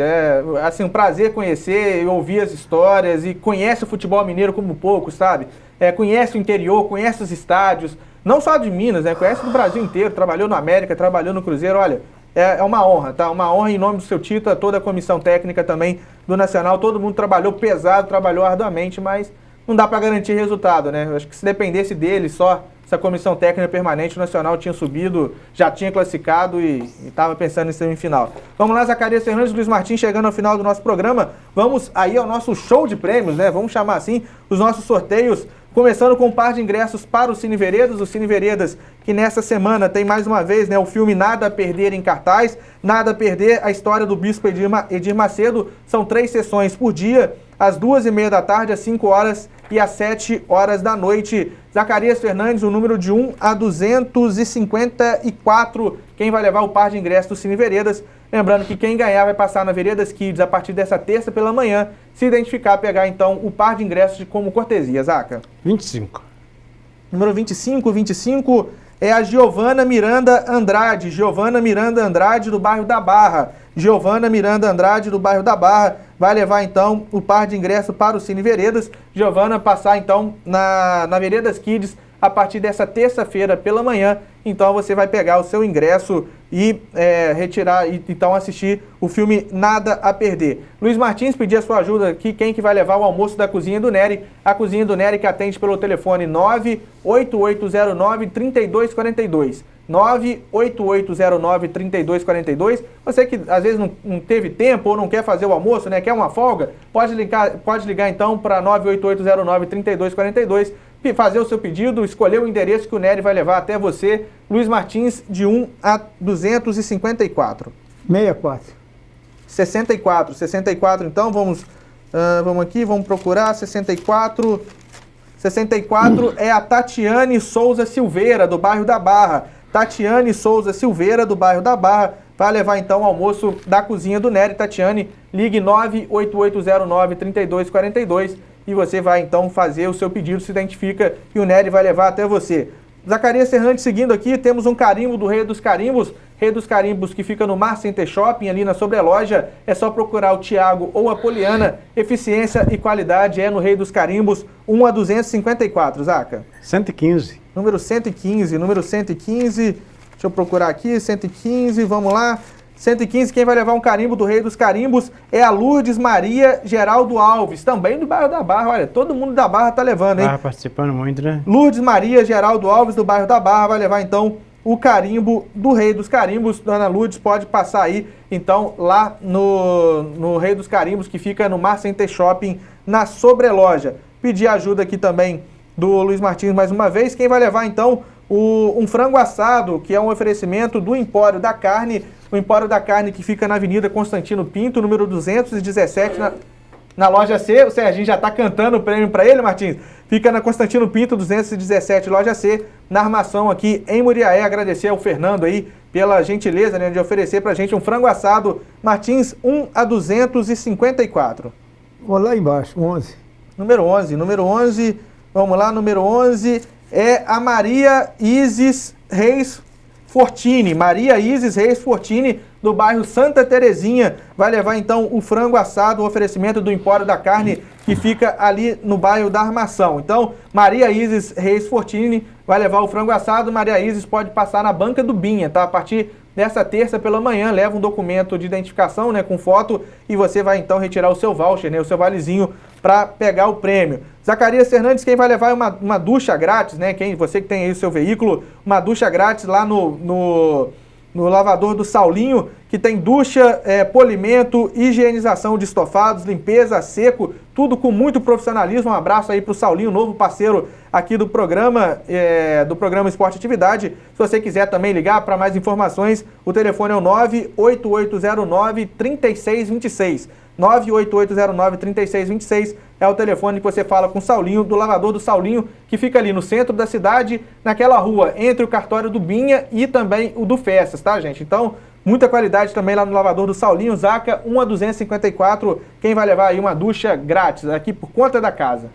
É assim, um prazer conhecer e ouvir as histórias e conhece o futebol mineiro como pouco, sabe? Conhece o interior, conhece os estádios, não só de Minas, né? Conhece do Brasil inteiro, trabalhou no América, trabalhou no Cruzeiro, olha, é uma honra, tá? Uma honra em nome do seu Tita, toda a comissão técnica também do Nacional, todo mundo trabalhou pesado, trabalhou arduamente, mas não dá para garantir resultado, né? Eu acho que se dependesse dele só, essa comissão técnica permanente, o Nacional tinha subido, já tinha classificado e estava pensando em semifinal. Vamos lá, Zacarias Fernandes, Luiz Martins, chegando ao final do nosso programa. Vamos aí ao nosso show de prêmios, né? Vamos chamar assim, os nossos sorteios, começando com um par de ingressos para o Cine Veredas. O Cine Veredas, que nessa semana tem mais uma vez, né, o filme Nada a Perder em cartaz. Nada a Perder, a história do Bispo Edir Macedo. São 3 sessões por dia, às 2h30 da tarde, às 5 horas e às 7 horas da noite. Zacarias Fernandes, o número de 1 a 254, quem vai levar o par de ingressos do Cine Veredas. Lembrando que quem ganhar vai passar na Veredas Kids a partir dessa terça pela manhã, se identificar, pegar então o par de ingressos como cortesia, Zaca. 25. Número 25 é a Giovana Miranda Andrade. Giovana Miranda Andrade, do bairro da Barra. Giovana Miranda Andrade, do bairro da Barra, vai levar então o par de ingressos para o Cine Veredas. Giovana passar então na Veredas Kids a partir dessa terça-feira pela manhã. Então você vai pegar o seu ingresso e retirar e então assistir o filme Nada a Perder. Luiz Martins pedia sua ajuda aqui, quem que vai levar o almoço da Cozinha do Nery? A Cozinha do Nery que atende pelo telefone 98809-3242. 98809-3242. Você que às vezes não teve tempo ou não quer fazer o almoço, né, quer uma folga, pode ligar então para 98809-3242, fazer o seu pedido, escolher o endereço que o Nery vai levar até você. Luiz Martins, de 1 a 254. 64, então vamos aqui, vamos procurar 64 é a Tatiane Souza Silveira, do bairro da Barra. Tatiane Souza Silveira, do bairro da Barra, vai levar então o almoço da Cozinha do Nery. Tatiane, ligue 98809-3242 e você vai então fazer o seu pedido, se identifica e o Nery vai levar até você. Zacarias Serrante seguindo aqui, temos um carimbo do Rei dos Carimbos que fica no Mar Center Shopping, ali na Sobreloja. É só procurar o Tiago ou a Poliana. Eficiência e qualidade é no Rei dos Carimbos, 1 a 254, Zaca. 115. Número 115, deixa eu procurar aqui, 115, vamos lá. 115, quem vai levar um carimbo do Rei dos Carimbos é a Lourdes Maria Geraldo Alves, também do bairro da Barra. Olha, todo mundo da Barra tá levando, hein? Barra participando muito, né? Lourdes Maria Geraldo Alves, do bairro da Barra, vai levar então o carimbo do Rei dos Carimbos. Dona Lourdes pode passar aí, então, lá no Rei dos Carimbos, que fica no Mar Center Shopping, na Sobreloja. Pedir ajuda aqui também do Luiz Martins mais uma vez. Quem vai levar então um frango assado, que é um oferecimento do Empório da Carne, o Empório da Carne que fica na Avenida Constantino Pinto, número 217, na loja C. O Serginho já está cantando o prêmio para ele, Martins. Fica na Constantino Pinto, 217, loja C, na Armação aqui em Muriaé. Agradecer ao Fernando aí pela gentileza, né, de oferecer para a gente um frango assado. Martins, 1 a 254. Vou lá embaixo, 11. Número 11, vamos lá, número 11 é a Maria Isis Reis Fortini. Maria Isis Reis Fortini, do bairro Santa Terezinha, vai levar então o frango assado, o oferecimento do Empório da Carne, que fica ali no bairro da Armação. Então, Maria Isis Reis Fortini vai levar o frango assado. Maria Isis pode passar na banca do Binha, tá? A partir dessa terça pela manhã, leva um documento de identificação, né, com foto, e você vai então retirar o seu voucher, né, o seu valezinho, para pegar o prêmio. Zacarias Fernandes, quem vai levar uma ducha grátis, né? Você que tem aí o seu veículo, uma ducha grátis lá no lavador do Saulinho, que tem ducha, polimento, higienização de estofados, limpeza a seco, tudo com muito profissionalismo. Um abraço aí para o Saulinho, novo parceiro aqui do programa Esporte Atividade. Se você quiser também ligar para mais informações, o telefone é o 98809-3626. 98809-3626 é o telefone que você fala com o Saulinho, do lavador do Saulinho, que fica ali no centro da cidade, naquela rua entre o cartório do Binha e também o do Festas, tá, gente? Então, muita qualidade também lá no lavador do Saulinho. Zaca, 1 a 254, quem vai levar aí uma ducha grátis aqui por conta da casa?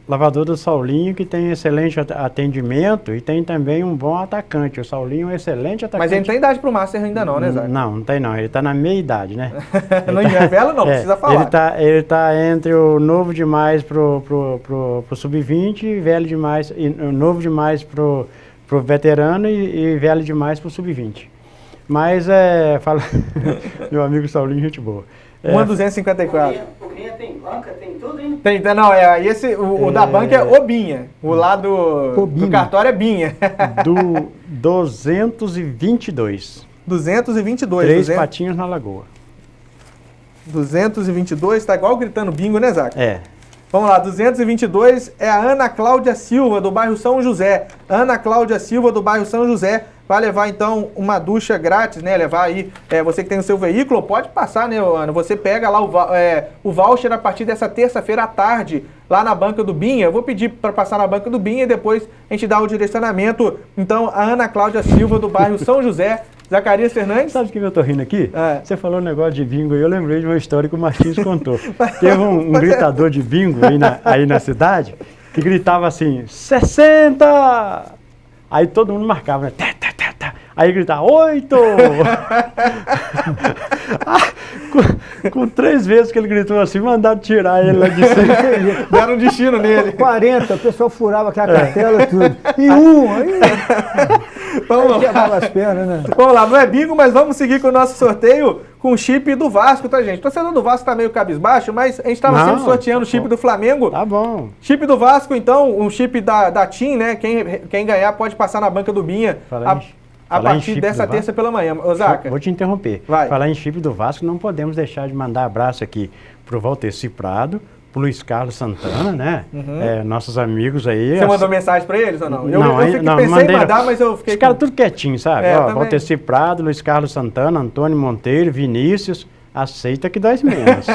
Lavador do Saulinho, que tem excelente atendimento e tem também um bom atacante. O Saulinho é um excelente atacante. Mas ele não tem idade pro Master ainda não, né, Zaca? Não tem não. Ele está na meia idade, né? Não revela não, precisa falar. Ele tá entre o novo demais pro sub-20 e velho demais, novo demais pro veterano e velho demais pro sub-20. Mas fala meu amigo Saulinho, gente boa. 1 a 254. O Binha tem banca, tem tudo, hein? Não, o da banca é o Binha. O lado do cartório é Binha. Do 222. 222. Três patinhos na lagoa. 222, tá igual gritando bingo, né, Zaca? Vamos lá, 222 é a Ana Cláudia Silva, do bairro São José. Ana Cláudia Silva, do bairro São José, vai levar então uma ducha grátis, né? Levar aí, você que tem o seu veículo, pode passar, né, Ana? Você pega lá o voucher a partir dessa terça-feira à tarde, lá na banca do Binha. Eu vou pedir para passar na banca do Binha e depois a gente dá o direcionamento. Então, a Ana Cláudia Silva, do bairro São José. Zacarias Fernandes? Sabe o que eu tô rindo aqui? Você falou um negócio de bingo e eu lembrei de uma história que o Martins contou. Teve um gritador de bingo aí na cidade que gritava assim, 60! Aí todo mundo marcava, né? Tá, tá, tá, tá. Aí gritava, 8! Com 3 vezes que ele gritou assim, mandaram tirar ele lá de cima. Deram um destino nele. 40, o pessoal furava aquela cartela tudo. E 1, aí... Vamos lá. Quebrava as pernas, né? Vamos lá, não é bingo, mas vamos seguir com o nosso sorteio com o chip do Vasco, tá, gente? O torcedor do Vasco tá meio cabisbaixo, mas a gente tava sempre sorteando o chip do Flamengo. Tá bom. Chip do Vasco, então, um chip da TIM, né? Quem ganhar pode passar na banca do Binha a partir dessa terça pela manhã. Ô, Zaca. Vou te interromper. Vai. Falar em chip do Vasco, não podemos deixar de mandar abraço aqui pro Valteci Prado, pro Luiz Carlos Santana, né? Nossos amigos aí. Você mandou mensagem pra eles ou não? Eu pensei mandei, em mandar, mas eu fiquei... Os caras tudo quietinho, sabe? Ó, também. Valteci Prado, Luiz Carlos Santana, Antônio Monteiro, Vinícius, aceita que dói menos.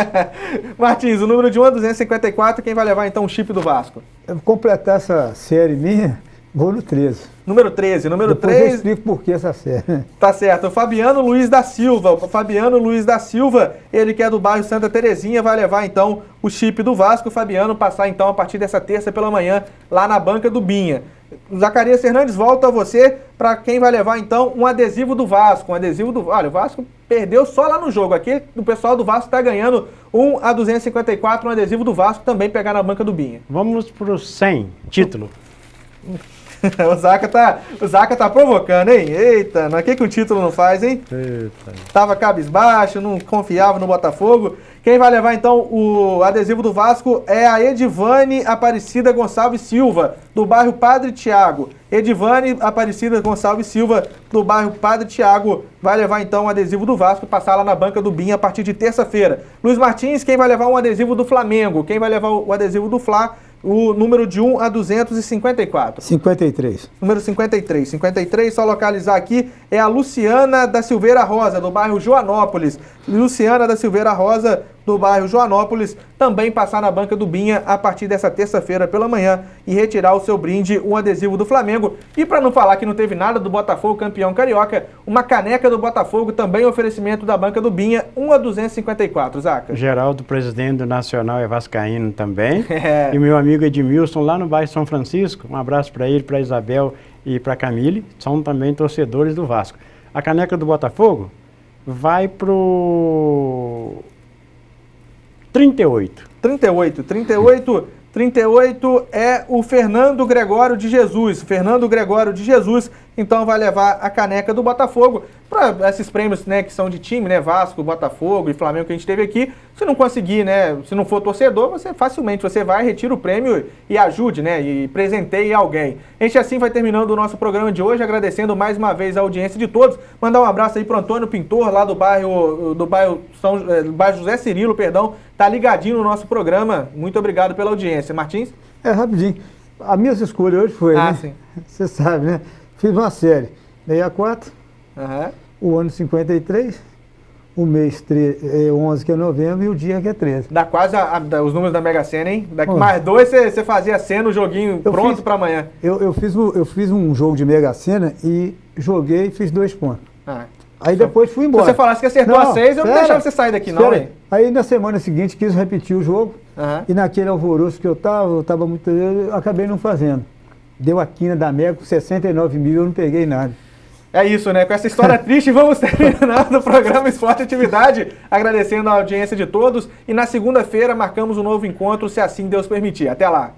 Martins, o número de 1 a 254, quem vai levar então o chip do Vasco? Eu vou completar essa série minha, vou no 13. Número 13, número Depois 3... eu explico por que essa série. Tá certo, o Fabiano Luiz da Silva. O Fabiano Luiz da Silva, ele que é do bairro Santa Terezinha, vai levar então o chip do Vasco. O Fabiano passar então a partir dessa terça pela manhã lá na banca do Binha. O Zacarias Fernandes, volta a você para quem vai levar então um adesivo do Vasco. Um adesivo do... Olha, o Vasco perdeu só lá no jogo. Aqui o pessoal do Vasco tá ganhando 1 a 254, um adesivo do Vasco também pegar na banca do Binha. Vamos pro 100, título. O Zaca tá provocando, hein? Eita, o que o título não faz, hein? Eita. Tava cabisbaixo, não confiava no Botafogo. Quem vai levar então o adesivo do Vasco é a Edivane Aparecida Gonçalves Silva, do bairro Padre Tiago. Edivane Aparecida Gonçalves Silva, do bairro Padre Tiago, vai levar então o adesivo do Vasco, passar lá na banca do Binha a partir de terça-feira. Luiz Martins, quem vai levar um adesivo do Flamengo? Quem vai levar o adesivo do Fla? O número de 1 a 254. 53. Número 53. 53, só localizar aqui, é a Luciana da Silveira Rosa, do bairro Joanópolis. Luciana da Silveira Rosa, do bairro Joanópolis, também passar na banca do Binha a partir dessa terça-feira pela manhã e retirar o seu brinde, um adesivo do Flamengo. E para não falar que não teve nada do Botafogo campeão carioca, uma caneca do Botafogo, também oferecimento da banca do Binha, 1 a 254, Zaca. Geraldo, presidente do Nacional, é vascaíno também. E meu amigo Edmilson, lá no bairro São Francisco, um abraço para ele, para Isabel e para Camille, são também torcedores do Vasco. A caneca do Botafogo vai pro 38. 38 é o Fernando Gregório de Jesus. Fernando Gregório de Jesus, então vai levar a caneca do Botafogo. Para esses prêmios, né, que são de time, né, Vasco, Botafogo e Flamengo que a gente teve aqui. Se não conseguir, né, se não for torcedor, você facilmente vai, retira o prêmio e ajude, né, e presenteie alguém. A gente assim vai terminando o nosso programa de hoje, agradecendo mais uma vez a audiência de todos. Mandar um abraço aí pro Antônio Pintor, lá do bairro José Cirilo, perdão, tá ligadinho no nosso programa. Muito obrigado pela audiência. Martins? Rapidinho. A minha escolha hoje foi, né? Sim. Você sabe, né? Fiz uma série, 64, o ano 53, o mês 11, que é novembro, e o dia que é 13. Dá quase os números da Mega Sena, hein? Daqui mais 2 você fazia a cena, o joguinho pronto para amanhã. Eu fiz um jogo de Mega Sena e joguei e fiz 2 pontos. Aí depois fui embora. Se você falasse que acertou a 6, eu não deixava você sair daqui não, hein? Aí na semana seguinte quis repetir o jogo, e naquele alvoroço que eu tava muito... Eu acabei não fazendo. Deu a quina da Mega com 69 mil, eu não peguei nada. É isso, né? Com essa história triste, vamos terminando o programa Esporte e Atividade, agradecendo a audiência de todos. E na segunda-feira marcamos um novo encontro, se assim Deus permitir. Até lá!